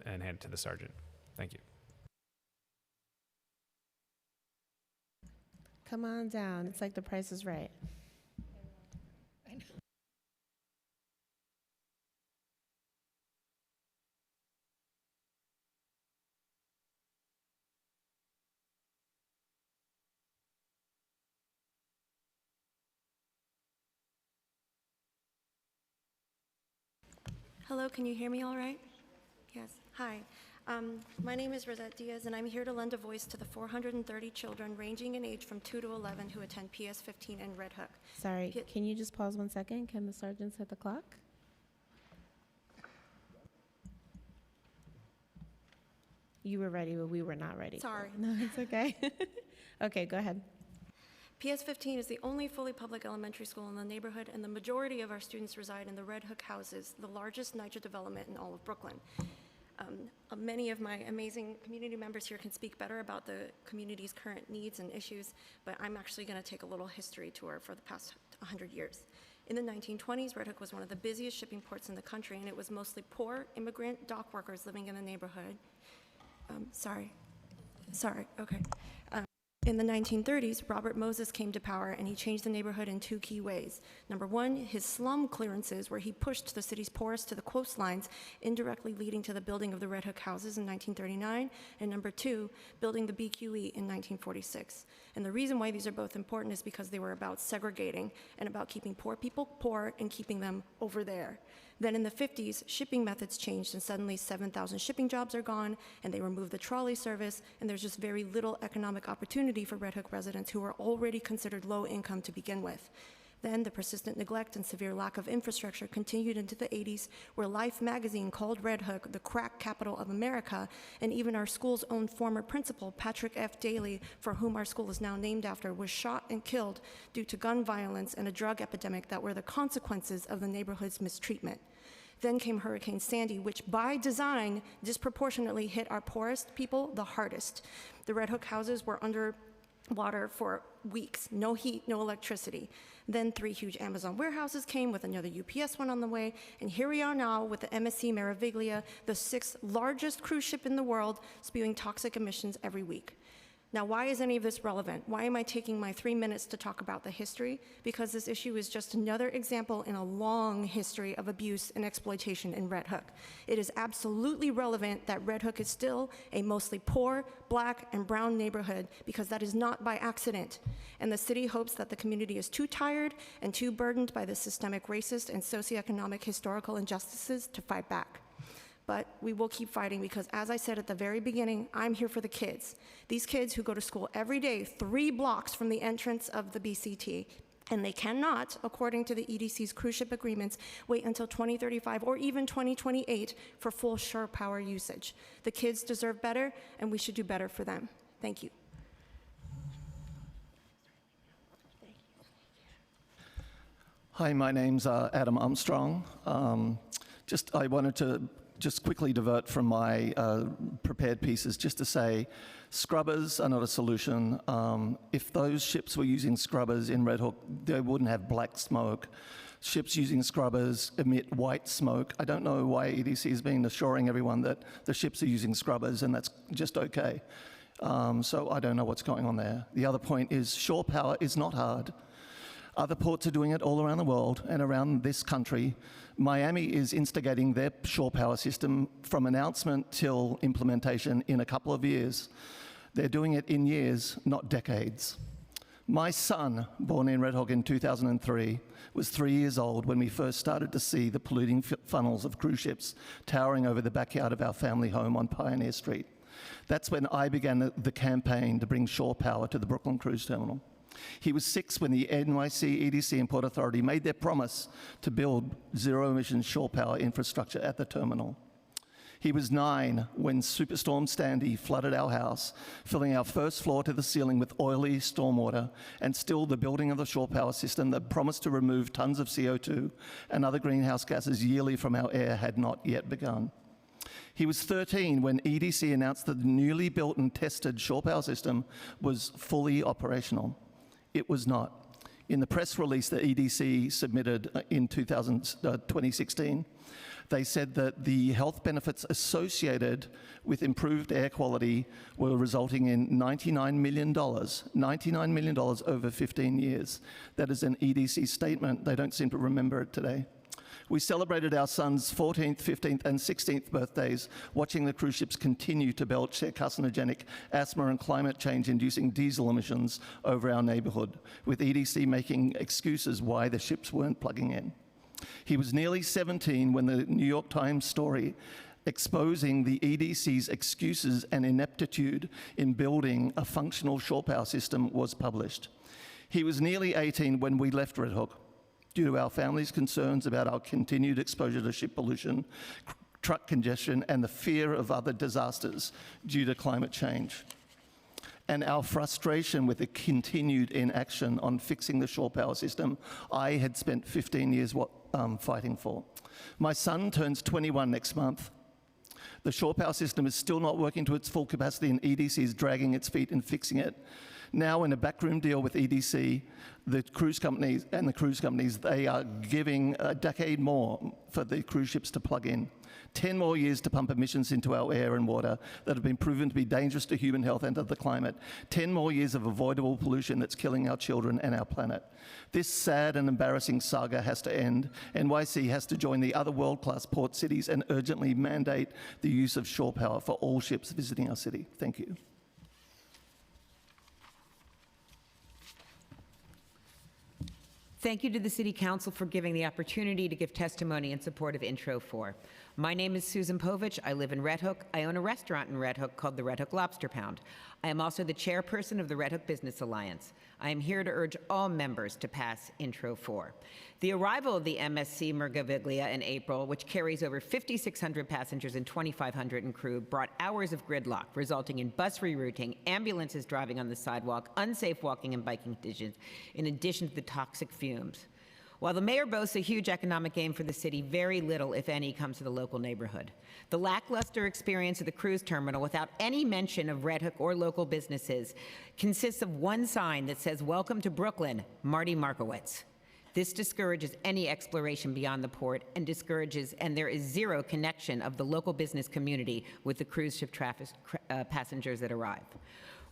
hand it to the sergeant. Thank you. Come on down. It's like The Price is Right. Hello, can you hear me all right? Yes, hi. My name is Rosette Diaz, and I'm here to lend a voice to the 430 children ranging in age from 2 to 11 who attend PS 15 in Red Hook. Sorry, can you just pause 1 second? Can the sergeants hit the clock? You were ready, but we were not ready. Sorry. No, it's okay. Okay, go ahead. PS 15 is the only fully public elementary school in the neighborhood, and the majority of our students reside in the Red Hook houses, the largest NYCHA development in all of Brooklyn. Many of my amazing community members here can speak better about the community's current needs and issues, but I'm actually going to take a little history tour for the past 100 years. In the 1920s, Red Hook was one of the busiest shipping ports in the country, and it was mostly poor immigrant dock workers living in the neighborhood. Sorry, okay. In the 1930s, Robert Moses came to power, and he changed the neighborhood in 2 key ways. Number one, his slum clearances, where he pushed the city's poorest to the coastlines, indirectly leading to the building of the Red Hook houses in 1939. And number two, building the BQE in 1946. And the reason why these are both important is because they were about segregating and about keeping poor people poor and keeping them over there. Then in the 50s, shipping methods changed, and suddenly 7,000 shipping jobs are gone, and they removed the trolley service, and there's just very little economic opportunity for Red Hook residents who are already considered low income to begin with. Then the persistent neglect and severe lack of infrastructure continued into the 80s, where Life magazine called Red Hook the crack capital of America, and even our school's own former principal, Patrick F. Daly, for whom our school is now named after, was shot and killed due to gun violence and a drug epidemic that were the consequences of the neighborhood's mistreatment. Then came Hurricane Sandy, which by design disproportionately hit our poorest people the hardest. The Red Hook houses were under water for weeks, no heat, no electricity. Then 3 huge Amazon warehouses came with another UPS one on the way, and here we are now with the MSC Meraviglia, the 6th largest cruise ship in the world, spewing toxic emissions every week. Now, why is any of this relevant? Why am I taking my 3 minutes to talk about the history? Because this issue is just another example in a long history of abuse and exploitation in Red Hook. It is absolutely relevant that Red Hook is still a mostly poor, black, and brown neighborhood, because that is not by accident. And the city hopes that the community is too tired and too burdened by the systemic racist and socioeconomic historical injustices to fight back. But we will keep fighting, because as I said at the very beginning, I'm here for the kids. These kids who go to school every day 3 blocks from the entrance of the BCT, and they cannot, according to the EDC's cruise ship agreements, wait until 2035 or even 2028 for full shore power usage. The kids deserve better, and we should do better for them. Thank you. Hi, my name's Adam Armstrong. I wanted to just quickly divert from my prepared pieces just to say scrubbers are not a solution. If those ships were using scrubbers in Red Hook, they wouldn't have black smoke. Ships using scrubbers emit white smoke. I don't know why EDC has been assuring everyone that the ships are using scrubbers and that's just okay. So I don't know what's going on there. The other point is shore power is not hard. Other ports are doing it all around the world and around this country. Miami is instigating their shore power system from announcement till implementation in a couple of years. They're doing it in years, not decades. My son, born in Red Hook in 2003, was 3 years old when we first started to see the polluting funnels of cruise ships towering over the backyard of our family home on Pioneer Street. That's when I began the campaign to bring shore power to the Brooklyn Cruise Terminal. He was 6 when the NYC, EDC, and Port Authority made their promise to build zero-emission shore power infrastructure at the terminal. He was 9 when Superstorm Sandy flooded our house, filling our first floor to the ceiling with oily stormwater, and still the building of the shore power system that promised to remove tons of CO2 and other greenhouse gases yearly from our air had not yet begun. He was 13 when EDC announced that the newly built and tested shore power system was fully operational. It was not. In the press release that EDC submitted in 2016, they said that the health benefits associated with improved air quality were resulting in $99 million over 15 years. That is an EDC statement. They don't seem to remember it today. We celebrated our son's 14th, 15th, and 16th birthdays watching the cruise ships continue to belch their carcinogenic asthma and climate change-inducing diesel emissions over our neighborhood, with EDC making excuses why the ships weren't plugging in. He was nearly 17 when the New York Times story exposing the EDC's excuses and ineptitude in building a functional shore power system was published. He was nearly 18 when we left Red Hook, due to our family's concerns about our continued exposure to ship pollution, truck congestion, and the fear of other disasters due to climate change, and our frustration with the continued inaction on fixing the shore power system I had spent 15 years fighting for. My son turns 21 next month. The shore power system is still not working to its full capacity, and EDC is dragging its feet in fixing it. Now, in a backroom deal with EDC, the cruise companies, they are giving a decade more for the cruise ships to plug in. 10 more years to pump emissions into our air and water that have been proven to be dangerous to human health and to the climate. 10 more years of avoidable pollution that's killing our children and our planet. This sad and embarrassing saga has to end. NYC has to join the other world-class port cities and urgently mandate the use of shore power for all ships visiting our city. Thank you. Thank you to the City Council for giving the opportunity to give testimony in support of Intro 4. My name is Susan Povich. I live in Red Hook. I own a restaurant in Red Hook called the Red Hook Lobster Pound. I am also the chairperson of the Red Hook Business Alliance. I am here to urge all members to pass Intro 4. The arrival of the MSC Meraviglia in April, which carries over 5,600 passengers and 2,500 in crew, brought hours of gridlock, resulting in bus rerouting, ambulances driving on the sidewalk, unsafe walking and biking conditions, in addition to the toxic fumes. While the mayor boasts a huge economic gain for the city, very little, if any, comes to the local neighborhood. The lackluster experience of the cruise terminal, without any mention of Red Hook or local businesses, consists of one sign that says, "Welcome to Brooklyn, Marty Markowitz." This discourages any exploration beyond the port and there is zero connection of the local business community with the cruise ship passengers that arrive.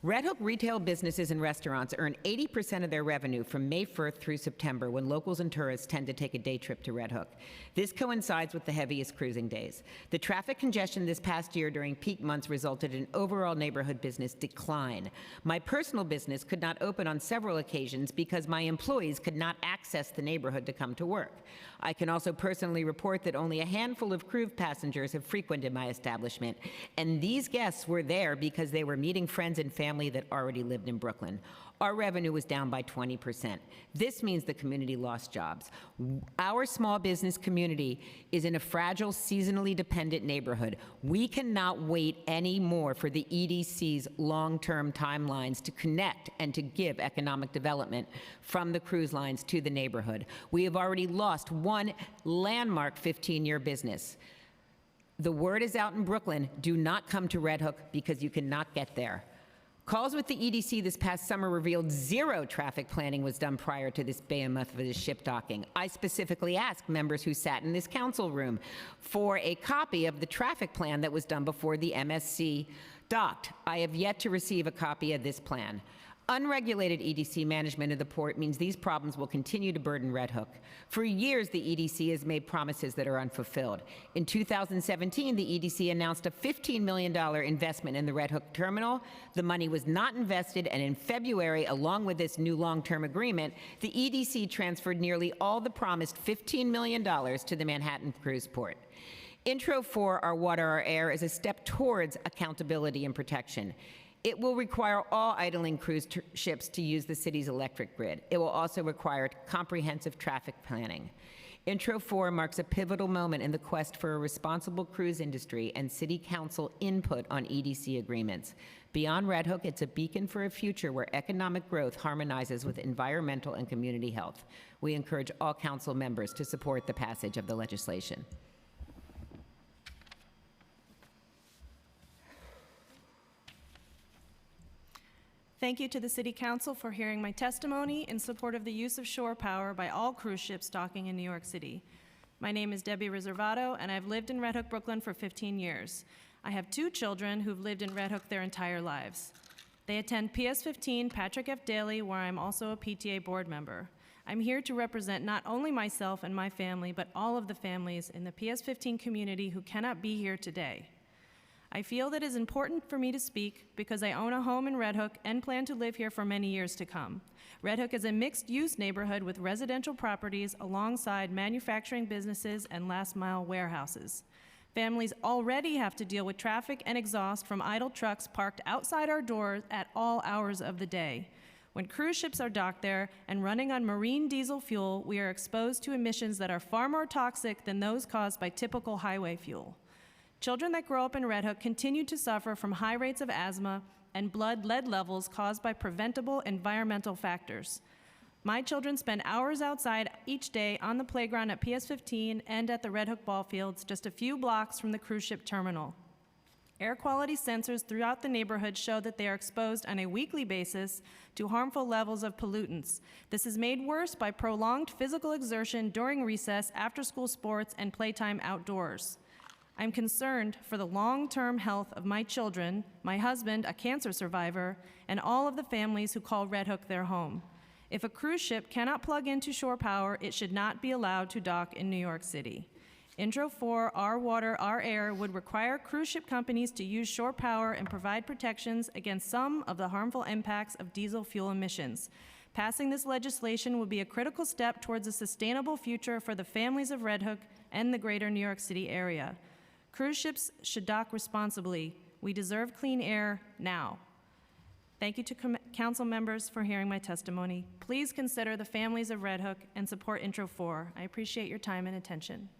Red Hook retail businesses and restaurants earn 80% of their revenue from May 1st through September, when locals and tourists tend to take a day trip to Red Hook. This coincides with the heaviest cruising days. The traffic congestion this past year during peak months resulted in overall neighborhood business decline. My personal business could not open on several occasions because my employees could not access the neighborhood to come to work. I can also personally report that only a handful of cruise passengers have frequented my establishment, and these guests were there because they were meeting friends and family that already lived in Brooklyn. Our revenue was down by 20%. This means the community lost jobs. Our small business community is in a fragile, seasonally dependent neighborhood. We cannot wait anymore for the EDC's long-term timelines to connect and to give economic development from the cruise lines to the neighborhood. We have already lost one landmark 15-year business. The word is out in Brooklyn, do not come to Red Hook because you cannot get there. Calls with the EDC this past summer revealed zero traffic planning was done prior to this behemoth of this ship docking. I specifically asked members who sat in this council room for a copy of the traffic plan that was done before the MSC docked. I have yet to receive a copy of this plan. Unregulated EDC management of the port means these problems will continue to burden Red Hook. For years, the EDC has made promises that are unfulfilled. In 2017, the EDC announced a $15 million investment in the Red Hook terminal. The money was not invested, and in February, along with this new long-term agreement, the EDC transferred nearly all the promised $15 million to the Manhattan Cruise Port. Intro 4, Our Water, Our Air, is a step towards accountability and protection. It will require all idling cruise ships to use the city's electric grid. It will also require comprehensive traffic planning. Intro 4 marks a pivotal moment in the quest for a responsible cruise industry and City Council input on EDC agreements. Beyond Red Hook, it's a beacon for a future where economic growth harmonizes with environmental and community health. We encourage all council members to support the passage of the legislation. Thank you to the City Council for hearing my testimony in support of the use of shore power by all cruise ships docking in New York City. My name is Debbie Riservato, and I've lived in Red Hook, Brooklyn for 15 years. I have 2 children who've lived in Red Hook their entire lives. They attend PS 15 Patrick F. Daly, where I'm also a PTA board member. I'm here to represent not only myself and my family, but all of the families in the PS 15 community who cannot be here today. I feel that it is important for me to speak because I own a home in Red Hook and plan to live here for many years to come. Red Hook is a mixed-use neighborhood with residential properties alongside manufacturing businesses and last-mile warehouses. Families already have to deal with traffic and exhaust from idle trucks parked outside our doors at all hours of the day. When cruise ships are docked there and running on marine diesel fuel, we are exposed to emissions that are far more toxic than those caused by typical highway fuel. Children that grow up in Red Hook continue to suffer from high rates of asthma and blood lead levels caused by preventable environmental factors. My children spend hours outside each day on the playground at PS 15 and at the Red Hook ball fields, just a few blocks from the cruise ship terminal. Air quality sensors throughout the neighborhood show that they are exposed on a weekly basis to harmful levels of pollutants. This is made worse by prolonged physical exertion during recess, after-school sports, and playtime outdoors. I'm concerned for the long-term health of my children, my husband, a cancer survivor, and all of the families who call Red Hook their home. If a cruise ship cannot plug into shore power, it should not be allowed to dock in New York City. Intro 4, Our Water, Our Air would require cruise ship companies to use shore power and provide protections against some of the harmful impacts of diesel fuel emissions. Passing this legislation would be a critical step towards a sustainable future for the families of Red Hook and the greater New York City area. Cruise ships should dock responsibly. We deserve clean air now. Thank you to council members for hearing my testimony. Please consider the families of Red Hook and support Intro 4. I appreciate your time and attention.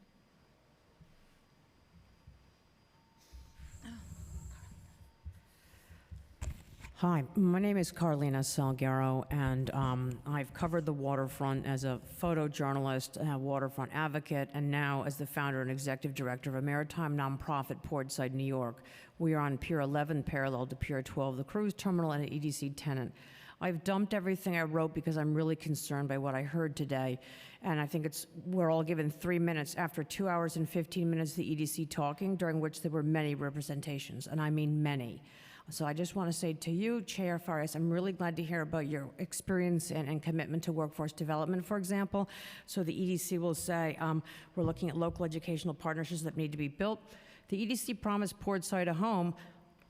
Hi, my name is Carlina Salguero, and I've covered the waterfront as a photojournalist, a waterfront advocate, and now as the founder and executive director of a maritime nonprofit, Portside, New York. We are on Pier 11, parallel to Pier 12, the cruise terminal, and an EDC tenant. I've dumped everything I wrote because I'm really concerned by what I heard today, and I think we're all given 3 minutes after 2 hours and 15 minutes of the EDC talking, during which there were many representations, and I mean many. So I just want to say to you, Chair Farias, I'm really glad to hear about your experience and commitment to workforce development, for example. So the EDC will say, we're looking at local educational partnerships that need to be built. The EDC promised Portside a home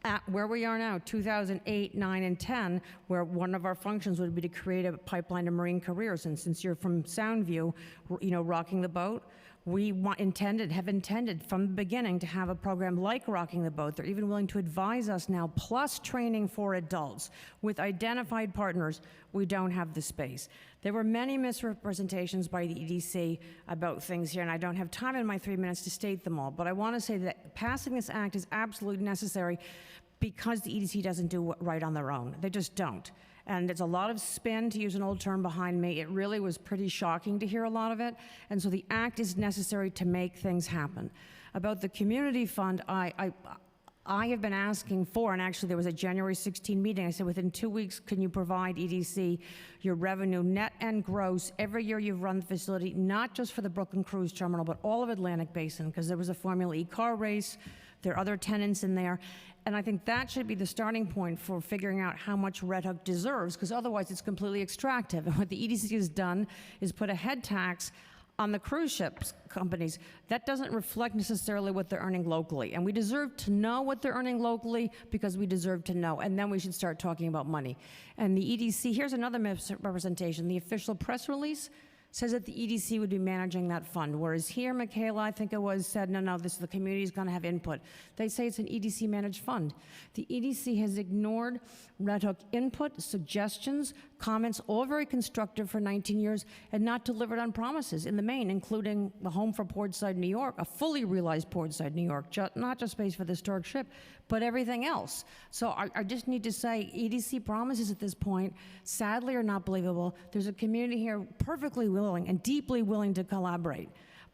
at where we are now, 2008, 9, and 10, where one of our functions would be to create a pipeline to marine careers. And since you're from Soundview, Rocking the Boat, we have intended from the beginning to have a program like Rocking the Boat. They're even willing to advise us now, plus training for adults. With identified partners, we don't have the space. There were many misrepresentations by the EDC about things here, and I don't have time in my 3 minutes to state them all, but I want to say that passing this act is absolutely necessary because the EDC doesn't do it right on their own. They just don't. And it's a lot of spin, to use an old term behind me. It really was pretty shocking to hear a lot of it. And so the act is necessary to make things happen. About the community fund, I have been asking for, and actually there was a January 16 meeting, I said within 2 weeks, can you provide EDC your revenue net and gross every year you've run the facility, not just for the Brooklyn Cruise Terminal, but all of Atlantic Basin, because there was a Formula E car race, there are other tenants in there, and I think that should be the starting point for figuring out how much Red Hook deserves, because otherwise it's completely extractive. And what the EDC has done is put a head tax on the cruise ships companies. That doesn't reflect necessarily what they're earning locally. And we deserve to know what they're earning locally because we deserve to know. And then we should start talking about money. And the EDC, here's another misrepresentation. The official press release says that the EDC would be managing that fund, whereas here, Michaela, I think it was, said, no, the community's going to have input. They say it's an EDC-managed fund. The EDC has ignored Red Hook input, suggestions, comments, all very constructive for 19 years, and not delivered on promises in the main, including the home for Portside, New York, a fully realized Portside, New York, not just space for the historic ship, but everything else. So I just need to say, EDC promises at this point, sadly, are not believable. There's a community here perfectly willing and deeply willing to collaborate,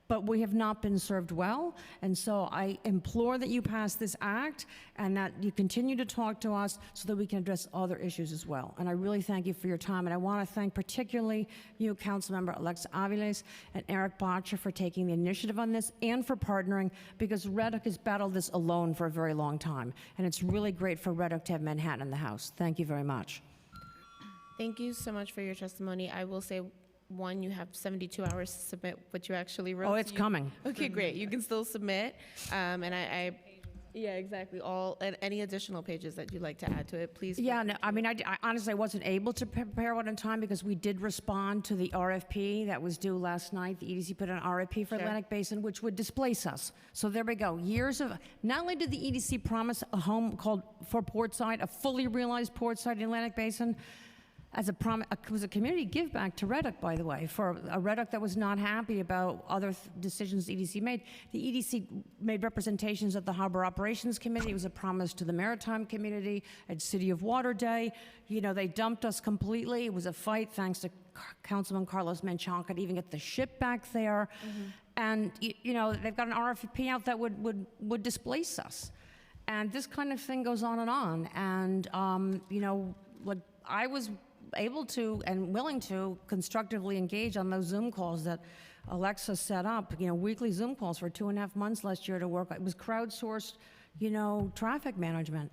but we have not been served well, and so I implore that you pass this act and that you continue to talk to us so that we can address other issues as well. And I really thank you for your time, and I want to thank particularly you, Councilmember Alexa Aviles and Eric Botcher, for taking the initiative on this and for partnering, because Red Hook has battled this alone for a very long time, and it's really great for Red Hook to have Manhattan in the House. Thank you very much. Thank you so much for your testimony. I will say, one, you have 72 hours to submit what you actually wrote. Oh, it's coming. Okay, great. You can still submit. Yeah, exactly. And any additional pages that you'd like to add to it, please. Yeah, no, I mean, I honestly wasn't able to prepare one in time because we did respond to the RFP that was due last night. The EDC put an RFP for Atlantic Basin, which would displace us. So there we go. Years of, not only did the EDC promise a home called for Portside, a fully realized Portside in Atlantic Basin, as a promise, it was a community give back to Red Hook, by the way, for a Red Hook that was not happy about other decisions the EDC made. The EDC made representations at the Harbor Operations Committee. It was a promise to the maritime community at City of Water Day. You know, they dumped us completely. It was a fight, thanks to Councilman Carlos Menchaca, to even get the ship back there. Mm-hmm. And, you know, they've got an RFP out that would displace us. And this kind of thing goes on. And, you know, what I was able to and willing to constructively engage on those Zoom calls that Alexa set up, you know, weekly Zoom calls for 2.5 months last year to work. It was crowdsourced, you know, traffic management.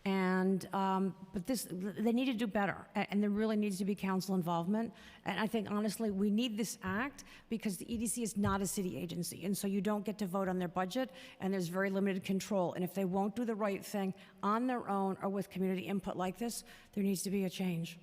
And, but they need to do better. And there really needs to be council involvement. And I think, honestly, we need this act because the EDC is not a city agency. And so you don't get to vote on their budget, and there's very limited control. And if they won't do the right thing on their own or with community input like this, there needs to be a change.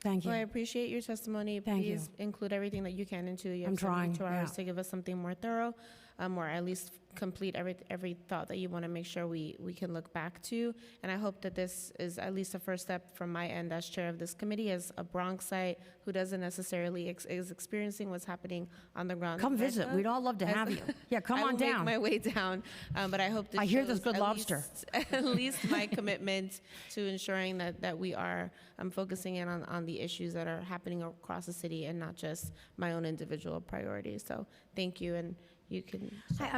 Thank you. Well, I appreciate your testimony. Please include everything that you can into your 72 hours to give us something more thorough, or at least complete every thought that you want to make sure we can look back to. And I hope that this is at least a first step from my end as chair of this committee, as a Bronxite who doesn't necessarily is experiencing what's happening on the ground. Come visit. We'd all love to have you. Yeah, come on down. I will make my way down, but I hope that I hear there's good lobster. At least my commitment to ensuring that we are focusing in on the issues that are happening across the city and not just my own individual priorities. So thank you, and you can.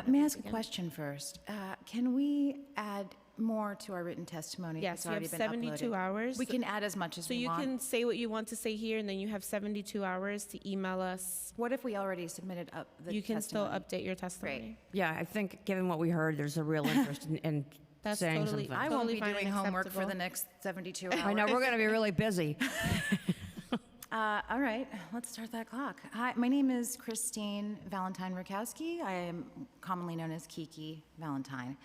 May I ask a question first? Can we add more to our written testimony? Yes, you have 72 hours. We can add as much as we want. So you can say what you want to say here, and then you have 72 hours to email us. What if we already submitted up the You can testimony? still update your testimony. Great. Yeah, I think given what we heard, there's a real interest in That's saying totally, something. I won't be fine and doing homework for acceptable. the next 72 hours. I know, we're going to be really busy. All right, let's start that clock. Hi, my name is Christine Valentine Rukowski. I am commonly known as Kiki Valentine.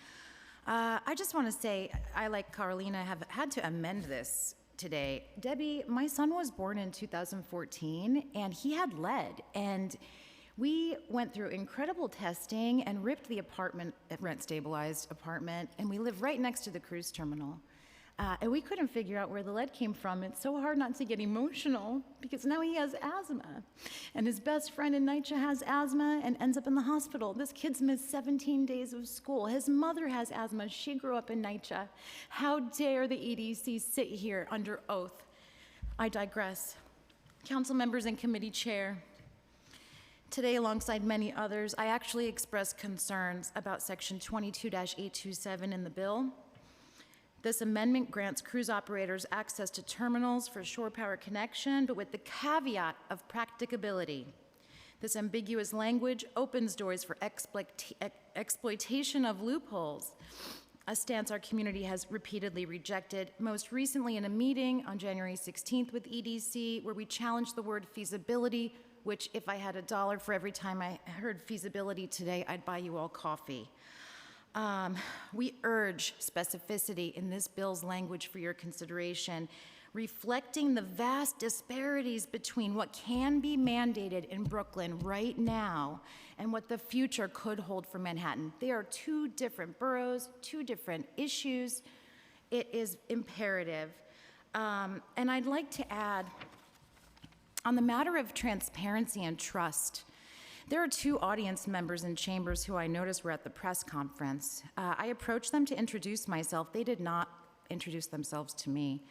I just want to say, I, like Carolina, have had to amend this today. Debbie, my son was born in 2014, and he had lead, and we went through incredible testing and ripped the apartment, rent-stabilized apartment, and we live right next to the cruise terminal. And we couldn't figure out where the lead came from. It's so hard not to get emotional because now he has asthma. And his best friend in NYCHA has asthma and ends up in the hospital. This kid's missed 17 days of school. His mother has asthma. She grew up in NYCHA. How dare the EDC sit here under oath? I digress. Council members and committee chair, today, alongside many others, I actually expressed concerns about Section 22-827 in the bill. This amendment grants cruise operators access to terminals for shore power connection, but with the caveat of practicability. This ambiguous language opens doors for exploitation of loopholes, a stance our community has repeatedly rejected, most recently in a meeting on January 16th with EDC, where we challenged the word feasibility, which if I had $1 for every time I heard feasibility today, I'd buy you all coffee. We urge specificity in this bill's language for your consideration, reflecting the vast disparities between what can be mandated in Brooklyn right now and what the future could hold for Manhattan. They are two different boroughs, two different issues. It is imperative. And I'd like to add, on the matter of transparency and trust, there are two audience members in chambers who I noticed were at the press conference. I approached them to introduce myself. They did not introduce themselves to me.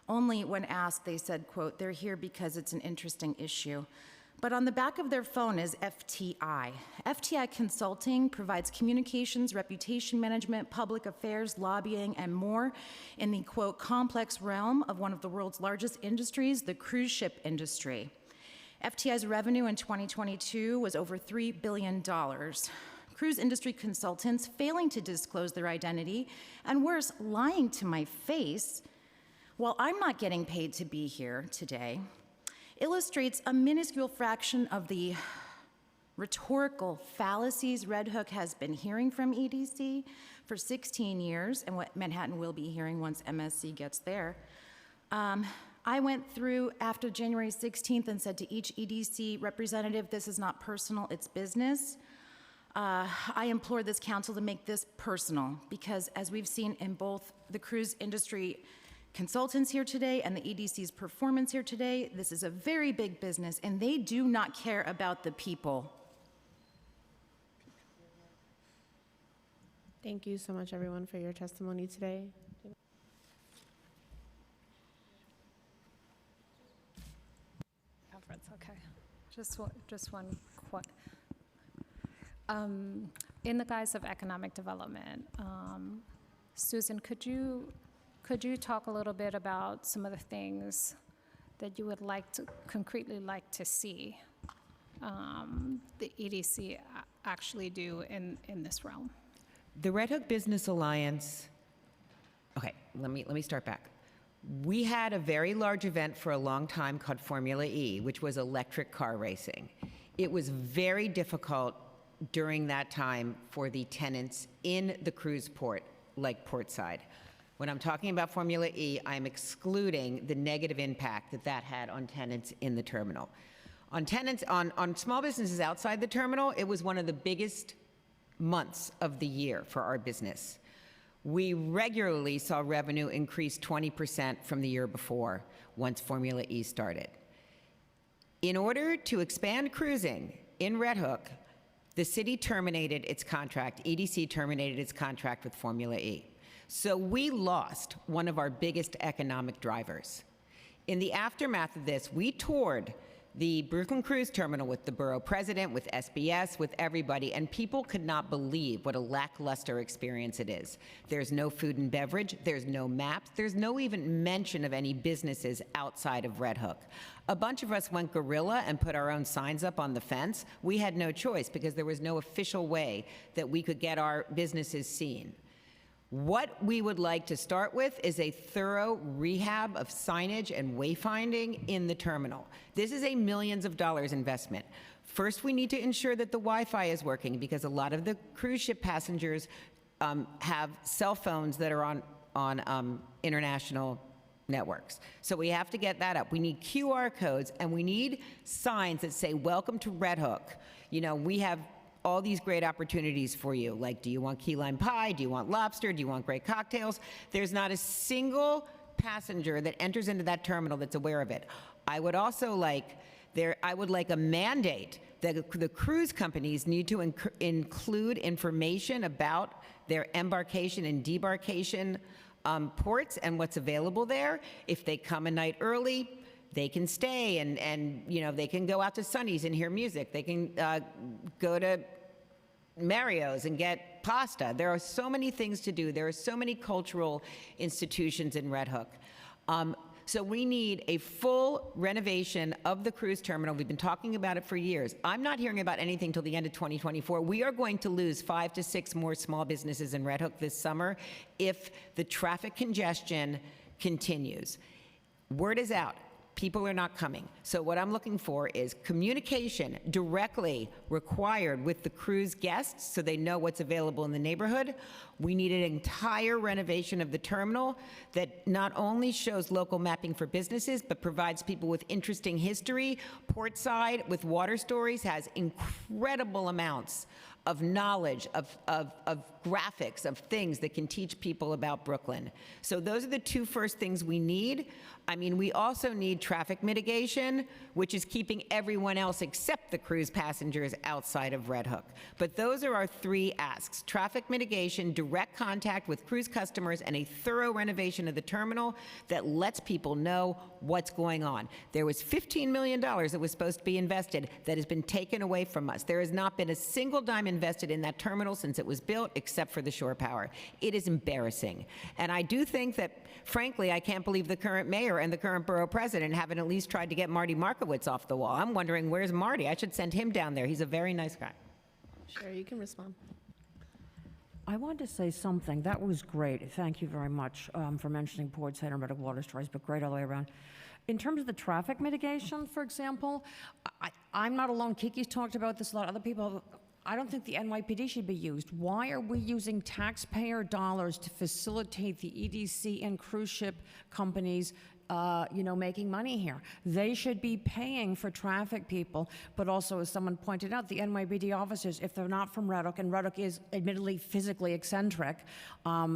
Only when asked, they said, quote, "They're here because it's an interesting issue." But on the back of their phone is FTI. FTI Consulting provides communications, reputation management, public affairs, lobbying, and more in the, quote, complex realm of one of the world's largest industries, the cruise ship industry. FTI's revenue in 2022 was over $3 billion. Cruise industry consultants failing to disclose their identity, and worse, lying to my face, while I'm not getting paid to be here today, illustrates a minuscule fraction of the rhetorical fallacies Red Hook has been hearing from EDC for 16 years, and what Manhattan will be hearing once MSC gets there. I went through after January 16th and said to each EDC representative, this is not personal, it's business. I implore this council to make this personal, because as we've seen in both the cruise industry consultants here today and the EDC's performance here today, this is a very big business, and they do not care about the people. Thank you so much, everyone, for your testimony today. Conference, okay. Just one in the guise of economic development, Susan, could you talk a little bit about some of the things that you would concretely like to see the EDC actually do in this realm? The Red Hook Business Alliance, okay, let me start back. We had a very large event for a long time called Formula E, which was electric car racing. It was very difficult during that time for the tenants in the cruise port, like Portside. When I'm talking about Formula E, I'm excluding the negative impact that had on tenants in the terminal. On tenants, on small businesses outside the terminal, it was one of the biggest months of the year for our business. We regularly saw revenue increase 20% from the year before once Formula E started. In order to expand cruising in Red Hook, the city terminated its contract, EDC terminated its contract with Formula E. So we lost one of our biggest economic drivers. In the aftermath of this, we toured the Brooklyn Cruise Terminal with the borough president, with SBS, with everybody, and people could not believe what a lackluster experience it is. There's no food and beverage, there's no maps, there's no even mention of any businesses outside of Red Hook. A bunch of us went guerrilla and put our own signs up on the fence. We had no choice because there was no official way that we could get our businesses seen. What we would like to start with is a thorough rehab of signage and wayfinding in the terminal. This is a millions of dollars investment. First, we need to ensure that the Wi-Fi is working because a lot of the cruise ship passengers have cell phones that are on international networks. So we have to get that up. We need QR codes and we need signs that say, "Welcome to Red Hook." You know, we have all these great opportunities for you. Like, do you want key lime pie? Do you want lobster? Do you want great cocktails? There's not a single passenger that enters into that terminal that's aware of it. I would also like, I would like a mandate that the cruise companies need to include information about their embarkation and debarkation ports and what's available there. If they come a night early, they can stay and you know, they can go out to Sunny's and hear music. They can go to Mario's and get pasta. There are so many things to do. There are so many cultural institutions in Red Hook. So we need a full renovation of the cruise terminal. We've been talking about it for years. I'm not hearing about anything till the end of 2024. We are going to lose 5 to 6 more small businesses in Red Hook this summer if the traffic congestion continues. Word is out. People are not coming. So what I'm looking for is communication directly required with the cruise guests so they know what's available in the neighborhood. We need an entire renovation of the terminal that not only shows local mapping for businesses, but provides people with interesting history. Portside with water stories has incredible amounts of knowledge, of graphics, of things that can teach people about Brooklyn. So those are the 2 first things we need. I mean, we also need traffic mitigation, which is keeping everyone else except the cruise passengers outside of Red Hook. But those are our 3 asks: traffic mitigation, direct contact with cruise customers, and a thorough renovation of the terminal that lets people know what's going on. There was $15 million that was supposed to be invested that has been taken away from us. There has not been a single dime invested in that terminal since it was built, except for the shore power. It is embarrassing. And I do think that, frankly, I can't believe the current mayor and the current borough president haven't at least tried to get Marty Markowitz off the wall. I'm wondering, where's Marty? I should send him down there. He's a very nice guy. Sure, you can respond. I wanted to say something. That was great. Thank you very much for mentioning Port Center and Red Hook water stories, but great all the way around. In terms of the traffic mitigation, for example, I'm not alone. Kiki's talked about this a lot. Other people. I don't think the NYPD should be used. Why are we using taxpayer dollars to facilitate the EDC and cruise ship companies making money here? They should be paying for traffic people, but also, as someone pointed out, the NYPD officers, if they're not from Red Hook, and Red Hook is admittedly physically eccentric,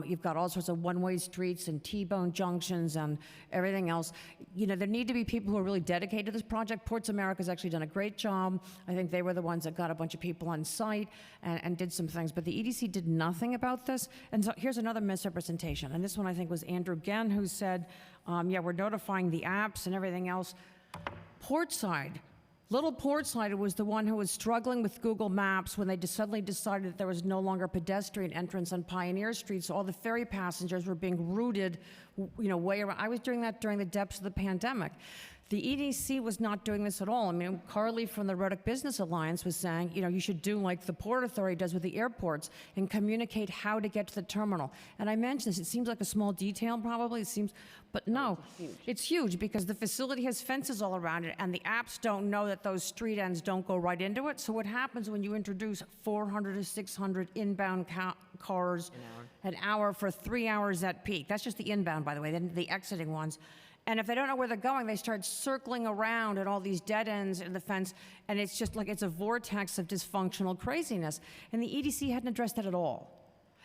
you've got all sorts of one-way streets and T-bone junctions and everything else. There need to be people who are really dedicated to this project. Ports America's actually done a great job. I think they were the ones that got a bunch of people on site and did some things, but the EDC did nothing about this. And so here's another misrepresentation, and this one I think was Andrew Genn who said, we're notifying the apps and everything else. Portside, little Portside was the one who was struggling with Google Maps when they suddenly decided that there was no longer pedestrian entrance on Pioneer Street, so all the ferry passengers were being routed, way around. I was doing that during the depths of the pandemic. The EDC was not doing this at all. I mean, Carly from the Red Hook Business Alliance was saying, you should do like the Port Authority does with the airports and communicate how to get to the terminal. And I mentioned this, it seems like a small detail probably, but no, it's huge because the facility has fences all around it and the apps don't know that those street ends don't go right into it. So what happens when you introduce 400 to 600 inbound cars an hour for 3 hours at peak? That's just the inbound, by the way, then the exiting ones. And if they don't know where they're going, they start circling around at all these dead ends in the fence, and it's just like it's a vortex of dysfunctional craziness. And the EDC hadn't addressed that at all.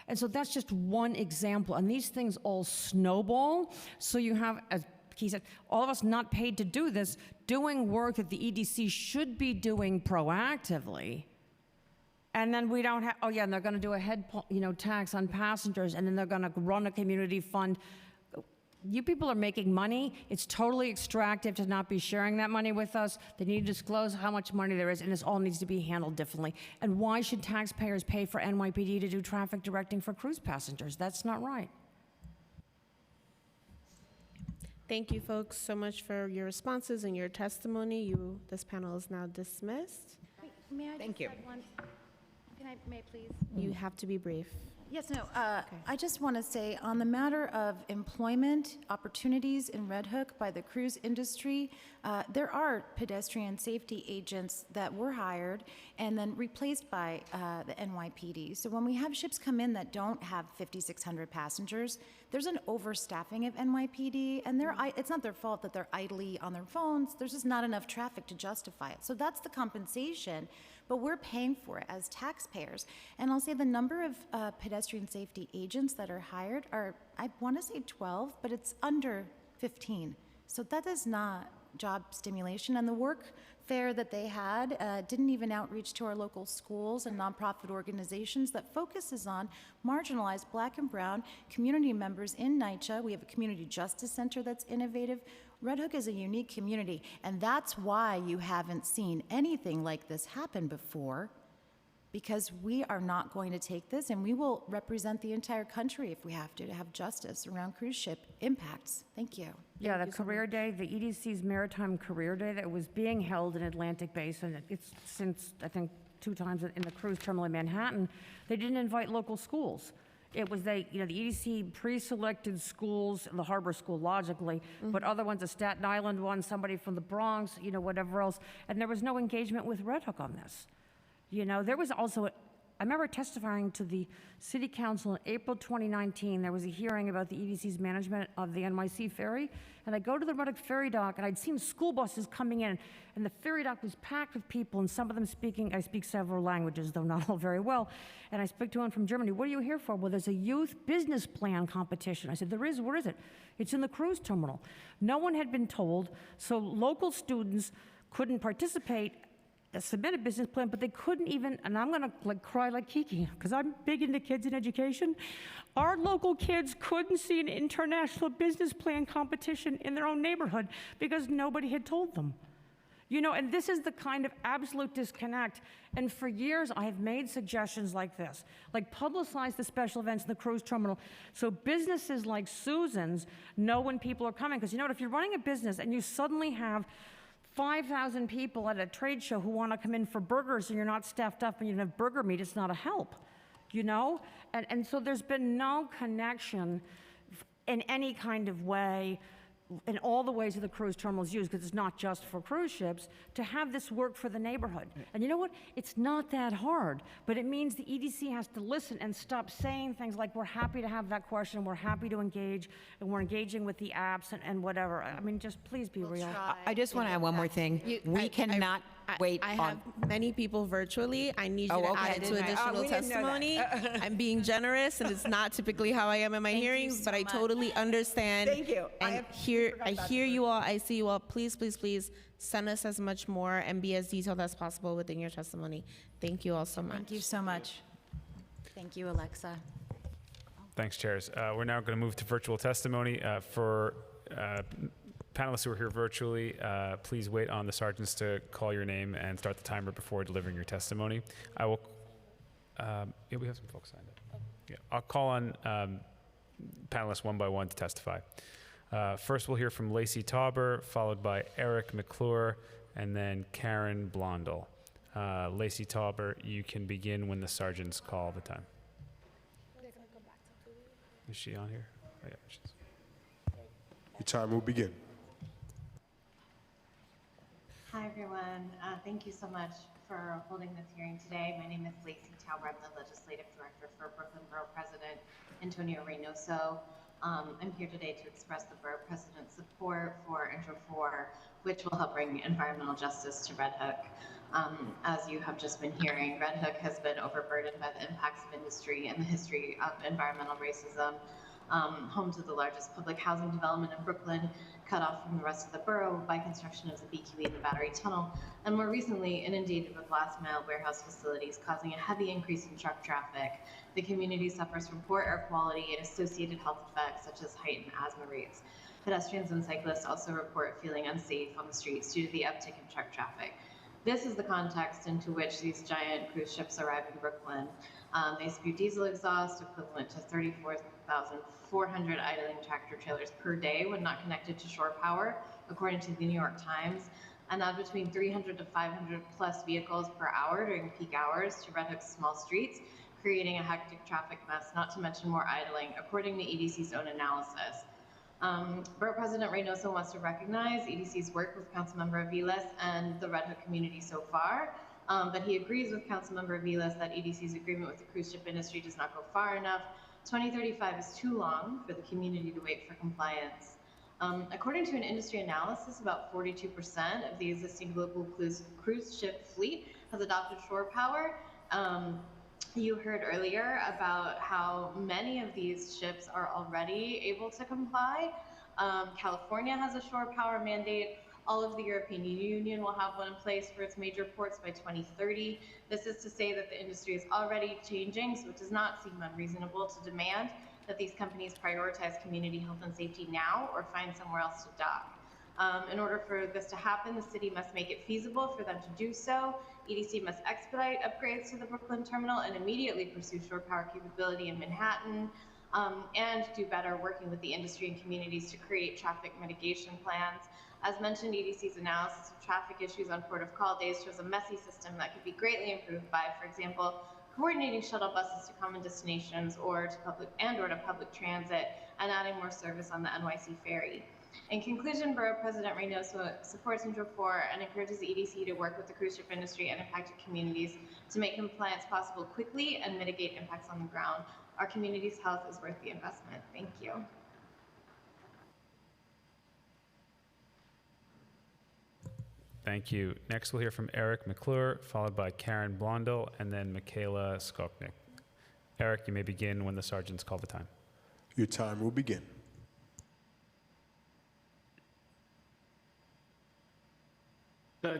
And so that's just one example. And these things all snowball. So you have, as he said, all of us not paid to do this, doing work that the EDC should be doing proactively. And then we don't have, and they're going to do a head tax on passengers, and then they're going to run a community fund. You people are making money. It's totally extractive to not be sharing that money with us. They need to disclose how much money there is, and this all needs to be handled differently. And why should taxpayers pay for NYPD to do traffic directing for cruise passengers? That's not right. Thank you, folks, so much for your responses and your testimony. This panel is now dismissed. May I Thank you. add one? May I please? You have to be brief. Yes, no, I just want to say on the matter of employment opportunities in Red Hook by the cruise industry, there are pedestrian safety agents that were hired and then replaced by the NYPD. So when we have ships come in that don't have 5,600 passengers, there's an overstaffing of NYPD, and it's not their fault that they're idly on their phones. There's just not enough traffic to justify it. So that's the compensation, but we're paying for it as taxpayers. And I'll say the number of pedestrian safety agents that are hired are, I want to say 12, but it's under 15. So that is not job stimulation. And the work fair that they had didn't even outreach to our local schools and nonprofit organizations that focuses on marginalized Black and Brown community members in NYCHA. We have a community justice center that's innovative. Red Hook is a unique community, and that's why you haven't seen anything like this happen before, because we are not going to take this, and we will represent the entire country if we have to have justice around cruise ship impacts. Thank you. Yeah, the career day, the EDC's Maritime Career Day that was being held in Atlantic Basin, it's since, I think, 2 times in the cruise terminal in Manhattan, they didn't invite local schools. It was the EDC pre-selected schools, the Harbor School, logically, but other ones, a Staten Island one, somebody from the Bronx, whatever else, and there was no engagement with Red Hook on this. There was also, I remember testifying to the City Council in April 2019. There was a hearing about the EDC's management of the NYC ferry, and I go to the Red Hook ferry dock, and I'd seen school buses coming in, and the ferry dock was packed with people, and some of them speaking, I speak several languages, though not all very well, and I spoke to one from Germany. What are you here for? Well, there's a youth business plan competition. I said, there is? Where is it? It's in the cruise terminal. No one had been told, so local students couldn't participate, submit a business plan, but they couldn't even, and I'm gonna cry like Kiki, because I'm big into kids in education. Our local kids couldn't see an international business plan competition in their own neighborhood because nobody had told them. And this is the kind of absolute disconnect. And for years, I have made suggestions like this, like publicize the special events in the cruise terminal so businesses like Susan's know when people are coming. Because if you're running a business and you suddenly have 5,000 people at a trade show who want to come in for burgers and you're not staffed up and you don't have burger meat, it's not a help, And so there's been no connection in any kind of way in all the ways that the cruise terminal is used, because it's not just for cruise ships, to have this work for the neighborhood. And you know what? It's not that hard, but it means the EDC has to listen and stop saying things like, we're happy to have that question, we're happy to engage, and we're engaging with the apps and whatever. I mean, just please be real. I just want to add one more thing. We cannot wait I on... have many people virtually. I need you to add it to additional testimony. I'm being generous, and it's not typically how I am in my hearings, but I totally understand. Thank you. And I hear you all, I see you all. Please, please, please send us as much more and be as detailed as possible within your testimony. Thank you all so much. Thank you so much. Thank you, Alexa. Thanks, chairs. We're now going to move to virtual testimony. For panelists who are here virtually, please wait on the sergeants to call your name and start the timer before delivering your testimony. I will, we have some folks signed up. Yeah, I'll call on panelists one by one to testify. First, we'll hear from Lacey Tauber, followed by Eric McClure, and then Karen Blondell. Lacey Tauber, you can begin when the sergeants call the time. Is she on here? Oh, yeah, she's. Your time will begin. Hi, everyone. Thank you so much for holding this hearing today. My name is Lacey Tauber. I'm the Legislative Director for Brooklyn Borough President Antonio Reynoso. I'm here today to express the Borough President's support for Intro 4, which will help bring environmental justice to Red Hook. As you have just been hearing, Red Hook has been overburdened by the impacts of industry and the history of environmental racism. Home to the largest public housing development in Brooklyn, cut off from the rest of the borough by construction of the BQE and the Battery Tunnel, and more recently inundated with last-mile warehouse facilities, causing a heavy increase in truck traffic. The community suffers from poor air quality and associated health effects such as heightened asthma rates. Pedestrians and cyclists also report feeling unsafe on the streets due to the uptick in truck traffic. This is the context into which these giant cruise ships arrive in Brooklyn. They spew diesel exhaust equivalent to 34,400 idling tractor trailers per day when not connected to shore power, according to the New York Times, and add between 300 to 500 plus vehicles per hour during peak hours to Red Hook's small streets, creating a hectic traffic mess, not to mention more idling, according to EDC's own analysis. Borough President Reynoso wants to recognize EDC's work with Councilmember Aviles and the Red Hook community so far, but he agrees with Councilmember Aviles that EDC's agreement with the cruise ship industry does not go far enough. 2035 is too long for the community to wait for compliance. According to an industry analysis, about 42% of the existing global cruise ship fleet has adopted shore power. You heard earlier about how many of these ships are already able to comply. California has a shore power mandate. All of the European Union will have one in place for its major ports by 2030. This is to say that the industry is already changing, so it does not seem unreasonable to demand that these companies prioritize community health and safety now or find somewhere else to dock. In order for this to happen, the city must make it feasible for them to do so, EDC must expedite upgrades to the Brooklyn terminal and immediately pursue shore power capability in Manhattan, and do better working with the industry and communities to create traffic mitigation plans. As mentioned, EDC's analysis of traffic issues on port of call days shows a messy system that could be greatly improved by, for example, coordinating shuttle buses to common destinations or to public transit, and adding more service on the NYC ferry. In conclusion, Borough President Reynoso supports Intro 4 and encourages the EDC to work with the cruise ship industry and impacted communities to make compliance possible quickly and mitigate impacts on the ground. Our community's health is worth the investment. Thank you. Thank you. Next, we'll hear from Eric McClure, followed by Karen Blondell, and then Michaela Skoknick. Eric, you may begin when the sergeants call the time. Your time will begin.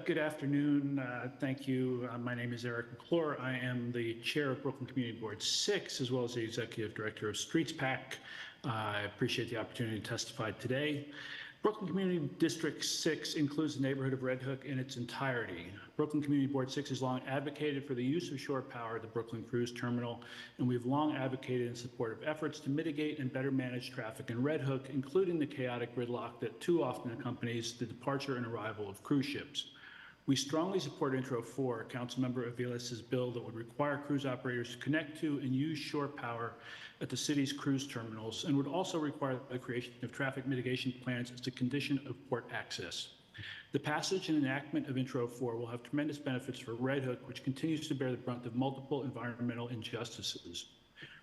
Good afternoon. Thank you. My name is Eric McClure. I am the chair of Brooklyn Community Board 6, as well as the executive director of Streets PAC. I appreciate the opportunity to testify today. Brooklyn Community District 6 includes the neighborhood of Red Hook in its entirety. Brooklyn Community Board 6 has long advocated for the use of shore power at the Brooklyn Cruise Terminal, and we've long advocated in support of efforts to mitigate and better manage traffic in Red Hook, including the chaotic gridlock that too often accompanies the departure and arrival of cruise ships. We strongly support Intro 4, Councilmember Aviles' bill that would require cruise operators to connect to and use shore power at the city's cruise terminals, and would also require the creation of traffic mitigation plans as a condition of port access. The passage and enactment of Intro 4 will have tremendous benefits for Red Hook, which continues to bear the brunt of multiple environmental injustices.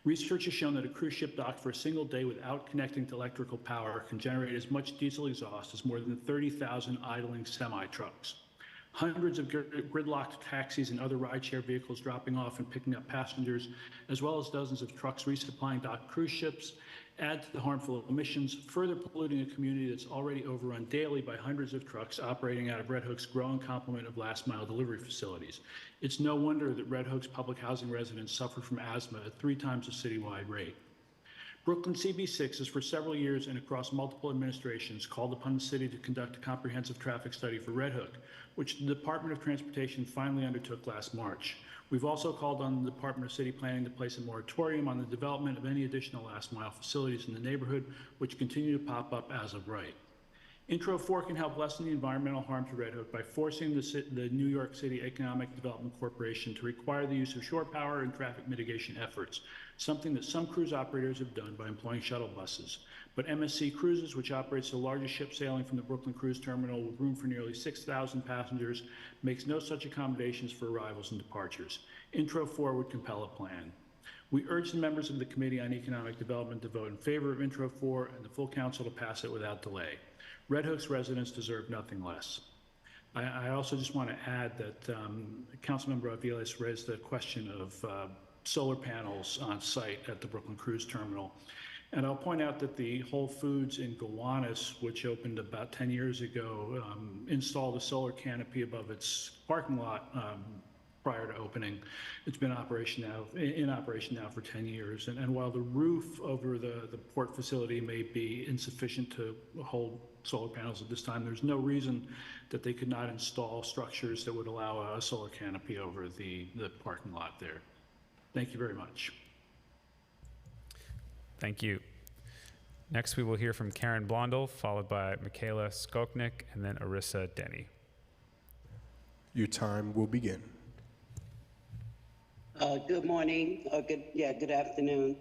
Research has shown that a cruise ship docked for a single day without connecting to electrical power can generate as much diesel exhaust as more than 30,000 idling semi-trucks. Hundreds of gridlocked taxis and other rideshare vehicles dropping off and picking up passengers, as well as dozens of trucks resupplying docked cruise ships, add to the harmful emissions, further polluting a community that's already overrun daily by hundreds of trucks operating out of Red Hook's growing complement of last-mile delivery facilities. It's no wonder that Red Hook's public housing residents suffer from asthma at 3 times the citywide rate. Brooklyn CB6 has for several years and across multiple administrations called upon the city to conduct a comprehensive traffic study for Red Hook, which the Department of Transportation finally undertook last March. We've also called on the Department of City Planning to place a moratorium on the development of any additional last-mile facilities in the neighborhood, which continue to pop up as of right. Intro 4 can help lessen the environmental harm to Red Hook by forcing the New York City Economic Development Corporation to require the use of shore power and traffic mitigation efforts, something that some cruise operators have done by employing shuttle buses. But MSC Cruises, which operates the largest ship sailing from the Brooklyn Cruise Terminal with room for nearly 6,000 passengers, makes no such accommodations for arrivals and departures. Intro 4 would compel a plan. We urge the members of the Committee on Economic Development to vote in favor of Intro 4 and the full council to pass it without delay. Red Hook's residents deserve nothing less. I also just want to add that Councilmember Aviles raised the question of solar panels on site at the Brooklyn Cruise Terminal. And I'll point out that the Whole Foods in Gowanus, which opened about 10 years ago, installed a solar canopy above its parking lot prior to opening. It's been in operation now for 10 years. And while the roof over the port facility may be insufficient to hold solar panels at this time, there's no reason that they could not install structures that would allow a solar canopy over the parking lot there. Thank you very much. Thank you. Next, we will hear from Karen Blondell, followed by Michaela Skoknick, and then Arissa Denny. Your time will begin. Good morning, or good afternoon.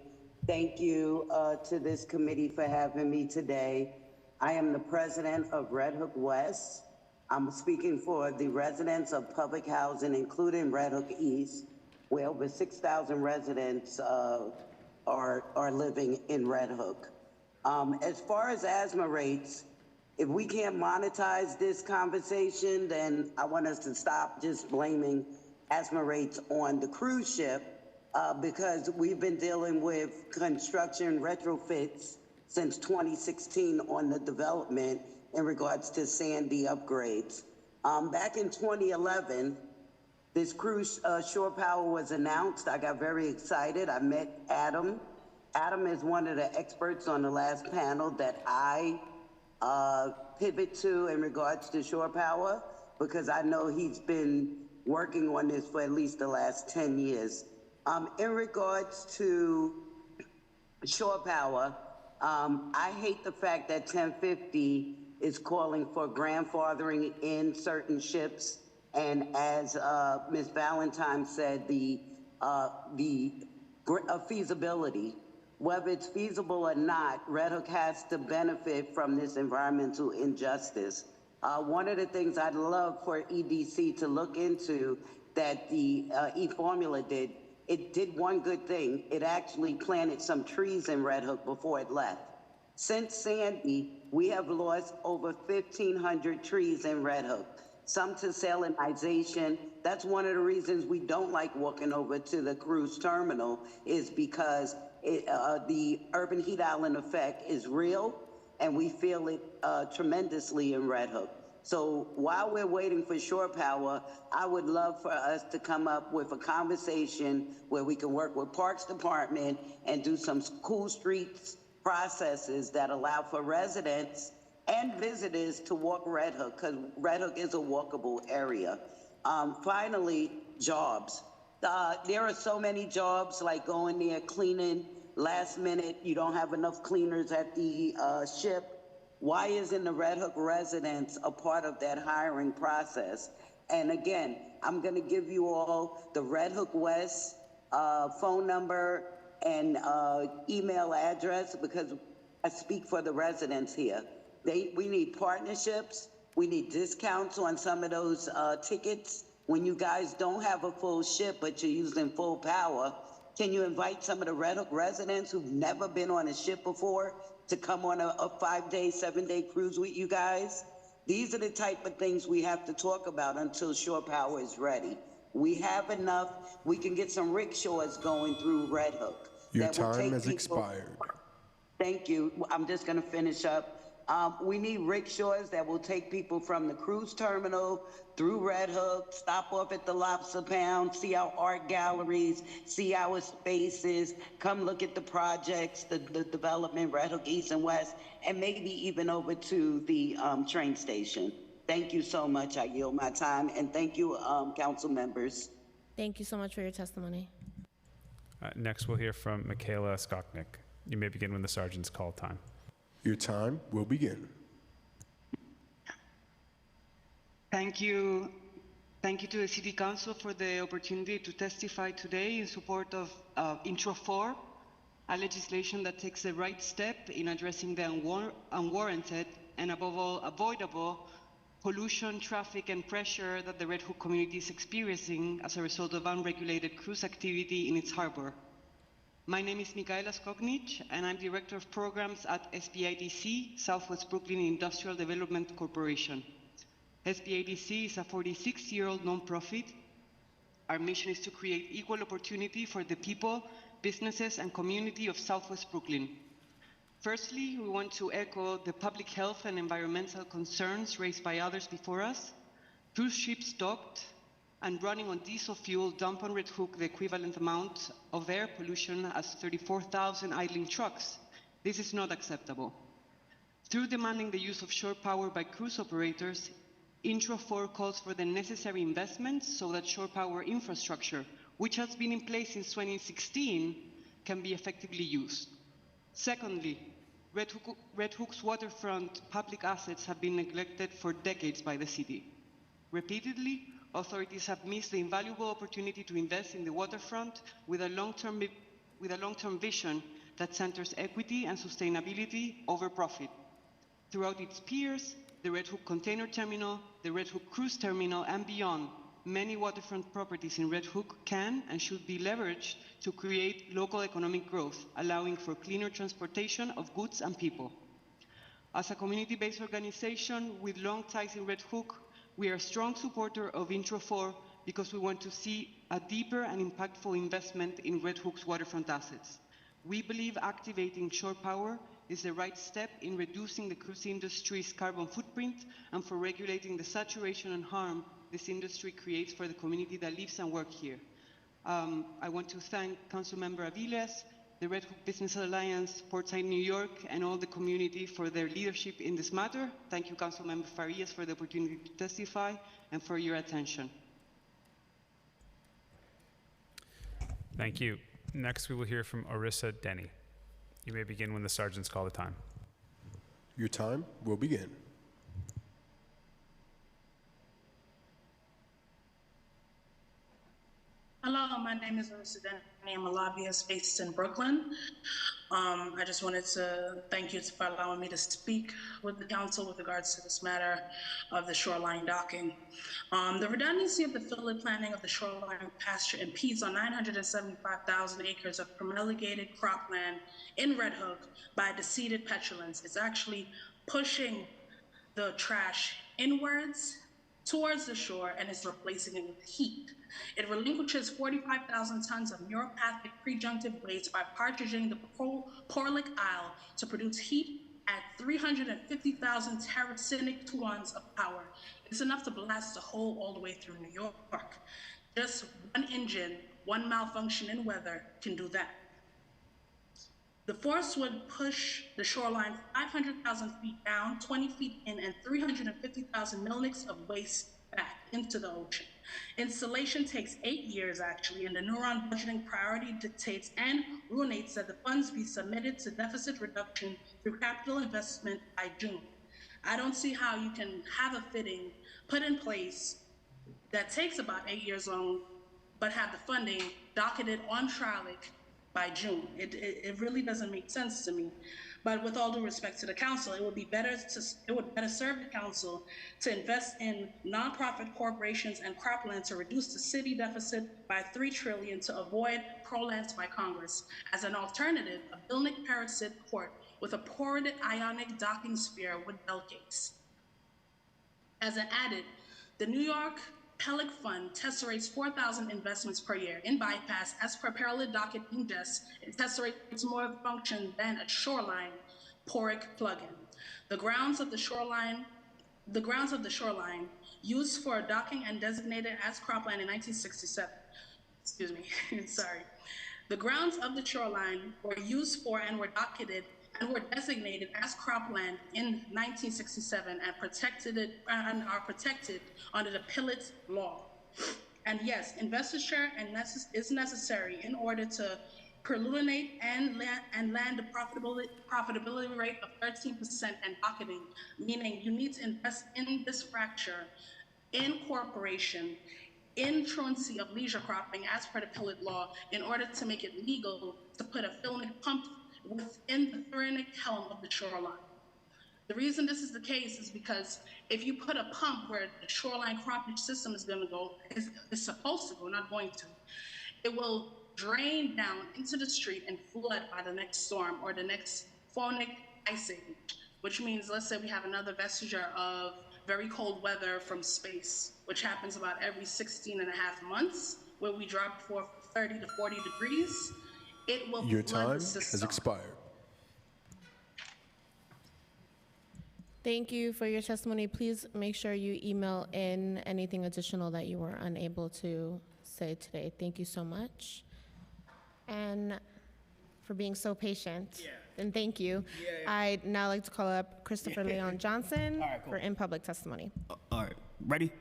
Thank you to this committee for having me today. I am the president of Red Hook West. I'm speaking for the residents of public housing, including Red Hook East, where over 6,000 residents are living in Red Hook. As far as asthma rates, if we can't monetize this conversation, then I want us to stop just blaming asthma rates on the cruise ship because we've been dealing with construction retrofits since 2016 on the development in regards to Sandy upgrades. Back in 2011, this cruise shore power was announced. I got very excited. I met Adam. Adam is one of the experts on the last panel that I pivot to in regards to shore power because I know he's been working on this for at least the last 10 years. In regards to shore power, I hate the fact that 1050 is calling for grandfathering in certain ships. And as Ms. Valentine said, the feasibility, whether it's feasible or not, Red Hook has to benefit from this environmental injustice. One of the things I'd love for EDC to look into that the e-formula did, it did one good thing. It actually planted some trees in Red Hook before it left. Since Sandy, we have lost over 1,500 trees in Red Hook, some to salinization. That's one of the reasons we don't like walking over to the cruise terminal, is because the urban heat island effect is real, and we feel it tremendously in Red Hook. So while we're waiting for shore power, I would love for us to come up with a conversation where we can work with Parks Department and do some cool streets processes that allow for residents and visitors to walk Red Hook, because Red Hook is a walkable area. Finally, jobs. There are so many jobs, like going there, cleaning, last minute, you don't have enough cleaners at the ship. Why isn't the Red Hook residents a part of that hiring process? And again, I'm gonna give you all the Red Hook West phone number and email address, because I speak for the residents here. We need partnerships. We need discounts on some of those tickets. When you guys don't have a full ship, but you're using full power, can you invite some of the Red Hook residents who've never been on a ship before to come on a 5-day, 7-day cruise with you guys? These are the type of things we have to talk about until shore power is ready. We have enough. We can get some rickshaws going through Red Hook. Your time has expired. Thank you. I'm just going to finish up. We need rickshaws that will take people from the cruise terminal through Red Hook, stop off at the Lobster Pound, see our art galleries, see our spaces, come look at the projects, the development, Red Hook East and West, and maybe even over to the train station. Thank you so much. I yield my time. And thank you, council members. Thank you so much for your testimony. Next, we'll hear from Michaela Skoknick. You may begin when the sergeant's call time. Your time will begin. Thank you. Thank you to the City Council for the opportunity to testify today in support of Intro 4, a legislation that takes the right step in addressing the unwarranted and, above all, avoidable pollution, traffic, and pressure that the Red Hook community is experiencing as a result of unregulated cruise activity in its harbor. My name is Michaela Skoknic, and I'm Director of Programs at SBIDC, Southwest Brooklyn Industrial Development Corporation. SBIDC is a 46-year-old nonprofit. Our mission is to create equal opportunity for the people, businesses, and community of Southwest Brooklyn. Firstly, we want to echo the public health and environmental concerns raised by others before us. Cruise ships docked and running on diesel fuel dump on Red Hook the equivalent amount of air pollution as 34,000 idling trucks. This is not acceptable. Through demanding the use of shore power by cruise operators, Intro 4 calls for the necessary investments so that shore power infrastructure, which has been in place since 2016, can be effectively used. Secondly, Red Hook's waterfront public assets have been neglected for decades by the city. Repeatedly, authorities have missed the invaluable opportunity to invest in the waterfront with a long-term vision that centers equity and sustainability over profit. Throughout its piers, the Red Hook Container Terminal, the Red Hook Cruise Terminal, and beyond, many waterfront properties in Red Hook can and should be leveraged to create local economic growth, allowing for cleaner transportation of goods and people. As a community-based organization with long ties in Red Hook, we are a strong supporter of Intro 4 because we want to see a deeper and impactful investment in Red Hook's waterfront assets. We believe activating shore power is the right step in reducing the cruise industry's carbon footprint and for regulating the saturation and harm this industry creates for the community that lives and works here. I want to thank Councilmember Aviles, the Red Hook Business Alliance, Portside New York, and all the community for their leadership in this matter. Thank you, Councilmember Farias, for the opportunity to testify and for your attention. Thank you. Next, we will hear from Arissa Denny. You may begin when the sergeants call the time. Your time will begin. Hello, my name is Arissa Denny. I'm a lobbyist based in Brooklyn. I just wanted to thank you for allowing me to speak with the council with regards to this matter of the shoreline docking. The redundancy of the field planning of the shoreline pasture impedes on 975,000 acres of promulgated cropland in Red Hook by deceded petulant. It's actually pushing the trash inwards towards the shore and is replacing it with heat. It relinquishes 45,000 tons of neuropathic prejunction waste by partridging the Porlick Isle to produce heat at 350,000 terracinic tons of power. It's enough to blast the hole all the way through New York. Just one engine, one malfunction in weather can do that. The force would push the shoreline 500,000 feet down, 20 feet in, and 350,000 millinicks of waste back into the ocean. Installation takes 8 years, actually, and the Neuron budgeting priority dictates and ruinates that the funds be submitted to deficit reduction through capital investment by June. I don't see how you can have a fitting put in place that takes about 8 years long, but have the funding docketed on Tralic by June. It really doesn't make sense to me. But with all due respect to the council, it would better serve the council to invest in nonprofit corporations and cropland to reduce the city deficit by $3 trillion to avoid prolapse by Congress. As an alternative, a Bilnick Parasite port with a ported ionic docking sphere would gates. As an added, the New York Pelic Fund tesserates 4,000 investments per year. In bypass, as per parallel docket ingest, it tesserates more function than a shoreline poric plugin. The grounds of the shoreline used for docking and designated as cropland in 1967. Excuse me, sorry. The grounds of the shoreline were used for and were docketed and were designated as cropland in 1967 and are protected under the Pillett Law. And yes, investiture is necessary in order to preluminate and land a profitability rate of 13% and docketing, meaning you need to invest in this fracture, in corporation, in truancy of leisure cropping as per the Pillett Law in order to make it legal to put a filmic pump within the Therinic helm of the shoreline. The reason this is the case is because if you put a pump where the shoreline croppage system is going to go, is supposed to go, not going to, it will drain down into the street and flood by the next storm or the next phonic ice age, which means, let's say we have another vestige of very cold weather from space, which happens about every 16 and a half months, where we drop for 30 to 40 degrees. It will Your flood time the system. has expired. Thank you for your testimony. Please make sure you email in anything additional that you were unable to say today. Thank you so much. And for being so patient. And thank you. I'd now like to call up Christopher Leon Johnson for in-public testimony. All right, ready?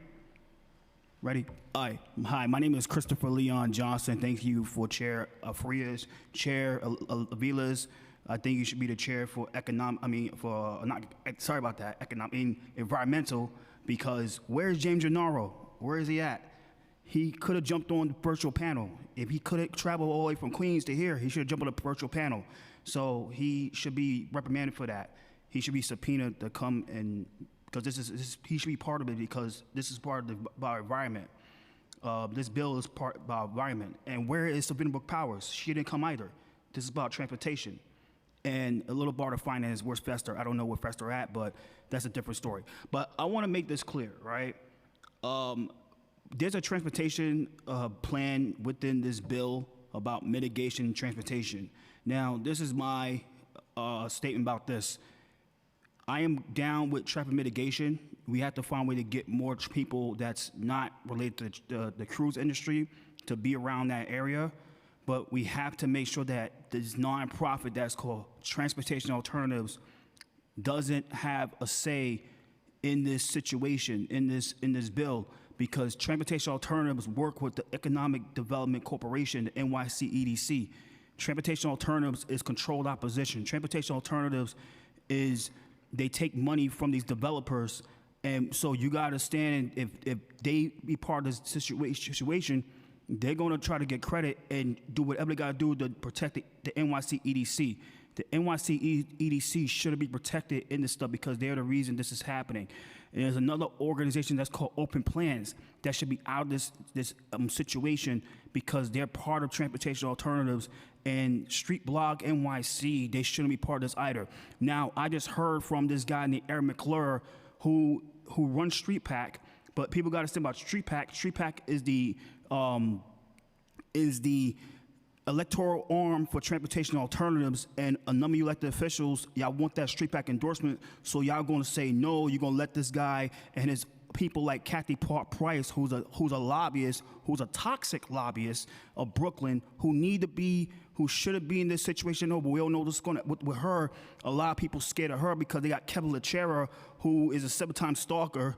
Ready? All right. Hi, my name is Christopher Leon Johnson. Thank you for Chair Frias, Chair Aviles. I think you should be the chair for environmental, because where's James Gennaro? Where is he at? He could have jumped on the virtual panel. If he could have traveled all the way from Queens to here, he should have jumped on the virtual panel. So he should be reprimanded for that. He should be subpoenaed to come and, because he should be part of it, because this is part of our environment. This bill is part of our environment. And where is Sabina Brooke Powers? She didn't come either. This is about transportation. And a little part of finance, where's Fester? I don't know where Fester at, but that's a different story. But I want to make this clear, right? There's a transportation plan within this bill about mitigation transportation. Now, this is my statement about this. I am down with traffic mitigation. We have to find a way to get more people that's not related to the cruise industry to be around that area. But we have to make sure that this nonprofit that's called Transportation Alternatives doesn't have a say in this situation, in this bill, because Transportation Alternatives work with the Economic Development Corporation, the NYCEDC. Transportation Alternatives is controlled opposition. Transportation Alternatives is, they take money from these developers, and so you gotta understand, if they be part of this situation, they're gonna try to get credit and do whatever they gotta do to protect the NYCEDC. The NYCEDC shouldn't be protected in this stuff because they're the reason this is happening. And there's another organization that's called Open Plans that should be out of this situation because they're part of Transportation Alternatives, and Street Blog NYC, they shouldn't be part of this either. Now, I just heard from this guy named Eric McClure who runs Street Pack, but people got to think about Street Pack. Street Pack is the electoral arm for Transportation Alternatives, and a number of you elected officials, y'all want that Street Pack endorsement, so y'all gonna say no, you're gonna let this guy and his people like Kathy Price, who's a lobbyist, who's a toxic lobbyist of Brooklyn, who shouldn't be in this situation. No, but we all know this is going with her. A lot of people scared of her because they got Kevin Lachera, who is a 7-time stalker,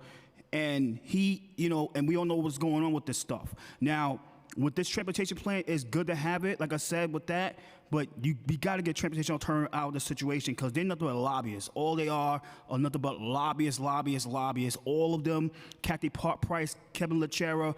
and he, and we all know what's going on with this stuff. Now, with this transportation plan, it's good to have it, like I said, with that, but we got to get Transportation Alternative out of the situation because they're nothing but lobbyists. All they are nothing but lobbyists. All of them, Kathy Price, Kevin Lachera,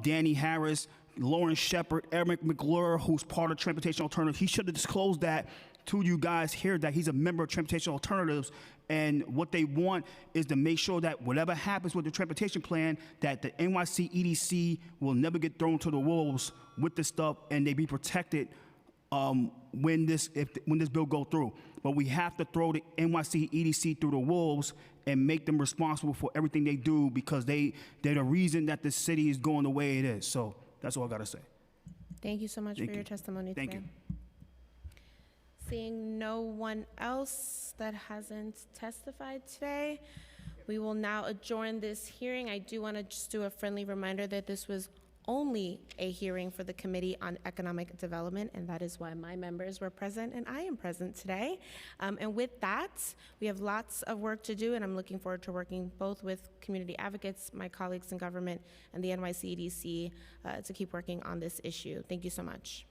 Danny Harris, Lauren Shepard, Eric McClure, who's part of Transportation Alternatives. He should have disclosed that to you guys here, that he's a member of Transportation Alternatives, and what they want is to make sure that whatever happens with the transportation plan, that the NYCEDC will never get thrown to the wolves with this stuff, and they be protected when this bill go through. But we have to throw the NYCEDC through the wolves and make them responsible for everything they do, because they're the reason that the city is going the way it is. So that's all I gotta say. Thank you so much for your testimony today. Thank you. Seeing no one else that hasn't testified today, we will now adjourn this hearing. I do want to just do a friendly reminder that this was only a hearing for the Committee on Economic Development, and that is why my members were present and I am present today. And with that, we have lots of work to do, and I'm looking forward to working both with community advocates, my colleagues in government, and the NYCEDC to keep working on this issue. Thank you so much.